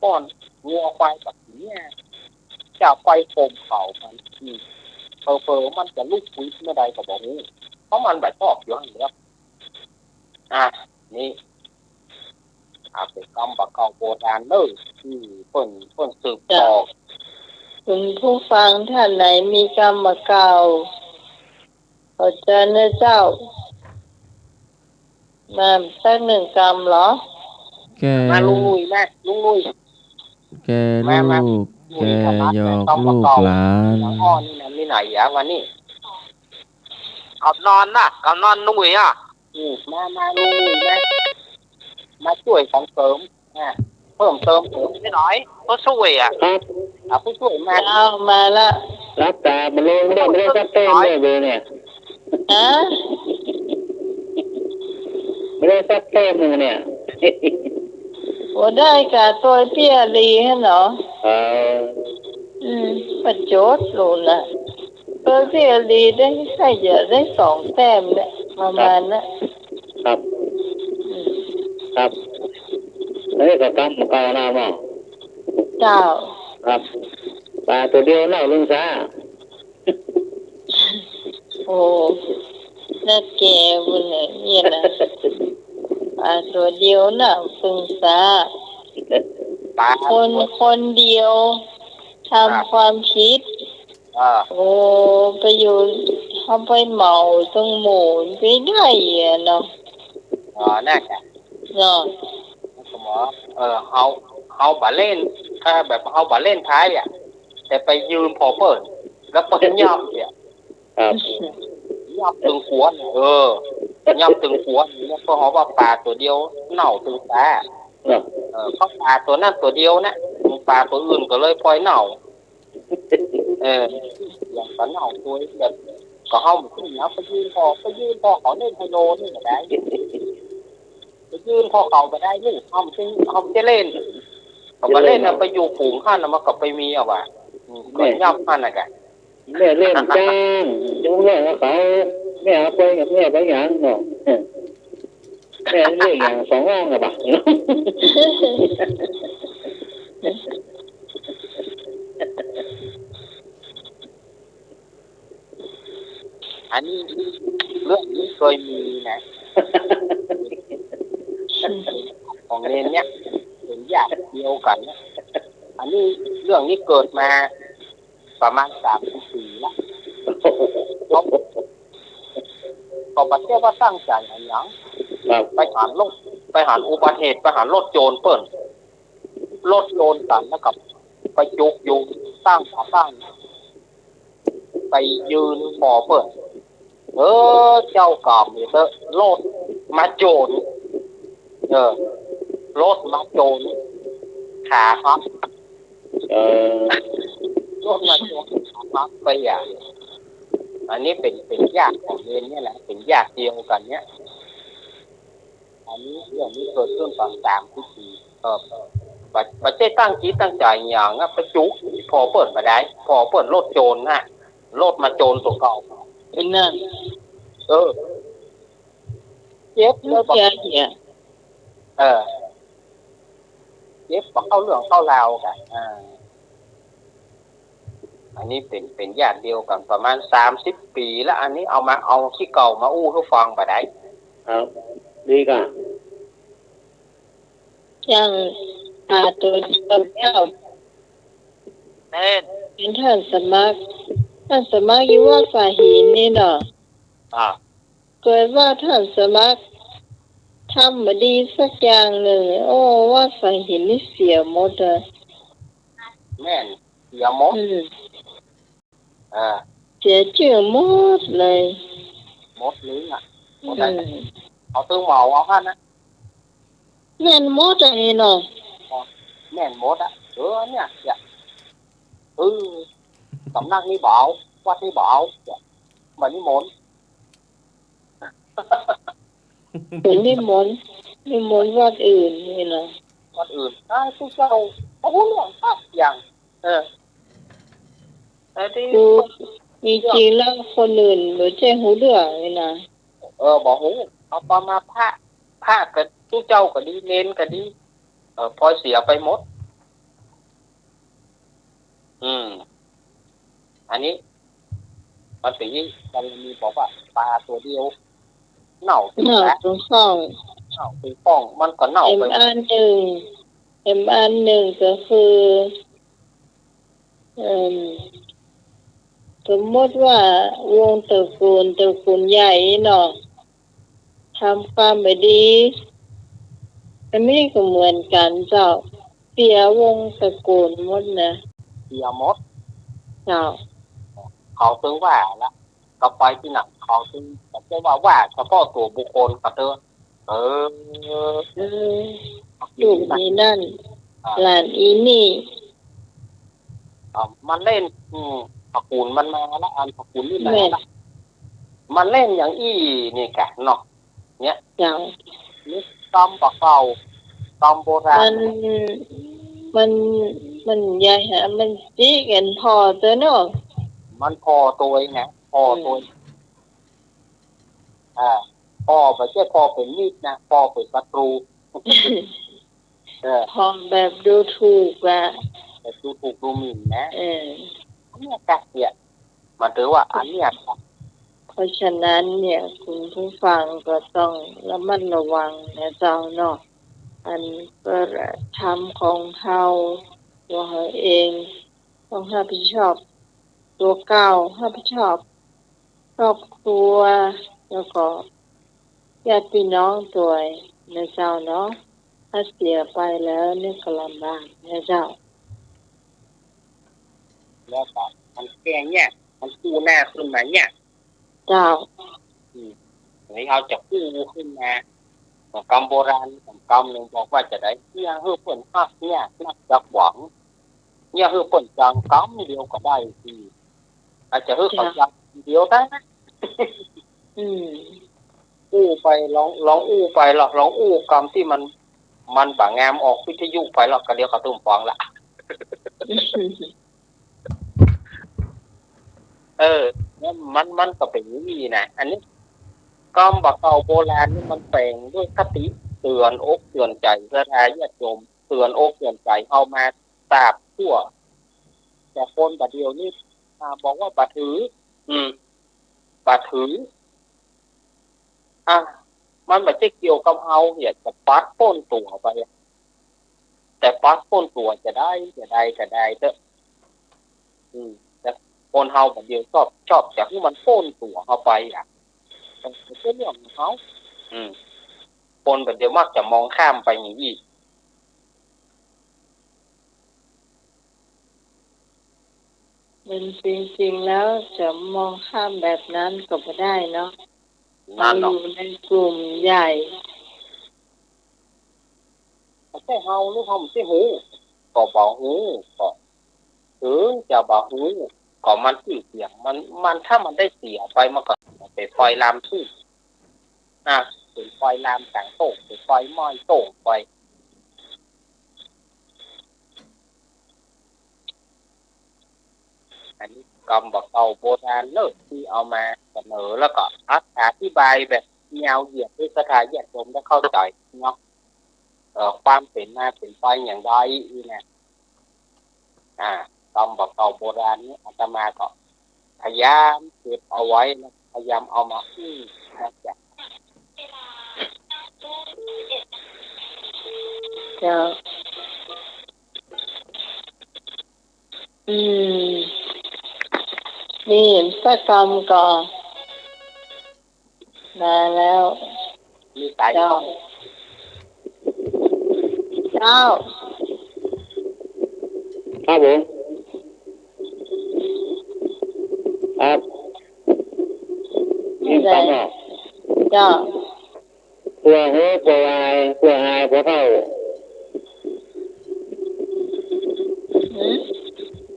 ป้อนงัวควายแบบนี้จะไปโคมเขามันเผลอมันจะลุกคุยเมื่อใดก็บอกนี้เพราะมันแบบชอบอยู่หั่นแล้วนี่เป็นกรรมเก่าโบราณเลยที่เพิ่นสืบต่อคุณผู้ฟังท่านไหนมีกรรมเก่าขอเชิญนะเจ้ามาสัก1 กรรมเหรอมาลุงลุยแม่ลุงลุยแกลูกแกหยอกลูกหลานนี่ไหนวันนี้กับนอนนุ่ยมาลุงลุยแม่มาช่วยของเสริมเพิ่มเติมนิดหน่อยก็ช่วยผู้ช่วยมาละรับตามาลงไม่ได้สักเต้มเลยเนี่ยไม่ได้สักเต้มนึงเนี่ยได้กะตัวเปี้ยลีให้เหรอประโยชน์รู้ละตัวเปี้ยลีได้ใส่เยอะได้2 แต้มเนี่ยประมาณนะครับนี่ก็กรรมเก่านะมั้งเจ้าครับปลาตัวเดียวเล่าลุงซาโอ้น่าแก่บุญเนี่ยนะปลาตัวเดียวน่ะลุงซาคนเดียวทำความคิดไปอยู่ทำไปเหมาตรงหมูไปได้เนาะน่าจะเนาะเอาบาเล่นถ้าแบบเอาบาเล่นท้ายแต่ไปยืมพอเปิดแล้วเปิดยับเนี่ยยับตึงหัวยับตึงหัวเนี่ยเพราะว่าปลาตัวเดียวเน่าตึงตาเพราะปลาตัวนั้นตัวเดียวนะปลาตัวอื่นก็เลยปล่อยเน่าอย่างปลาเน่าตัวแบบก็เอาขึ้นแล้วไปยืมพอเขาเล่นไฮโลนี่ก็ได้ไปยืมพอเขาไปได้นี่เขาจะเล่นเขาไปเล่นไปอยู่ฝูงข้านมันก็ไปมีเอาว่ะก็ย่ำข้านอะไรแม่เล่นจ้างจุ้งเล่นเขาแม่เอาไปกับแม่ไปอย่างเนาะ แค่เรื่องอย่างสองห้องอะปะอันนี้เรื่องนี้เคยมีนะของเรนเนี่ยเป็นญาติเดียวกันนะอันนี้เรื่องนี้เกิดมาประมาณ30 ปีแล้วเขาประเทศว่าตั้งใจอะไรอย่างไปหารถไปหารอุบัติเหตุไปหารรถโจรเปิ่นรถโจรกันแล้วกับไปจุกอยู่ตั้งขาตั้งไปยืนหมอเปิ่นเจ้ากรรมเนี่ยรถมาโจรรถมาโจรขาครับรถมาโจรขาครับไปอย่างอันนี้เป็นญาติของเรนเนี่ยแหละเป็นญาติเดียวกันเนี่ยอันนี้เรื่องนี้เกิดขึ้นตอน30 ปีประเทศตั้งจิตตั้งใจอย่างนะไปจุกพอเปิดมาได้พอเปิดรถโจรนะรถมาโจรตัวเก่าเป็นนั่นเจ็บเลยบอกเนี่ยเจ็บบอกเข้าเรื่องเข้าราวกันอันนี้เป็นญาติเดียวกันประมาณ30 ปีแล้วอันนี้เอาที่เก่ามาอู้ให้ฟังไปได้ครับดีกันยังตัวเจ้าเป็นท่านสมัครอยู่ว่าฝ่ายหินนี่เนาะเกิดว่าท่านสมัครทำมาดีสักอย่างหนึ่งว่าฝ่ายหินนี่เสียหมดเลยแม่นเสียหมดเสียชื่อหมดเลยหมดเลยอ่ะหมดเลยเอาตื้อเมาเอาฮะนะแม่นหมดอะไรเนาะแม่นหมดอ่ะเนี่ยสำนักนี้เบาวัดนี้เบามันนี่หมดเป็นนิมนต์วัดอื่นนี่นะวัดอื่นทุกเจ้าโอ้โหหลวงพ่ออย่างดูมีจริงแล้วคนอื่นไม่ใช่หูเดือนี่นะบอกหูเอาประมาพระกับทุกเจ้าก็ดีเน้นก็ดีพอเสียไปหมดอันนี้มันเป็นที่มันมีบอกว่าปลาตัวเดียวเน่าตรงข้องมันก็เน่าไปอันหนึ่งก็คือสมมติว่าวงตระกูลใหญ่เนาะทำความไม่ดีอันนี้ก็เหมือนกันเจ้าเสียวงตระกูลหมดนะเสียหมดเจ้าเขาถึงว่าละก็ไปที่หนักเขาถึงจะว่าเฉพาะตัวบุคคลก็เถอะลูกนี่นั่นหลานอีนี่มันเล่นตระกูลมันมาแล้วอันตระกูลนี่มาแล้วมันเล่นอย่างนี่แกเนาะเนี่ยนี่ตำปะเก่าตำโบราณมันใหญ่ฮะมันจี้กันพอตัวเนาะมันพอตัวไงพอตัวพอไม่ใช่พอเป็นมีดนะพอเป็นศัตรูพอแบบดูถูกอะแบบดูถูกดูหมิ่นนะเนี่ยกักเนี่ยมันถือว่าอันเนี้ยเพราะฉะนั้นเนี่ยคุณผู้ฟังก็ต้องระมัดระวังนะเจ้าเนาะอันกระทำของเขาตัวเขาเองต้องรับผิดชอบตัวเก่ารับผิดชอบครอบครัวแล้วก็ญาติพี่น้องตัวนะเจ้าเนาะถ้าเสียไปแล้วนี่ก็ลำบากนะเจ้าแล้วก็มันแก่เนี่ยมันกู้หน้าขึ้นมาเนี่ยเจ้านี่เขาจะกู้ขึ้นมากรรมโบราณกรรมหนึ่งบอกว่าจะได้เนี่ยเฮือเปิ่นฮักเนี่ยนักจักหวังเนี่ยเฮือเปิ่นจังกรรมเดียวก็ได้ทีอาจจะเฮือเขาจังเดียวได้นะอู้ไปลองอู้ไปหรอกลองอู้กรรมที่มันบางงามออกวิทยุไปหรอกก็เดียวเขาตุ้มฟังละมันก็เป็นอย่างนี้นะอันนี้ กำบักเก่าโบราณนี่มันแฝงด้วยคติเตือนอกเตือนใจเพื่อทายญาติโยมเตือนอกเตือนใจเอามาตราบทั่วแต่คนบัดเดียวนี่บอกว่าบัดถือบัดถือมันไม่ใช่เกี่ยวกับเฮาเนี่ยจะปัดป้นตัวไปแต่ปัดป้นตัวจะได้เถอะแต่คนเฮาบัดเดียวชอบจะให้มันป้นตัวเข้าไปเป็นเรื่องของเขาคนแบบเดียวมักจะมองข้ามไปอย่างนี้มันจริงๆแล้วจะมองข้ามแบบนั้นก็ไม่ได้เนาะเราอยู่ในกลุ่มใหญ่แต่เฮาหรือเฮาไม่ใช่หูก็บอกหูก็ถึงจะบอกหูก็มันเสียงมันถ้ามันได้เสียไปมันก็เป็นไฟลามทุ่งเป็นไฟลามต่างโตเป็นไฟม้อยโตไปอันนี้กำบักเก่าโบราณเลิศที่เอามาเสนอแล้วก็อธิบายแบบยาวเหยียดด้วยสถานญาติโยมได้เข้าใจเนาะความเป็นมาเป็นไปอย่างไรนี่นะกำบักเก่าโบราณนี้อาตมาก็พยายามเก็บเอาไว้นะพยายามเอามานะจ๊ะมีเห็นสักกรรมก่อนมาแล้วมีสายเจ้าครับผมครับนี่ใจเจ้าผัวหูผัววายผัวหายผัวเท่า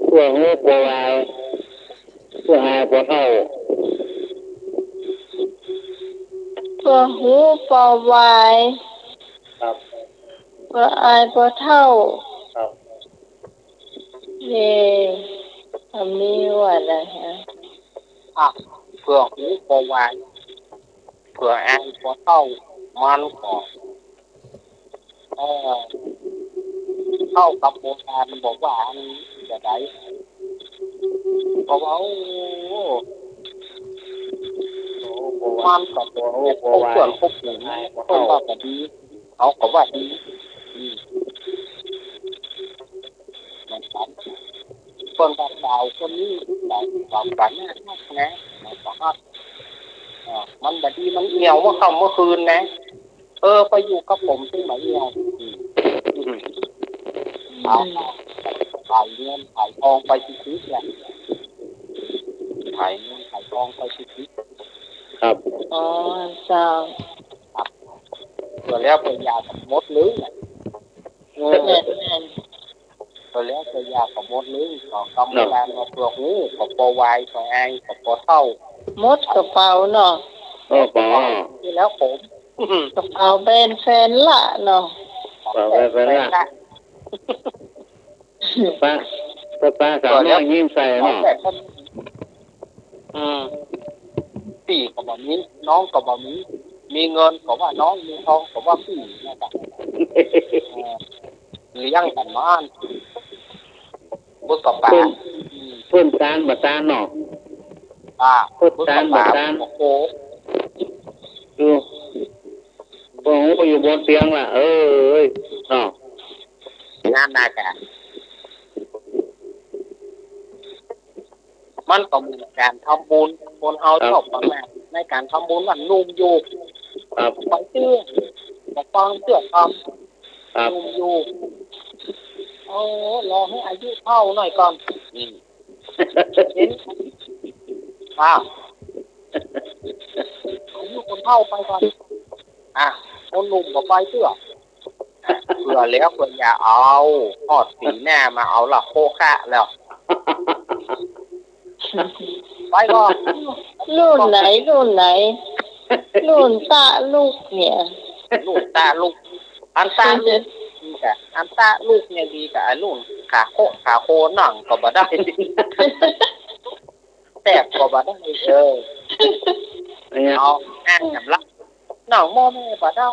ผัวหูผัววายผัวหายผัวเท่าผัวหูผัววายครับผัวอายผัวเท่าครับคำนี้ว่าอะไรฮะเผื่อหูเผื่อวายเผื่ออายเผื่อเท่ามันก็เข้ากับโบราณบอกว่าอันจะได้บอกว่ามันกับตัวพวกส่วนพวกหนึ่งคนว่าก็ดีเขาก็ว่าดีมันสันคนแบบดาวคนนี้ดาวฝันนะมันก็ฮอดมันแบบดีมันเหี่ยวเมื่อค่ำเมื่อคืนนะไปอยู่กับผมที่ไหนเหี่ยวถ่ายเงินถ่ายทองไปชิดๆเนี่ยถ่ายเงินถ่ายทองไปชิดๆครับเจ้าครับเพื่อแล้วไปยากับมดลึงเพื่อแล้วไปยากับมดลึงของกำลังมาเพื่อหูกับปอวายกับไอกับปอเท่ามดกระเป๋าเนาะกระเป๋าที่แล้วผมกระเป๋าเป็นแฟนละเนาะเป็นละป้าสาวน้อยยิ้มใส่เนาะพี่ก็บอกนี้น้องก็บอกนี้มีเงินก็ว่าน้องมีทองก็ว่าพี่นะครับเลี้ยงกันมาบุตรกับป่าเพิ่นตานบัตานเนาะเพิ่นตานบัตานโอ้อยู่อยู่บนเตียงล่ะเนาะงานนาแกมันก็มีการทำบุญคนเฮาชอบประมาณในการทำบุญวันนุ่มอยู่บางเชื่อบอกฟังเชื่อทำนุ่มอยู่รอให้อายุเท่าหน่อยก่อนเห็นอายุคนเท่าไปก่อนคนหนุ่มก็ไปเชื่อเผื่อแล้วเผื่ออย่าเอาทอดสีหน้ามาเอาละโคคะแล้วไปก่อนรุ่นไหนรุ่นตาลูกเนี่ยรุ่นตาลูกอันตาลูกนี่กะอันตาลูกเนี่ยดีกะรุ่นขาโคหนังก็บ่ได้แตกก็บ่ได้ เอาอ่านกับลักหนังโมแม่ก็ได้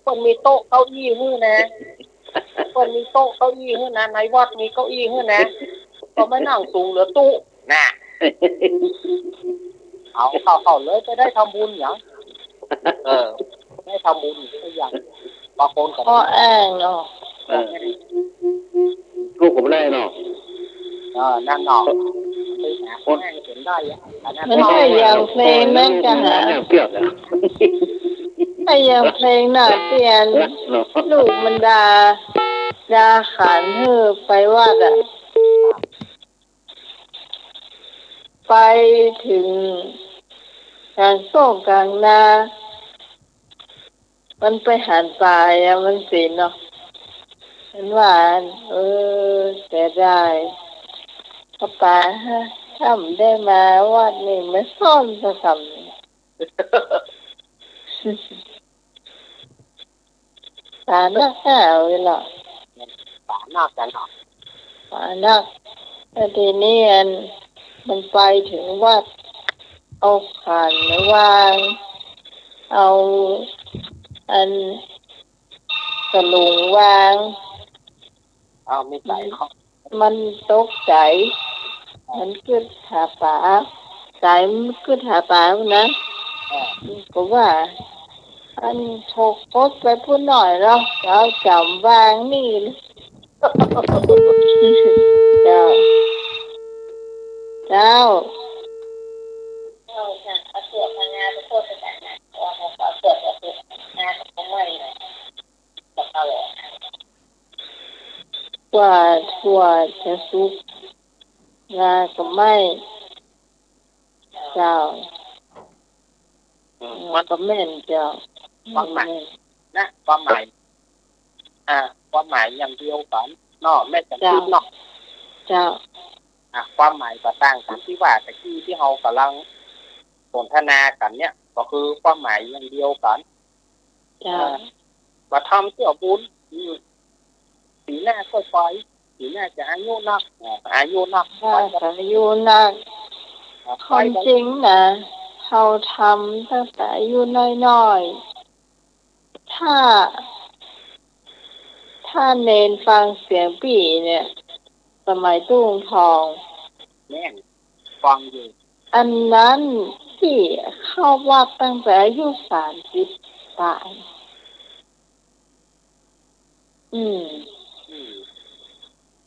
คนมีโต๊ะเก้าอี้ฮื้อนะคนมีโต๊ะเก้าอี้ฮื้อนะในวัดมีเก้าอี้ฮื้อนะก็ไม่นั่งสูงเหลือตู้น่ะเอาเข้าเลยจะได้ทำบุญอย่างได้ทำบุญอย่างบางคนก็ ข้ออ้างเนาะ ลูกผมได้เนาะ นั่นเนาะไปหาคนให้เห็นได้อะ มันก็อย่างเพลงนั่นก็หา เปรี้ยวนะ ถ้าอย่างเพลงน่ะเปลี่ยนลูกมันดาขันเธอไปวัดอ่ะไปถึงกลางโซ่กลางนามันไปหันตายอ่ะมันสิเนาะมันหวานแต่ได้พ่อป๋าทำได้มาวัดนี่ไม่ซ่อนสักคำตาหน้าข้าวเลยหรอ ป่านากันเนาะ ตาหน้าแต่ทีนี้มันไปถึงวัดเอาขันวางเอากระลุงวางเอาไม่ใส่เขา มันตกใจมันขึ้นหาป๋าใจมันขึ้นหาป๋านะก็ว่าถกพดไปพูดหน่อยแล้วเราจำวางนี่เจ้าเอาเสือกมางานไปโทษไปแต่งงานเอาเสือกงานของไม่เลยจะเอาเลย กว่าจะสุกงาก็ไม่เจ้ามันก็แม่นเจ้า ความหมายนะความหมายความหมายอย่างเดียวกันเนาะแม่จะคิดเนาะ เจ้าความหมายก็ต่างกันที่ว่าแต่ที่เรากำลังสนทนากันเนี่ยก็คือความหมายอย่างเดียวกันว่าทำเพื่อบุญสีหน้าก็ไปสีหน้าจะอายุนักอายุนักความจริงนะเขาทำตั้งแต่อายุน้อยๆถ้าเนนฟังเสียงปี่เนี่ยสมัยตุ้งทองแม่ฟังอยู่อันนั้นที่เข้าวัดตั้งแต่อายุ30 ปลาย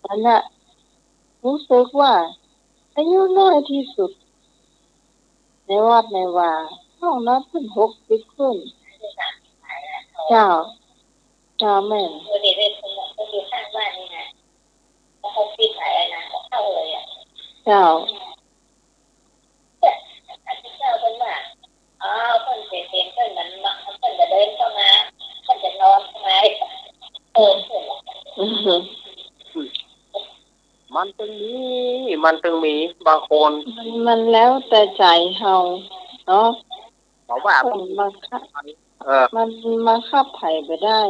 อันน่ะรู้สึกว่าอายุน้อยที่สุดในวัดในว่าห้องนั้นเป็น60 ขึ้นเจ้าแม่นวันนี้เป็นคนอยู่ข้างบ้านนี่นะแล้วเขาปิดขายนะเขาเข้าเลยอ่ะเจ้าคนว่าคนเสียเพื่อนมันเพื่อนจะเดินเข้ามาเพื่อนจะนอนเข้ามามันต้องมีบางคนมันแล้วแต่ใจเฮาเนาะบอกว่ามันมาขับไผ่ไปได้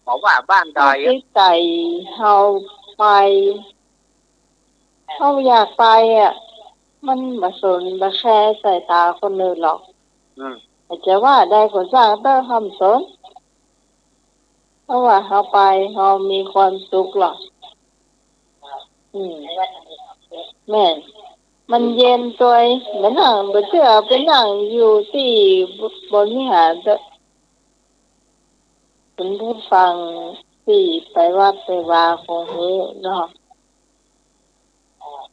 บอกว่าบ้านใดใจเฮาไปเฮาอยากไปอ่ะมันบ่สนบ่แค่สายตาคนอื่นหรอกอาจจะว่าได้คนสร้างเตอร์ทำสนเพราะว่าเฮาไปเฮามีความสุขหรอกแม่นมันเย็นตัวเหมือนนั่งบ่เชื่อไปนั่งอยู่ที่บนวิหารคุณผู้ฟังที่ไปวัดไปวาคงรู้เนาะ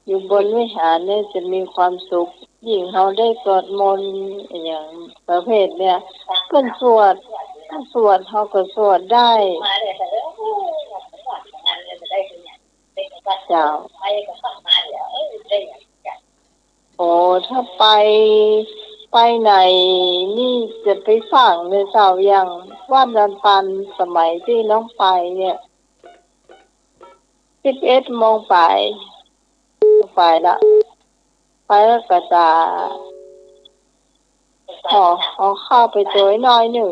อยู่บนวิหารเนี่ยจะมีความสุขยิ่งเขาได้สวดมนต์อย่างประเภทเนี่ยเพิ่นสวดเขาก็สวดได้เจ้าโอ้ถ้าไปไหนนี่จะไปฟังในเจ้าอย่างวัดดันปันสมัยที่น้องไปเนี่ย11 โมงไปละไปแล้วก็จะขอเข้าไปตัวน้อยหนึ่ง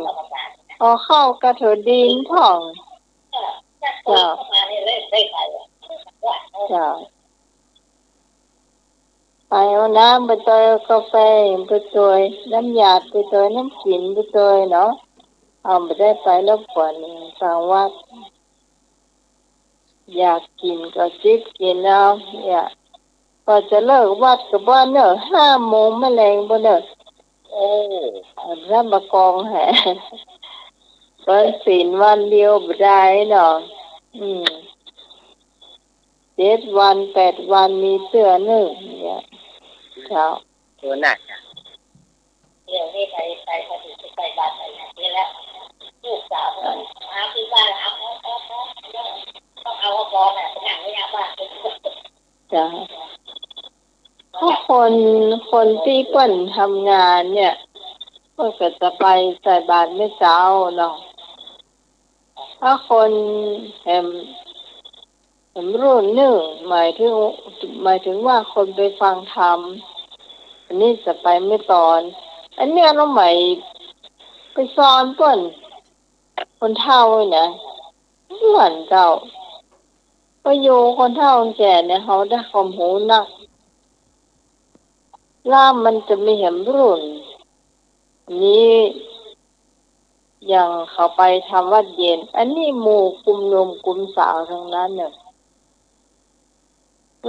ขอเข้ากระเถิดดินท่องเจ้า ไปเอาน้ำไปเตยกาแฟไปเตยน้ำยาไปเตยน้ำกินไปเตยเนาะเอาไปได้ไปรบกวนฟังวัดอยากกินก็จิบกินเอาเนี่ยก็จะเลิกวัดกับบ้านเนอะ5 โมงแมลงบ่เนอะโอ้รับมากองแหเปิ้นศีลวันเดียวบ่ได้เนาะ7 วัน8 วันมีเสื้อหนึ่งเนี่ยเช้าน่ะเรื่องนี้ไปพอถึงไปบ้านไปนี่แล้วลูกสาวมาที่บ้านเอาต้องเอาบอลน่ะเป็นอย่างนี้นะบ้านจ้ะถ้าคนที่เปิ้นทำงานเนี่ยก็จะไปใส่บาตรไม่เช้าเนาะถ้าคนแหมรุ่นหนึ่งหมายถึงว่าคนไปฟังธรรมอันนี้จะไปไม่ตอนอันเนี้ยเราใหม่ไปสอนเปิ้นคนเฒ่าเนี่ยเหมือนเจ้าประโยชน์คนเฒ่าคนแก่เนี่ยเขาได้ความรู้นักล่ามมันจะไม่เห็นรุ่นนี้อย่างเขาไปทำวัดเย็นอันนี้หมู่กลุ่มหนุ่มกลุ่มสาวทั้งนั้นเนี่ย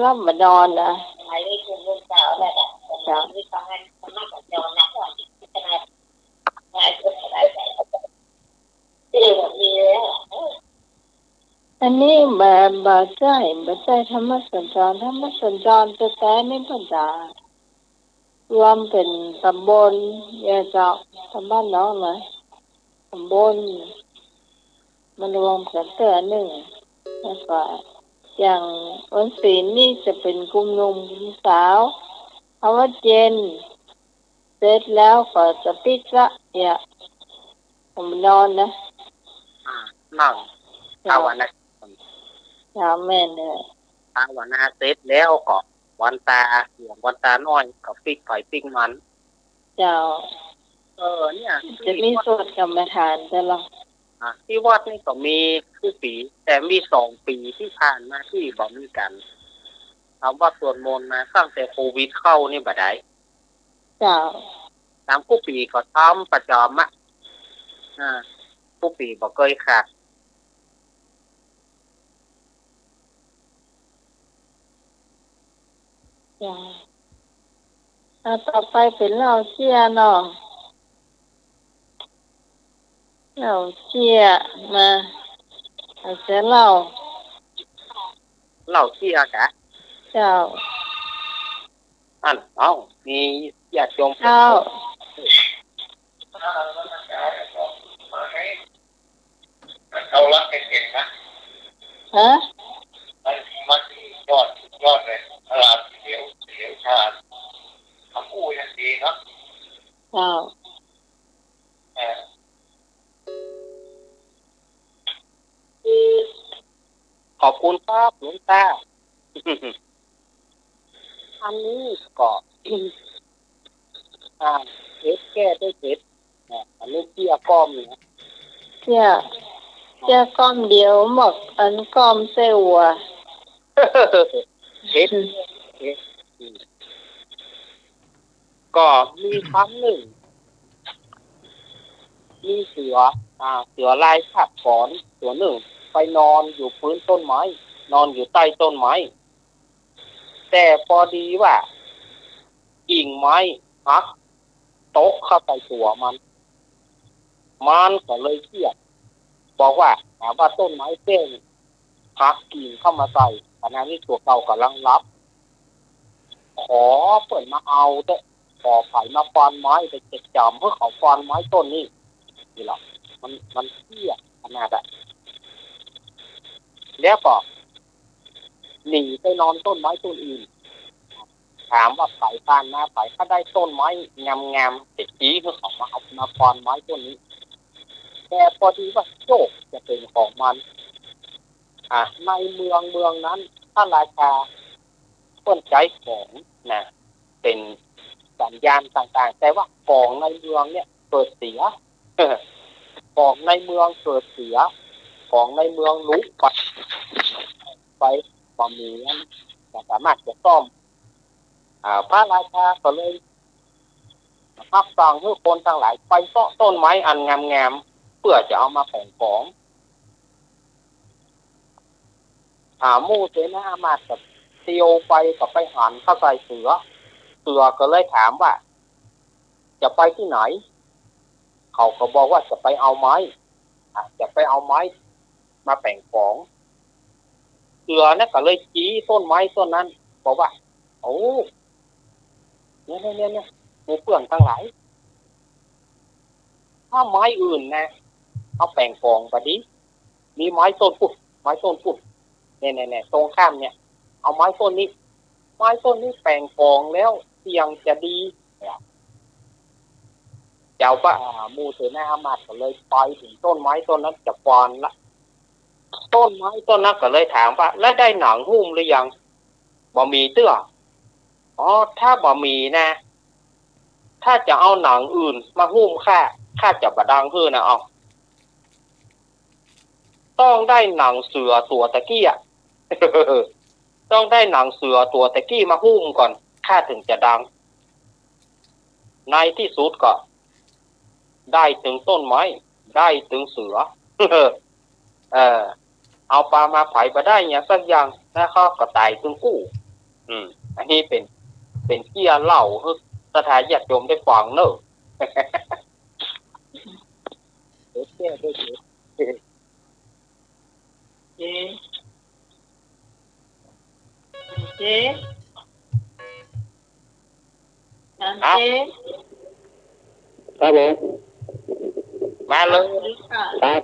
ล่ำมานอนนะหมายเลขกลุ่มสาวแบบจ้ะมีความงานมากกว่าเดิมนะก่อนที่จะมาหลายคนหลายแบบมีแล้วอันนี้แบบบาใจธรรมสัญจรแต่ไม่ปัญญารวมเป็นตำบลเจ้าตำบลน้องนะตำบลมันรวมกันแต่หนึ่งแล้วก็อย่างวันศีลนี่จะเป็นกลุ่มหนุ่มกลุ่มสาวเอาว่าเย็นเสร็จแล้วก็จะปิดละเนี่ยผมนอนนะนั่งภาวนาแม่เนี่ยภาวนาเสร็จแล้วก็วันตาน้อยก็ปิ้งไก่ปิ้งมันเจ้าเนี่ยจะมีสวดกรรมฐานตลอดที่วัดนี่ก็มีคือปีแต่มี2 ปีที่ผ่านมาที่บ่มีกันถามว่าสวดมนต์มาตั้งแต่โควิดเข้านี่บ่ได้เจ้าตามผู้ปีก็ทำประจำอ่ะผู้ปีบ่เคยขาดต่อไปเป็นเหล้าเชี่ยเนาะเหล้าเชี่ยมาเอาเสียเหล้าเชี่ยกะเจ้ามีญาติโยมเจ้าเอาละเก่งๆนะฮะมันยอดเลยตลาดเดี๋ยวชาติทำกู้ยังดีเนาะเจ้าขอบคุณครับหลวงตาอันนี้ก็เฮ็ดแก้ด้วยเฮ็ดอันนี้เกี่ยก้อมเนี่ยเกี่ยก้อมเดียวหมดอันก้อมเซลว่ะเฮ็ดก็มีครั้งหนึ่งมีเสือลายขัดฝอนตัวหนึ่งไปนอนอยู่พื้นต้นไม้นอนอยู่ใต้ต้นไม้แต่พอดีว่ากิ่งไม้หักตกเข้าไปตัวมันก็เลยเครียดบอกว่าต้นไม้เส้นหักกิ่งเข้ามาใส่ขณะนี้ตัวเก่ากำลังรับขอเปิดมาเอาแต่ขอไผ่มาฟันไม้ไปเก็บจำเพื่อเขาฟันไม้ต้นนี้นี่แหละมันเครียดขนาดนั้นแล้วก็หนีไปนอนต้นไม้ต้นอื่นถามว่าไปบ้านมาไปถ้าได้ต้นไม้งามๆติดจีเพื่อเขามาเอามาฟันไม้ต้นนี้แต่พอดีว่าโชคจะเป็นของมันในเมืองนั้นถ้าราชาต้นใจของเป็นสัญญาณต่างๆแต่ว่าของในเมืองเนี่ยเกิดเสียของในเมืองเกิดเสียของในเมืองลุกไปความมีนั้นสามารถจะซ่อม พระราชาก็เลยรับสั่งให้คนทั้งหลายไปเสาะต้นไม้อันงามๆเพื่อจะเอามาแต่งของหมู่เสนาอามาตย์กับเตียวไปกับไปหันเข้าใส่เสือก็เลยถามว่าจะไปที่ไหนเขาก็บอกว่าจะไปเอาไม้จะไปเอาไม้มาแต่งของเสือเนี่ยก็เลยชี้ต้นไม้ต้นนั้นบอกว่าโอ้เนี่ยหมู่เพื่อนทั้งหลายถ้าไม้อื่นนะเอาแต่งของไปดิมีไม้ต้นพุดเนี่ยตรงข้ามเนี่ยเอาไม้ต้นนี้แต่งของแล้วเสียงจะดีเจ้าว่าหมู่เสนาอามาตย์ก็เลยไปถึงต้นไม้ต้นนั้นจะปอนละต้นไม้ต้นนั้นก็เลยถามว่าแล้วได้หนังหุ้มหรือยังบ่มีเตื้อถ้าบ่มีนะถ้าจะเอาหนังอื่นมาหุ้มข้าจะบดังเพื่อนะเอาต้องได้หนังเสือตัวตะกี้ต้องได้หนังเสือตัวตะกี้มาหุ้มก่อนข้าถึงจะดังในที่สุดก็ได้ถึงต้นไม้ได้ถึงเสือเอาปลามาไผ่มาได้เนี่ยสักอย่างแล้วเขาก็ตายถึงกู้อันนี้เป็นเกี่ยเล่าให้สถานญาติโยมได้ฟังเนอะเจ๊ครับผมมาเลยครับ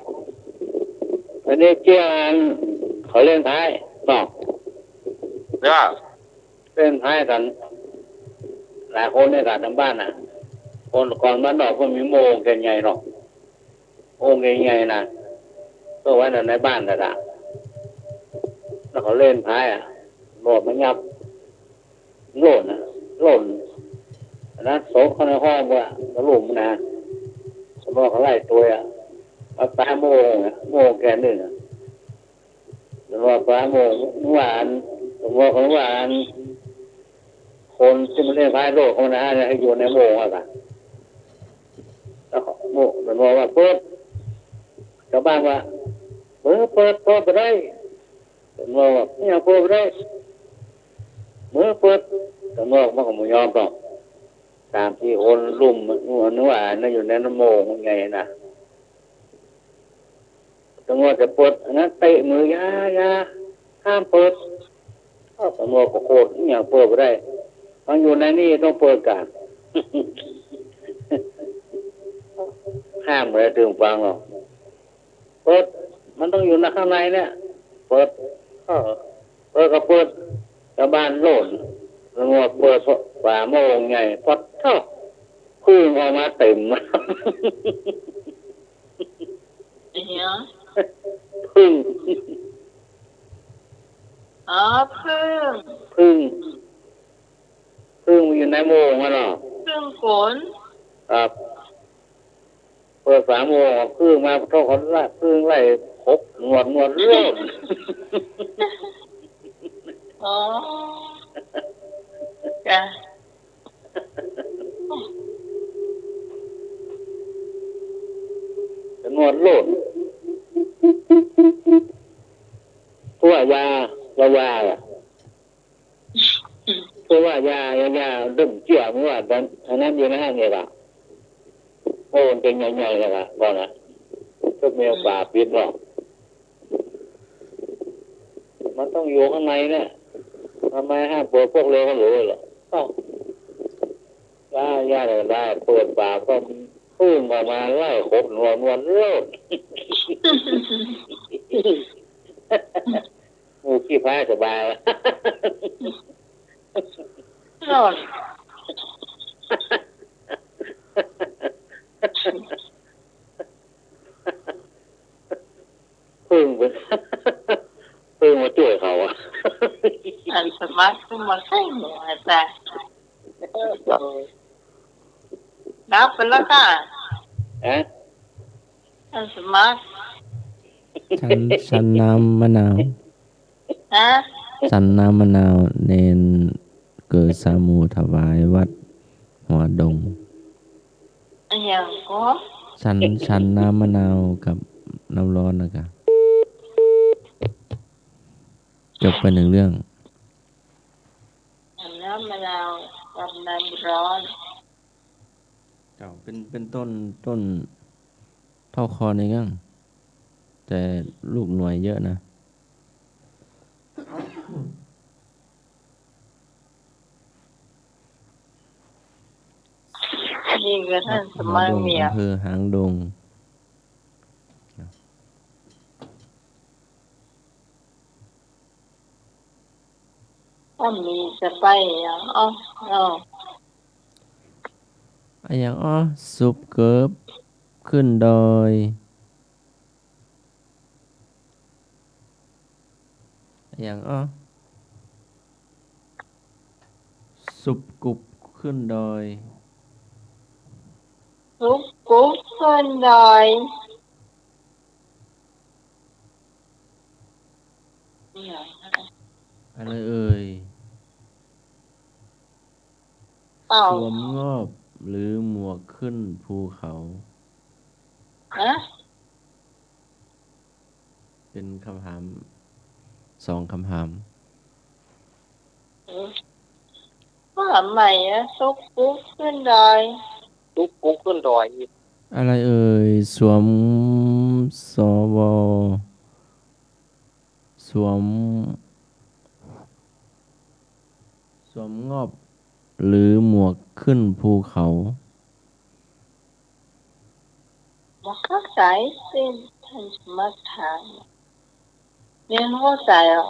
อันนี้เกี่ยงเขาเล่นท้ายบอกเนี่ยเล่นท้ายกันหลายคนในการทำบ้านน่ะคนก่อนบ้านนอกก็มีโมงแก่ใหญ่หรอกโอ่งใหญ่ๆนะก็ไว้ในบ้านแต่ละแล้วเขาเล่นท้ายโหลดมันยับโหล่นนะโซ่เข้าในห้องว่ากระหลุมนะสมมติเขาไล่ตัวเอาปลาโมงแกหนึ่งสมมติปลาโมงหวานสมมติของหวานคนที่มันเล่นท้ายโลกเขานะให้อยู่ในโมงอ่ะแล้วโมมันบอกว่าเปิดชาวบ้านว่าเปิดไปได้ผมบอกว่าไม่เอาเปิดไปได้เปิดแต่เมื่อมันก็ไม่ยอมหรอกตามที่คนลุ่มนึกว่านั่นอยู่ในน้ำโมงไงนะแต่เมื่อจะเปิดนั้นเตะมือยาห้ามเปิดแต่เมื่อก็โคตรอย่างเปิดไปได้มันอยู่ในนี่ต้องเปิดกันห้ามเลยถึงฟังหรอกเปิดมันต้องอยู่ในข้างในเนี่ยเปิดก็เปิดชาวบ้านโหล่นแล้วงอเปิดฝาโมงใหญ่พอดเท่าพึ่งออกมาเต็มพึ่งพึ่งอยู่ในโมงอ่ะเนาะพึ่งฝนครับเปิดฝาโมงพึ่งมาเท่าคนละพึ่งไล่คบงวดเรื่อยจ้ะงวดโลดตัวยาตัวยาดึงเกี่ยวว่าตอนนั้นอยู่ในห้างไงล่ะโอ้เป็นใหญ่ๆเลยล่ะก่อนนะก็มีป่าปิดหรอกมันต้องอยู่ข้างในเนี่ยทำไมห้ามเปิดพวกเรือก็รู้หรอยาได้เปิดป่าก็พึ่งออกมาไล่ขบนวลเรื่อยมูขี้พ้าสบายนอนพึ่งมาช่วยเขาอันสมัครขึ้นมาใช่ไหมแต่นับเป็นแล้วค่ะอันสมัครฉันน้ำมะนาวฉันน้ำมะนาวเนน เกิดสามูถวายวัดหัวดง อย่างก็ ชันน้ำมะนาวกับน้ำร้อนนะครับ จบไปหนึ่งเรื่อง น้ำมะนาวกับน้ำร้อน เป็นต้นเท่าคอในงั้งแต่ลูกหน่วยเยอะนะ นี่ก็ท่านส หัว มัย ดง เมีย อำเภอหางดง ถ้ามีจะไปอย่างอ๋อ อะอย่างสุบเกิบขึ้นดอยอะอย่างสุบกุบขึ้นดอย ทุกกุ๊กขึ้นดอยอย่าง อะไรเอ่ย เป่า สวมงอบหรือหมวกขึ้นภูเขา ฮะ เป็นคำถาม2คำถาม ว่าใหม่อะทุกกุ๊กขึ้นดอย ทุกกุ๊กขึ้นดอยอีก อะไรเอ่ย สวมสวสวมงอบหรือหมวกขึ้นภูเขา มาเข้าใจสิ้นท่านสมัครถามเนี่ยเข้าใจอ่ะ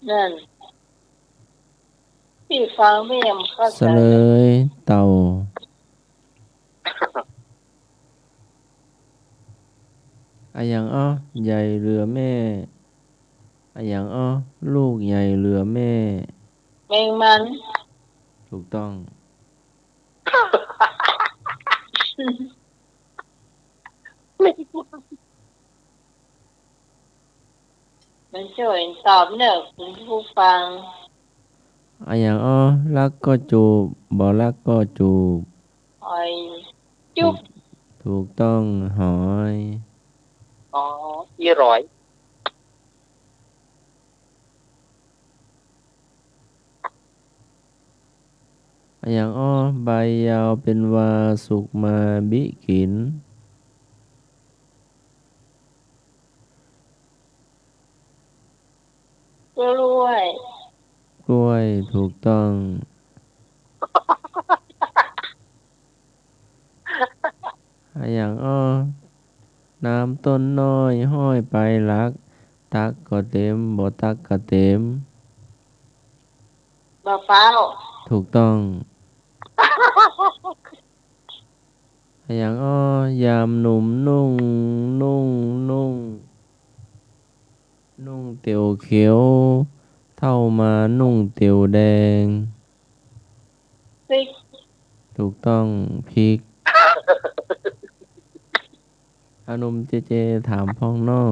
นั่นพี่ฟังไม่ยังเข้า เส ใจ ลยเต่า อะอย่างใหญ่เรือแม่อะอย่างลูกใหญ่เรือแม่ แมงมัน ถูกต้อง มันช่วยตอบเนอะคุณผู้ฟัง อะอย่างรักก็จูบบ่รักก็จูบ หอยจุ๊บ ถูกต้องหอย อ๋ออีร้อย อะอย่างใบยาวเป็นวาสุกมาบิกิน กล้วย กล้วยถูกต้อง อะอย่างน้ำต้นน้อยห้อยไปลัก ตักก็เต็มบ่ตักก็เต็ม มะพร้าว ถูกต้องอะอย่างยามหนุ่มนุ่งเตียวเขียว เท่ามานุ่งเตียวแดง พริก ถูกต้องพริก อานมเจถามพ้องนอ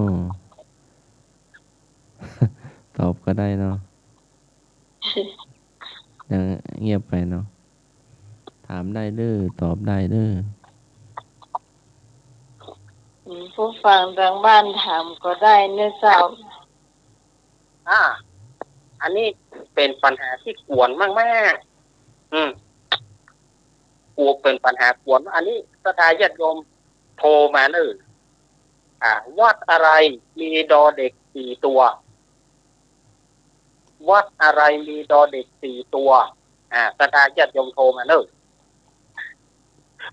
ตอบก็ได้เนาะ ยังเงียบไปเนาะ ถามได้เด้อตอบได้เด้อ ผู้ฟังทางบ้านถามก็ได้เนื้อเจ้า อันนี้เป็นปัญหาที่กวนมากกลัวเป็นปัญหากวนอันนี้สถาญาติโยมโทรมาเลยวัดอะไรมีดอเด็ก4 ตัว วัดอะไรมีดอเด็ก4 ตัวสถาญาติโยมโทรมาเลย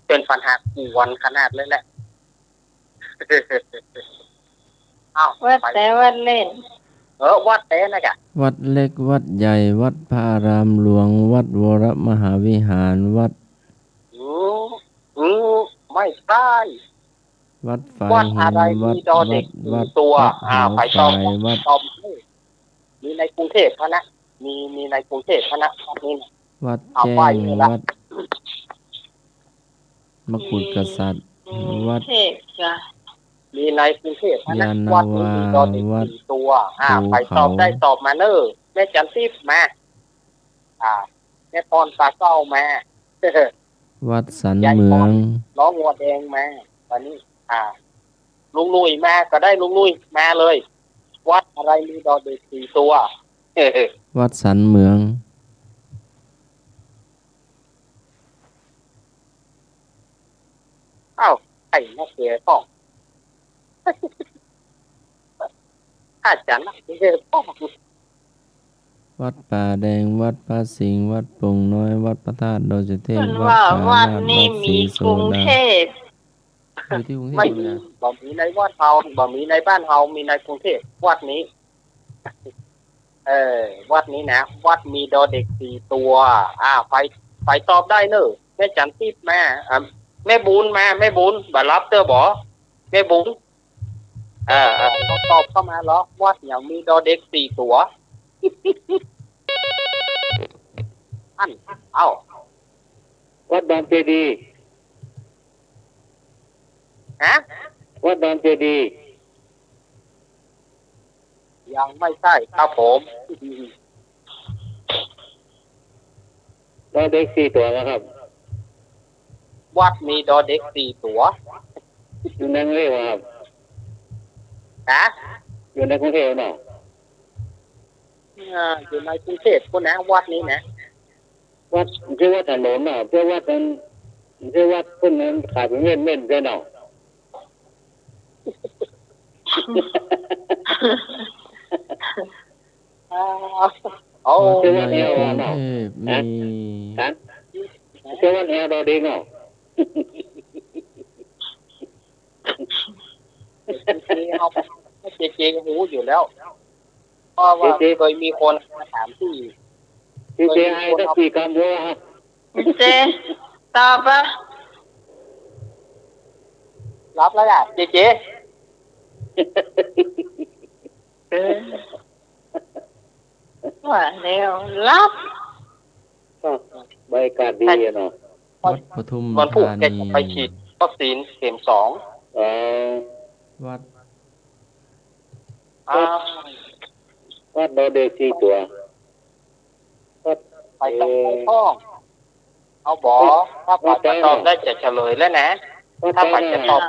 เป็นปัญหากวนขนาดเลยแหละ วัดแต่วัดเล่น วัดแต่นะจ๊ะ วัดเล็กวัดใหญ่วัดพระอารามหลวง วัดวรมหาวิหารวัด ไม่ใช่ วัดฝาย วัด หิ อะ น ไร วั มี ด ดอเด็ก วัด 4 ตัว ไปตอบ วัด ตอบมีในกรุงเทพพะนะมีในกรุงเทพพะนะนี่นะ วัด เอา แจ้ ไป ง เลยละ วัดมกุฎกษัตริย์ วัด เทพจ้ะ มีในกรุงเทพพะนะ ยานนาวา วัดนี้มีดอเด็ก วัด 4 ตัว ภู ไปตอบ เขา ได้ตอบมาเนอะ แม่จันทิพย์มาแม่ตอนตาเศร้ามา วัดสันเมือง ล้องัวแดงมาตอนนี้ลุงลุยมาก็ได้ลุงลุยมาเลย วัดอะไรมีดอเด็ก4 ตัว วัดสันเมือง อ้าวไอ้นักเสียต้อง อาจารย์นักเสียต้อง วัดป่าแดง วัดพระสิงห์วัดโป่งน้อย วัดพระธาตุดอยสุเทพ เพิ่น วัด ว่า ผา วัด ลาด นี้ วัดศรี มี โส กรุง ดา เทพ อยู่ที่กรุงเทพ ไม่ เลย มี นะ บ่มีในวัดเฮาบ่มีในบ้านเฮามีในกรุงเทพวัดนี้ วัดนี้นะวัดมีดอเด็ก4 ตัวไปตอบได้เนอะแม่จันทิพย์มาแม่บุญมาแม่บุญบ่รับเตอบ่แม่บุญต้องตอบเข้ามาเหรอวัดอย่างมีดอเด็ก4 ตัว เอ้า วัดดอนเจดีย์ ฮะ วัดดอนเจดีย์ ยังไม่ใช่ครับผม ดอเด็ก4 ตัวนะครับ วัดมีดอเด็ก4 ตัว อยู่ในกรุงเทพครับ ฮะ อยู่ในกรุงเทพเนาะ อยู่ในกรุงเทพพุ่นนะวัดนี้นะ วัดชื่อว่าถนนเนาะเพื่อวัดนั้นชื่อวัดเพิ่นนั้นขายเป็นเม่นๆใช่เนาะ โอ้ ชื่อ ใน ว่าแอล กรุง เนาะ เทพมี ครับชื่อว่าแอลดอเด็กเนาะ เจหูอยู่แล้วเพราะว่าเคยมีคนมาถามที่ ที่เจไอก็4 คำว่าครับ เจตอบปะ รับแล้วอ่ะเจ ว่าแล้วรับ บรรยากาศดีเนาะ วัดปทุม วันพุธ ธา แก นี จะไปฉีดวัคซีนเข็ม 2 วัด วัดดอเด็ก4 ตัววัด ไปต้องไปท่องเอาบอถ้าปัดจะตอบได้จะเฉลยแล้วนะถ้าปัดจะตอบ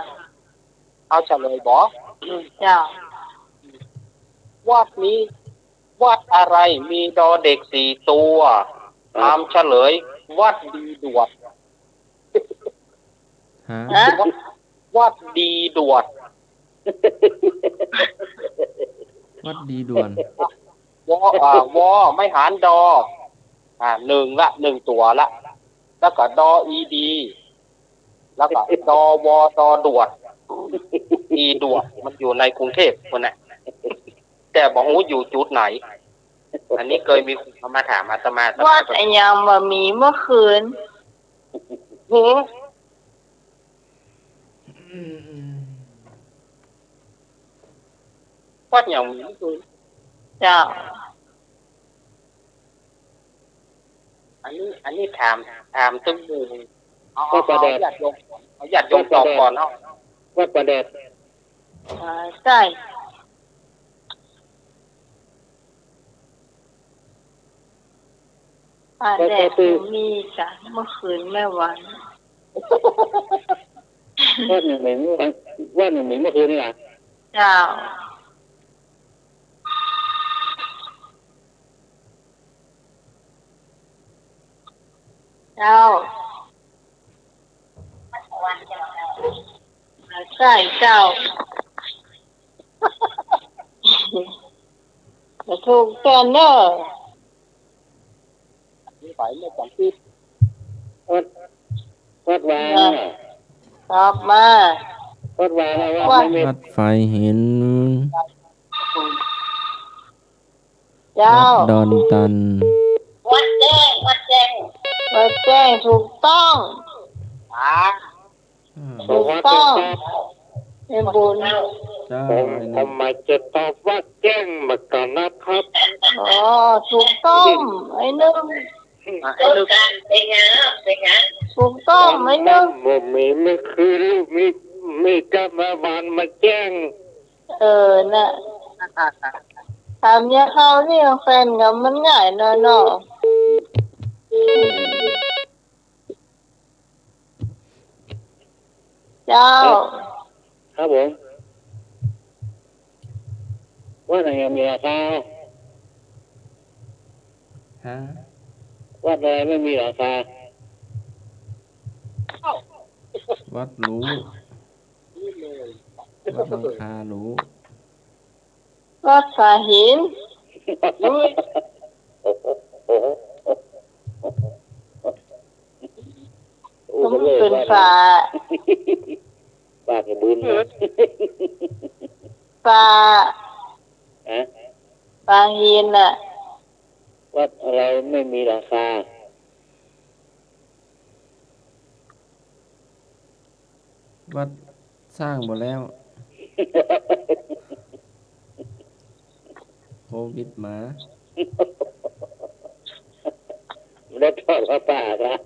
เอาเฉลยบอ เจ้า วัดนี้วัดอะไรมีดอเด็ก4 ตัวตามเฉลย วัดดีดวด ฮะ ฮะ วัดดีดวด วัดดีด่วน วอไม่หารดอ1 ละ 1 ตัวละแล้วก็ดออีดีแล้วก็ดอวอดอดวดอีดวดมันอยู่ในกรุงเทพคนน่ะแต่บอกว่าอยู่จุดไหน อันนี้เคยมีคนมาถามอาตมา วัดไอ้ยังบะหมี่เมื่อคืน วัดอย่างนี้คือ เจ้า อันนี้ถามตึ้งดูเอาหยัดยงตอบก่อนเนาะ วัดประแดด ใช่แดดมีจ้ะเมื่อคืนแม่วัน วัดหนึ่งเหม็นเมื่อคืนนี่แหละ เจ้า เจ้าใช่เจ้าจะถูกแฟนเนอร์ นี่ไปไม่จำที่ วัดวา ตอบมา วัดวาว่าไม่ วัดไฟเห็น เจ้า วัดดอนตัน วัดแจ้ง วัดแจ้งถูกต้อง ถูกต้องเป็นบุญ เจ้า ทำไมจะตอบว่าแจ้งมาก่อนนะครับ อ๋อถูกต้องไอ้นึง ต้นการเป็นไงเป็นไง ถูกต้องไอ้นึง มีไม่คือลูกมีกรรมบาลมาแจ้ง น่ะ ถามยาเข้าเรียกแฟนกับมันง่ายเนาะเนาะเจ้า ครับผมว่าไหนมีราคา ฮะ วัดอะไรไม่มีราคา วัดหรูวัดหลังคาหรู วัดสาหิน มันเป็นฝา ปากกระบุน ฝา ฮะ ฝาหินน่ะ วัดอะไรไม่มีราคา วัดสร้างหมดแล้วโควิดมา รถทอดข้าวป่าครับ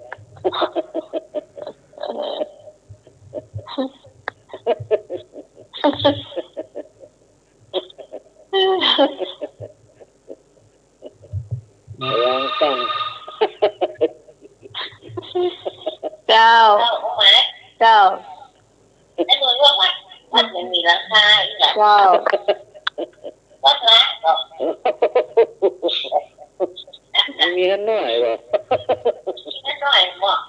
ยังตั้ง เจ้า เอาไหม เจ้า ไอ้หนูว่าวัดมันมีราคาอีกแหละ เจ้า วัดละก็ มีกันหน่อยบ่ ไม่น้อยหมด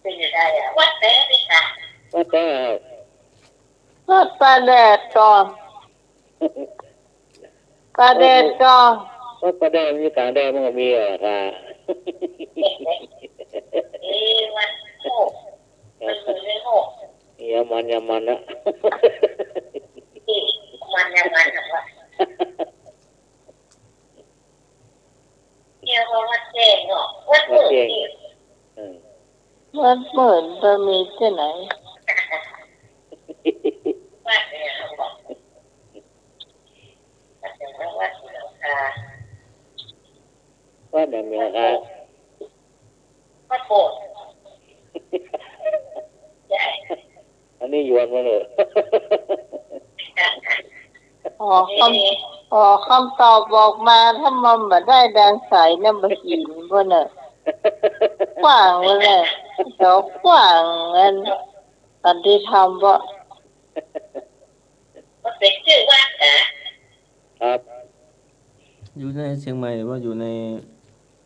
เป็นยังไงอะวัดแต่นี่ค่ะ ว่าแต่ วัดปลาแดดก่อนปลาแดดก่อน ว่าประเดี๋ยวมีกลางแดงมันก็มีราคา มันโง่มันเลยโง่ อย่ามันนะ มันยังไงนะวะเกี่ยวกับวัดเจงเนาะวัดเจง วัดเหมือนจะมีที่ไหน วัดเนี่ยเขาบอกวัดเนี่ยวัดราคา ว่าเดี๋ยวมีราคา วัดโบสถ์ใหญ่ อันนี้ยวนมาเลย อ๋อคำตอบบอกมาถ้ามันมาได้แดงใสเนี่ยมาหินบนเนี่ยกว้างเลยเดี๋ยวกว้างเงินตอนที่ทำว่า วัดเป็นชื่อวัดนะครับ อยู่ในเชียงใหม่หรือว่าอยู่ใน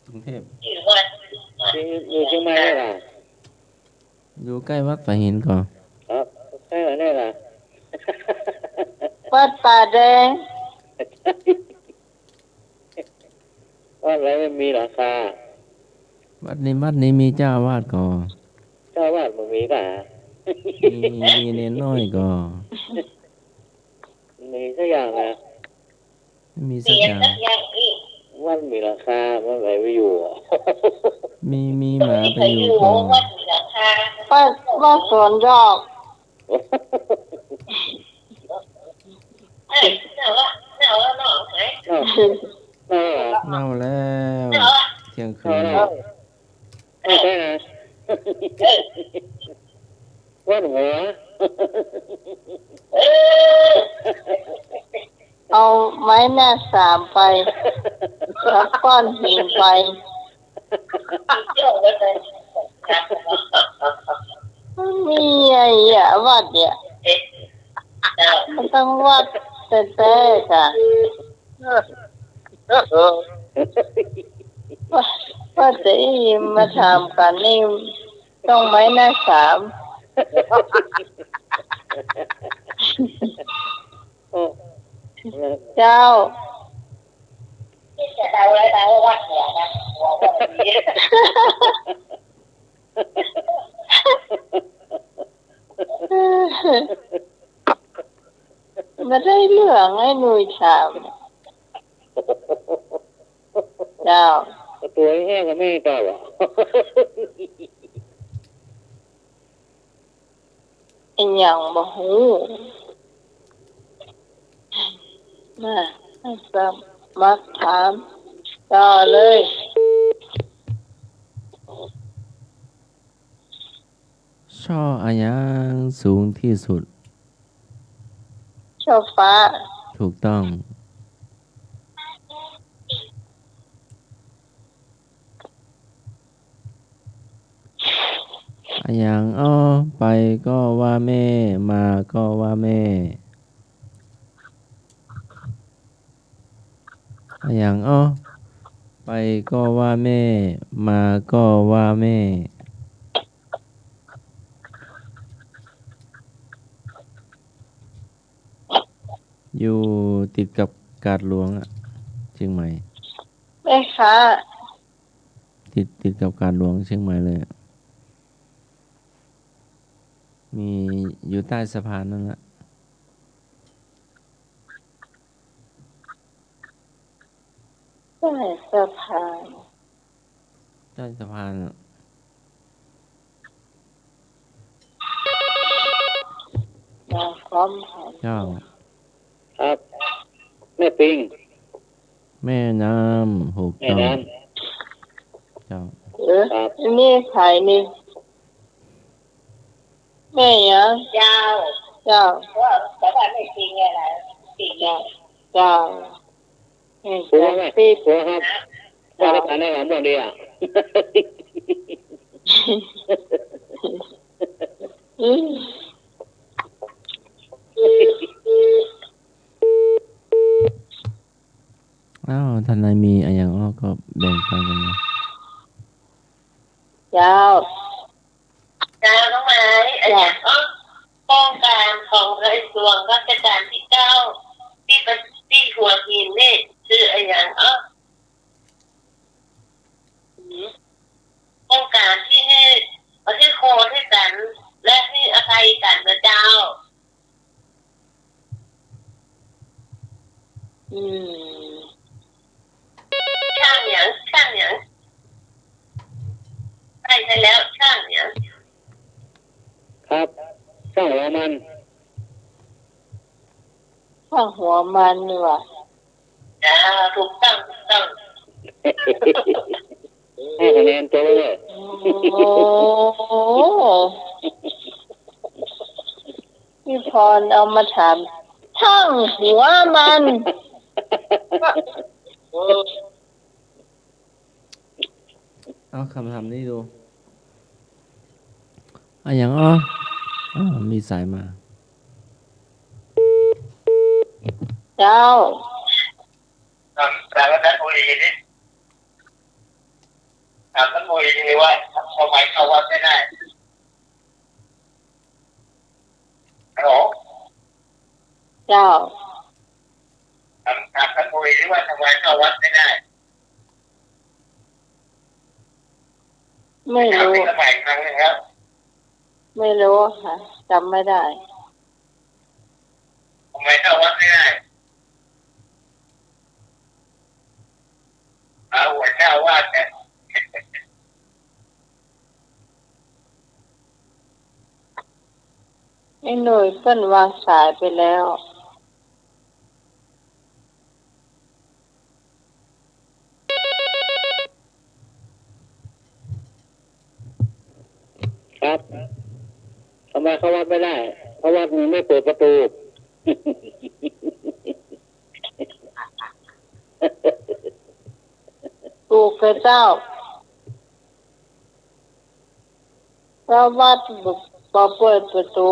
กรุงเทพ ชื่อวัด อยู่เชียงใหม่ได้ล่ะ อยู่ใกล้วัดฝายหินก่อน ครับใช่ไหมได้ล่ะ วัดป่าแดง ว่าอะไรไม่มีราคา วัดนี้มีเจ้าวาดก่อน เจ้าวาดมันมีก่ะ มีเนนน้อยก่อน มีสักอย่างนะ ไม่มี เป สัก ลี่ย อน ย่าง สักอย่างอีก ว่ามีราคามันไหลไปอยู่ มีหมาไป ไป อ อยู่ ยู่ ก่อน วัดมีราคา วัดสวนดอก เอ้ยเนาะเนาะเนาะไหน น่าน่า เน่าแล้ว เนาะ เที่ยงคื น่าน ไม่ใช่นะว่าหัว เออ เอาไม้หน้าสามไปแล้วก้อนหินไป เจ้าก็เลยครับ มีไอ้อะวัดเนี่ย เอ๊ะเจ้า มันต้องวัดเต้ๆค่ะว่าจะอีมาถามกันนี่ต้องไม้หน้าสาม เจ้า ที่จะเดาอะไรวัดเนี่ยนะหัววัดนี้ มาได้เรื่องให้หนุ่ยถามเจ้า ตัวแห้งก็ไม่ตอบหรอ อีหยังบ่ฮู้มาสมัครถามต่อเลย ช่ออายังสูงที่สุด ชอบฟ้า ถูกต้องอย่างไปก็ว่าแม่มาก็ว่าแม่อย่างไปก็ว่าแม่มาก็ว่าแม่อยู่ติดกับกาดหลวงเชียงใหม่แม่ค้าติดกับกาดหลวงเชียงใหม่เลยมีอยู่ใต้สะพานนั่นแหละใต้สะพาน ใต้สะพานพร้อมกันเจ้าครับแม่ปิงแม่น้ำถูกแม่ต้องน้เจ้าครับนี่ใครนี่แม่ยังเจ้าเจ้าว่าแต่ว่าไม่จริงอะไรจริง เจ้าแม่ ผัว จะ ไหม ปิด ผัวครับว่าได้การได้หวานบ่ดีอ่ะ อืม ท่านนายมีอย่างก็แบ่งปันกันนะเจ้าน้องไม้อะไรโครงการของกระทรวงราชการที่9ที่หัวหินนี่ชื่ออะไรอย่างโครงการที่ให้ประเทศโคให้กันและให้อภัยกันนะเจ้าช่างอย่างใช่แล้วช่างอย่างครับช่างหัวมันข้างหัวมันนี่ว่ะถูกต้องให้คะแนนตัวเลยโอ้พี่พรเอามาถามช่างหัวมันเอาคำถามนี้ดูอย่างมีสายมาเจ้าแล้วท่านคุยนี่ท่านคุยนี่ว่าทำไมเข้าวัดไม่ได้ฮัลโหลเจ้าท่านคุยนี่ว่าทำไมเข้าวัดไม่ได้ไม่รู้สมัยครั้งนึงครับไม่รู้ค่ะจำไม่ได้ทำไมเข้าวัดไม่ได้หัวเจ้าวาดเนี่ยไอ้หน่วยเพิ่นวางสายไปแล้วครับทำไมเขาวัดไม่ได้เพราะวัดมันไม่เปิดประตูถูกกับเจ้าเพราะวัดบุกพอเปิดประตู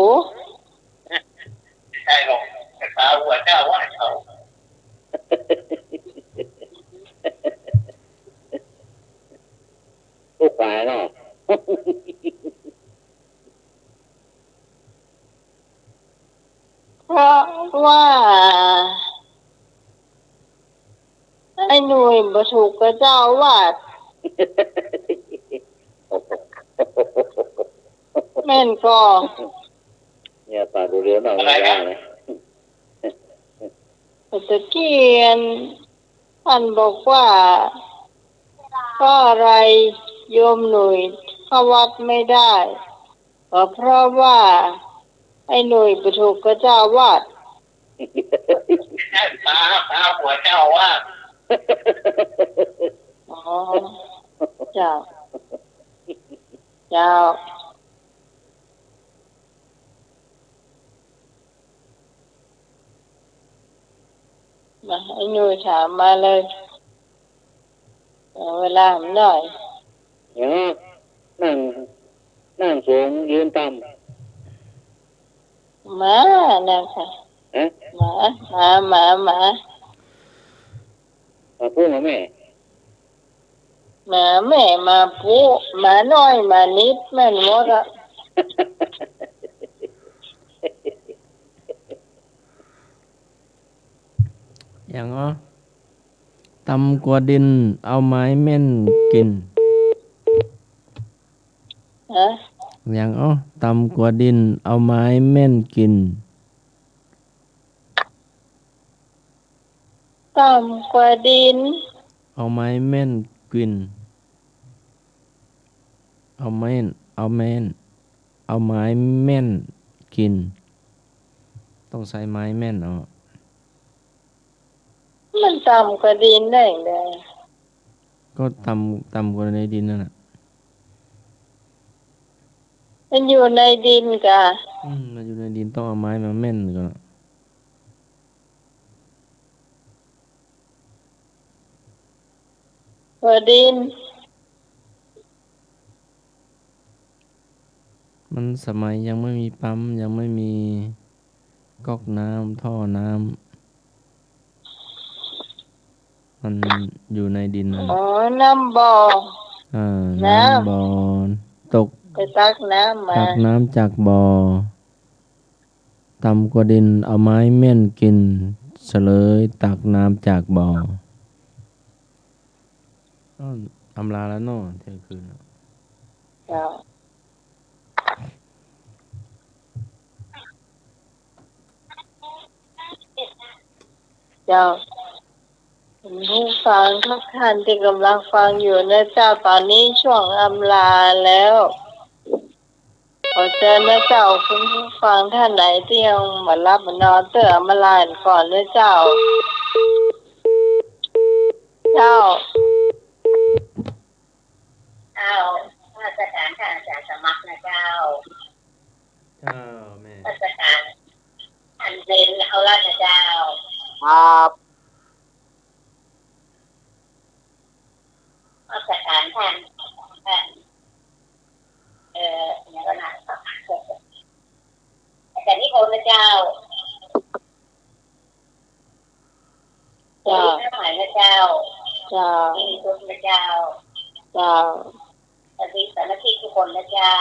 ใช่หรอกแต่ตาหัวเจ้าวาดเขาลูกฝ่ายเนาะเพราะว่าไอ้หน่วยบ่ถูกกับเจ้าวาดแม่นก็เนี่ยปากดูเรียวหน่อยไม่ได้นะตะเกียนท่านบอกว่าก็อะไรโยมหน่วยเข้าวัดไม่ได้ก็เพราะว่าไอ้หน่วยบ่ถูกกับเจ้าวาดตาหัวเจ้าวาดอ๋อเจ้าเจ้า มาไอ้หนูถามมาเลยเอาเวลาหน่อย อย่างนั้นนั่งสูงยืนต่มานะคะ ำฮะ หมามาพูดมาแม่ หมาแม่มาปูหมาน้อยหมานิดแม่นหมดอะ อย่างอ๋อต่ำกว่าดินเอาไม้แม่นกิน ฮะ อย่างอ๋อต่ำกว่าดินเอาไม้แม่นกิน ต่ำกว่าดิน เอาไม้แม่นกินเอาไม้เอาไม้แม่นกิน ต้องใช้ไม้แม่นเอา มันต่ำกว่าดินได้ไง ก็ต่ำกว่าในดินนั่นแหละ มันอยู่ในดินกะ มันอยู่ในดินต้องเอาไม้มาแม่นก่อน กว่าดิน มันสมัยยังไม่มีปั๊มยังไม่มีก๊อกน้ำท่อน้ำมันอยู่ในดินนั่น อ๋อน้ำบ่อ น้ำบ่อตก ไปตักน้ำมา ตักน้ำจากบ่อต่ำกว่าดินเอาไม้แม่นกินเฉลยตักน้ำจากบ่ออำลาแล้วเนาะเที่ยงคืน เจ้าเจ้าผู้ฟังทุกท่านที่กำลังฟังอยู่นะเจ้าตอนนี้ช่วงอำลาแล้วขอเชิญนะเจ้าคุณผู้ฟังท่านไหนที่ยังมารับมานอนเตอมาลานก่อนนะเจ้าราชการค่ะอาจารย์สมัครนะเจ้าแม่ ราชการอันเป็นเอาราชเจ้า ครับ ราชการท่านเนี่ยก็น่าอาจารย์นิพนธ์นะเจ้าท่านหมายนะเจ้ามีทุนนะเจ้าสมาชิกทุกคนนะเจ้า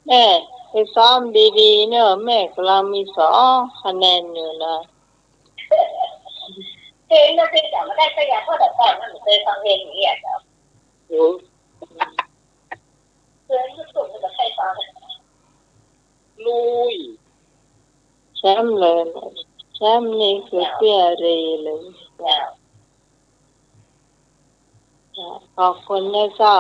แม่ไปซ้อมดีๆเนอะแม่กำลังมี2 คะแนนอยู่นะเพลงนะเพลงแต่ไม่ได้ก็อยากพูดแต่ก่อนมันเคยฟังเพลงอย่างนี้อ่ะเจ้าเพลงทุกสุดมันจะใครฟังลุยแชมป์เลยแชมป์นี่คือเปี้ยเรเลยขอบคุณนะเจ้า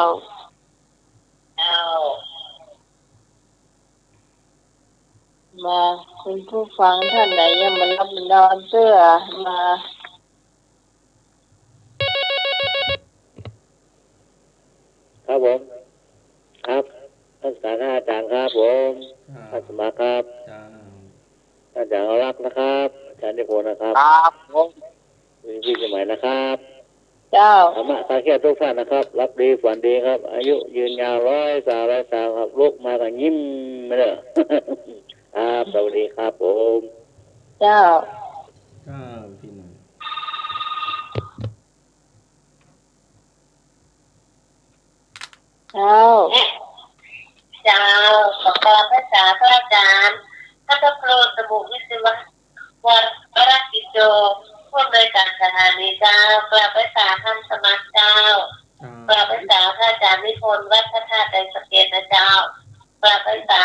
มาคุณผู้ฟังท่านไหนยังมารับนอนเสื้อมาครับผมครับท่านสาอาจารย์ครับผมท่านสมาครับท่านอาจารย์เอารักนะครับอาจารย์นิพนธ์นะครับครับผมพี่สมัยนะครับเจ้าธรรมะตาแค่ทุกท่านนะครับรับดีฝันดีครับอายุยืนยาว100 ครับลุกมาก็ยิ้มมาเลยครับสวัสดีครับผมเจ้าพี่หนุ่มเจ้าขอกราบพระสาพระอาจารย์พระครูสมุวิศวะวัดพระกิจโจผู้อำนวยการสถานีเจ้ากราบพระสาท่านสมัครเจ้ากราบพระสาพระอาจารย์นิพนธ์วัดพระธาตุไตรสะเกษนะเจ้ากราบพระสา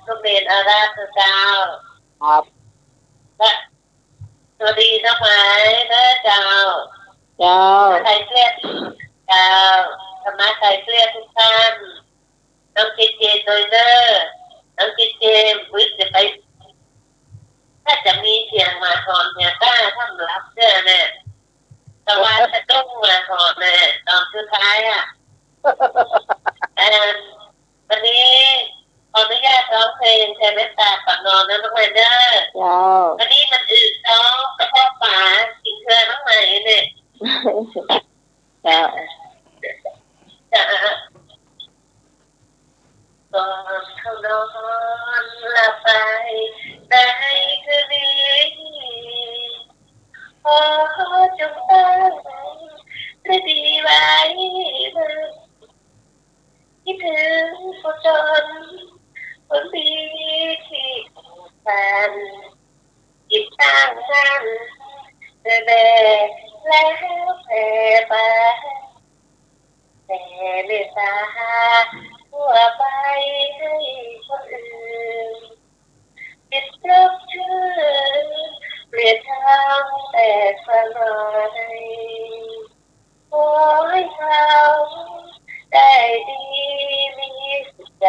ลูกเรียนอาราธเจ้าครับสวัสดีน้องไม้นะเจ้าใครเครียดเจ้าธรรมะใครเครียดทุกท่านน้องเจเจโดยเนอร์น้องเจเจวิทย์จะไปถ้าจะมีเสียงมาก่อนเนี่ยกล้าทำรับเสื้อเนี่ยแต่ว่าจะต้องมาก่อนเนี่ยตอนสุดท้ายอ่ะวันนี้ขออนุญาตร้องเพลงแชร์เมตตาปักนอนนะน้องไมเนอร์วันนี้มันอืดท้องกระเพาะ เจ้า จะก่อนเข้านอนหลับไปได้คืนนี้ขอจงตั้งฤดีไว้เมื่อคิดถึงผู้จนคนดีที่แฟนจิตตั้งกันแด่แล้วแผ่ไปแต่เมตตาทั่วไปให้คนอื่นติดรับชื่อเปลี่ยนทางแต่สลายขอให้เขาได้ดีมีสุขใจ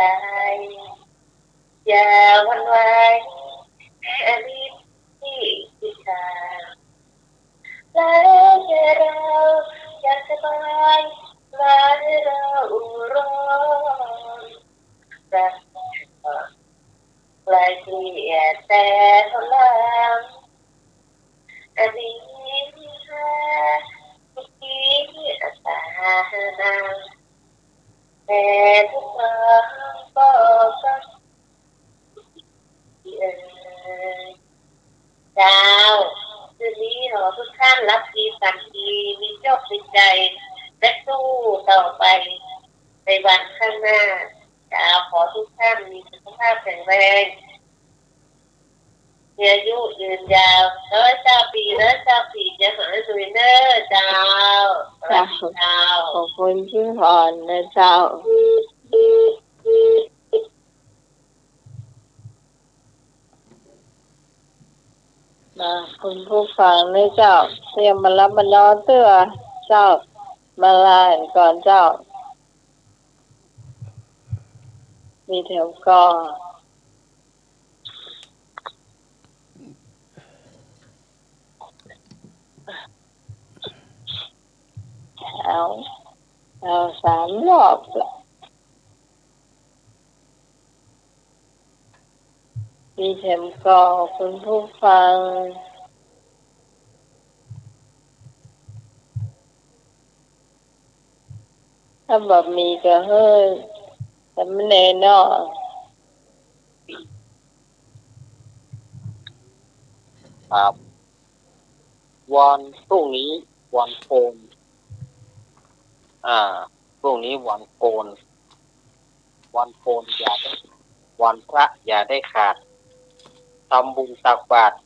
อย่าหวันไหวแค่นิดที่พิการแล้วแต่เราอยากสบายและเราร้อนรักไกลเกลียดแต่ทนลังอันนี้แค่ทุกทีอาสานาแต่ทุกครั้งก็สักทีเจ้าคืนนี้ขอทุกท่านรับดีสันดีมีโชคมีใจและสู้ต่อไปในวันข้างหน้าเจ้าขอทุกท่านมีสุขภาพแข็งแรงมีอายุยืนยาว100 ปีจะหายสุยเนอร์เจ้าเจ้าขอบคุณพี่พรนะเจ้ามาคุณผู้ฟังนะเจ้าเตรียมมารับมานอนเตื้อเจ้ามาลาก่อนเจ้ามีแถวก็เอา3 รอบมีแถวก็คุณผู้ฟังถ้าแบบมีก็เฮ้ยแต่ไม่แน่นอนครับวันพรุ่งนี้วันโกนพรุ่งนี้วันโกนอย่าได้วันพระอย่าได้ขาดทำบุญตักบาตร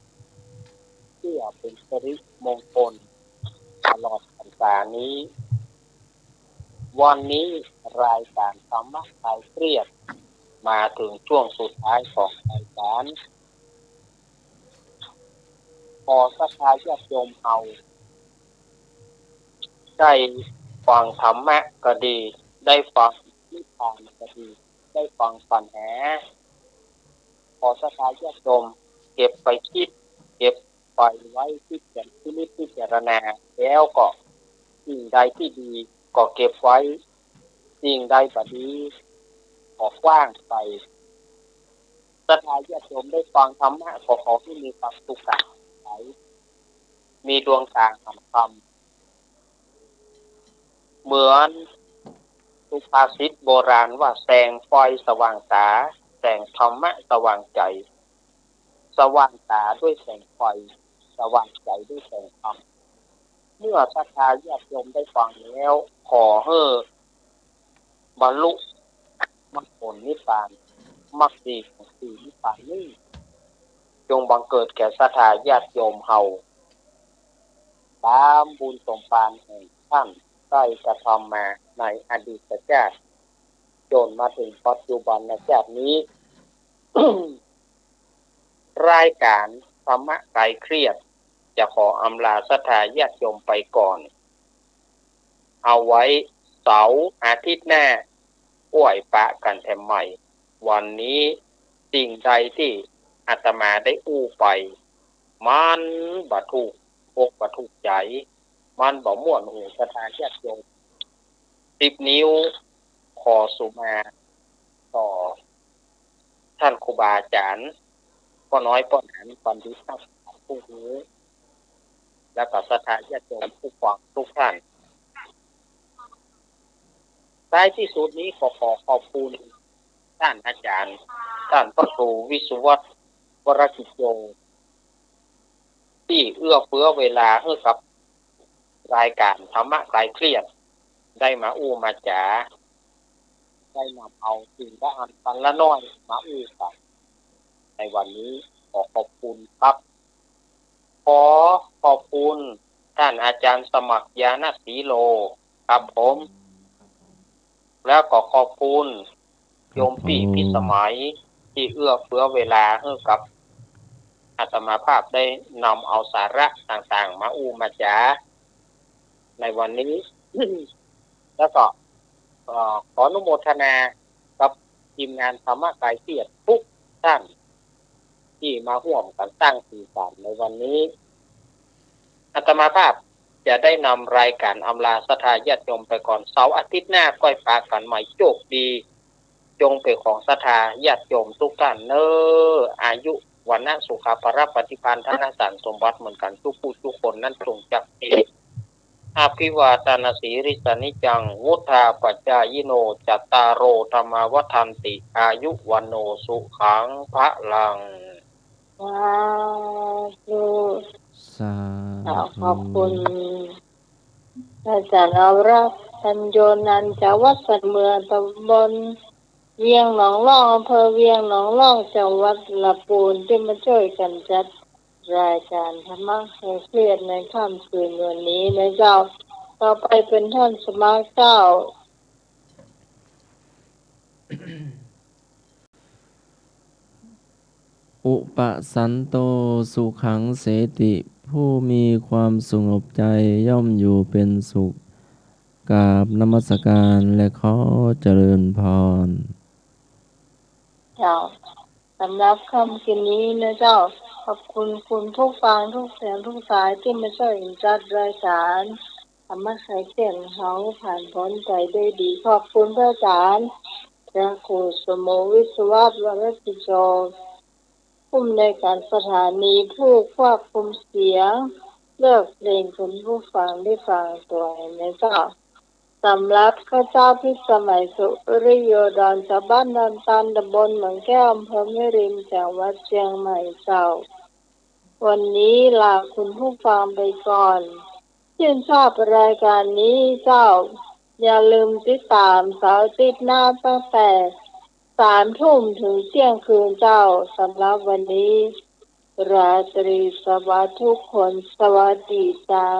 เพื่อเป็นสิริมงคลตลอดพรรษานี้วันนี้รายการธรรมะคลายเครียดมาถึงช่วงสุดท้ายของรายการขอศรัทธาญาติโยมเอาได้ฟังธรรมะก็ดีได้ฟังนิทานก็ดีได้ฟังปัญหาขอศรัทธาญาติโยมเก็บไปคิดเก็บไปไว้ที่พิจารณาแล้วก็สิ่งใดที่ดีก็เก็บไว้สิ่งใดบ่ดีก็กว้างไปศรัทธาญาติโยมได้ฟังธรรมะขอให้มีความสุขกายมีดวงตาธรรมเหมือนสุภาษิตโบราณว่าแสงไฟสว่างตาแสงธรรมะสว่างใจสว่างตาด้วยแสงไฟสว่างใจด้วยแสงธรรมเมื่อศรัทธาญาติโยมได้ฟังแล้วขอให้บรรลุมรรคผลนิพพานมรรคสีของสีนิพพานนี้จงบังเกิดแก่ศรัทธาญาติโยมเฮาตามบุญสมภารแห่งท่านได้กระทำมาในอดีตชาติจนมาถึงปัจจุบันชาตินี้ รายการธรรมะคลายเครียดจะขออำลาศรัทธาญาติโยมไปก่อนเอาไว้เสาร์อาทิตย์หน้าป่วยปะกันแถมใหม่วันนี้สิ่งใดที่อาตมาได้อู้ไปมันบ่ถูกอกบ่ถูกใจมันบ่ม่วนหูศรัทธาญาติโยม10 นิ้วขอสุมาต่อท่านครูบาอาจารย์ก็น้อยป้อนหันตอนที่ท่านผู้หู แล้วก็ศรัทธาญาติโยมผู้ฟังทุกท่านท้ายที่สุดนี้ขอขอบคุณท่านอาจารย์ท่านพระครูวิสุวัฒน์วรกิจโยที่เอื้อเฟื้อเวลาให้กับรายการธรรมะคลายเครียดได้มาอู้มาจ๋าได้นำเอาสิ่งละอันปันละน้อยมาอู้กันในวันนี้ขอขอบคุณครับขอขอบคุณท่านอาจารย์สมัครยานศรีโลครับผมแล้วก็ขอบคุณโยมปี่พิสมัยที่เอื้อเฟื้อเวลาให้กับอาตมาภาพได้นำเอาสาระต่างๆมาอู้มาจ๋าในวันนี้ แล้วก็ขออนุโมทนากับทีมงานธรรมะคลายเครียดทุกท่านที่มาร่วมกันสร้างสีสันในวันนี้อาตมาภาพจะได้นำรายการอำลาศรัทธาญาติโยมไปก่อนเสาร์อาทิตย์หน้าก้อยปากันใหม่โชคดีจงเป็นของศรัทธาญาติโยมทุกท่านเนออายุวันนะสุขภาพปฏิภาณธนสารสมบัติเหมือนกันทุกผู้ทุกคนนั้นจงจักเออภิวาทนาสีริสานิจังวุธาปัจจายโนจัตตารโอธรรมวัฏันติอายุวันโนสุขังพระลังสาธุ สาธุ ขอบคุณอาจารย์เอารักทันโยนันจากวัดสันเมืองตำบลเวียงหนองล่องอำเภอเวียงหนองล่องจังหวัดลำพูนที่มาช่วยกันจัดรายการธรรมะคลายเครียดในค่ำคืนวันนี้นะเจ้าต่อไปเป็นท่านสมาเจ้า อุปสันโตสุขังเสติผู้มีความสงบใจย่อมอยู่เป็นสุขกราบนมัสการและขอเจริญพรเจ้าสำหรับค่ำคืนนี้นะเจ้าขอบคุณคุณทุกฟังทุกเสียงทุกสายที่มาช่วยจัดรายการธรรมะคลายเครียดเขาผ่านพ้นไปด้วยดีขอบคุณพระอาจารย์พระครูสมโภชวิศวะวรกิจโยผู้อำนวยการสถานีผู้ควบคุมเสียงเลือกเพลงคุณผู้ฟังได้ฟังตัวนะเจ้าสำหรับข้าเจ้าพิสมัยสุริโยดรชาวบ้านนันตันตำบลเหมืองแก้วอำเภอแม่ริมจังหวัดเชียงใหม่เจ้าวันนี้ลาคุณผู้ฟังไปก่อนชื่นชอบรายการนี้เจ้าอย่าลืมติดตามเสาร์อาทิตย์หน้าตั้งแต่3 ทุ่มถึงเที่ยงคืนเจ้าสำหรับวันนี้ราตรีสวัสดิ์ทุกคนสวัสดีเจ้า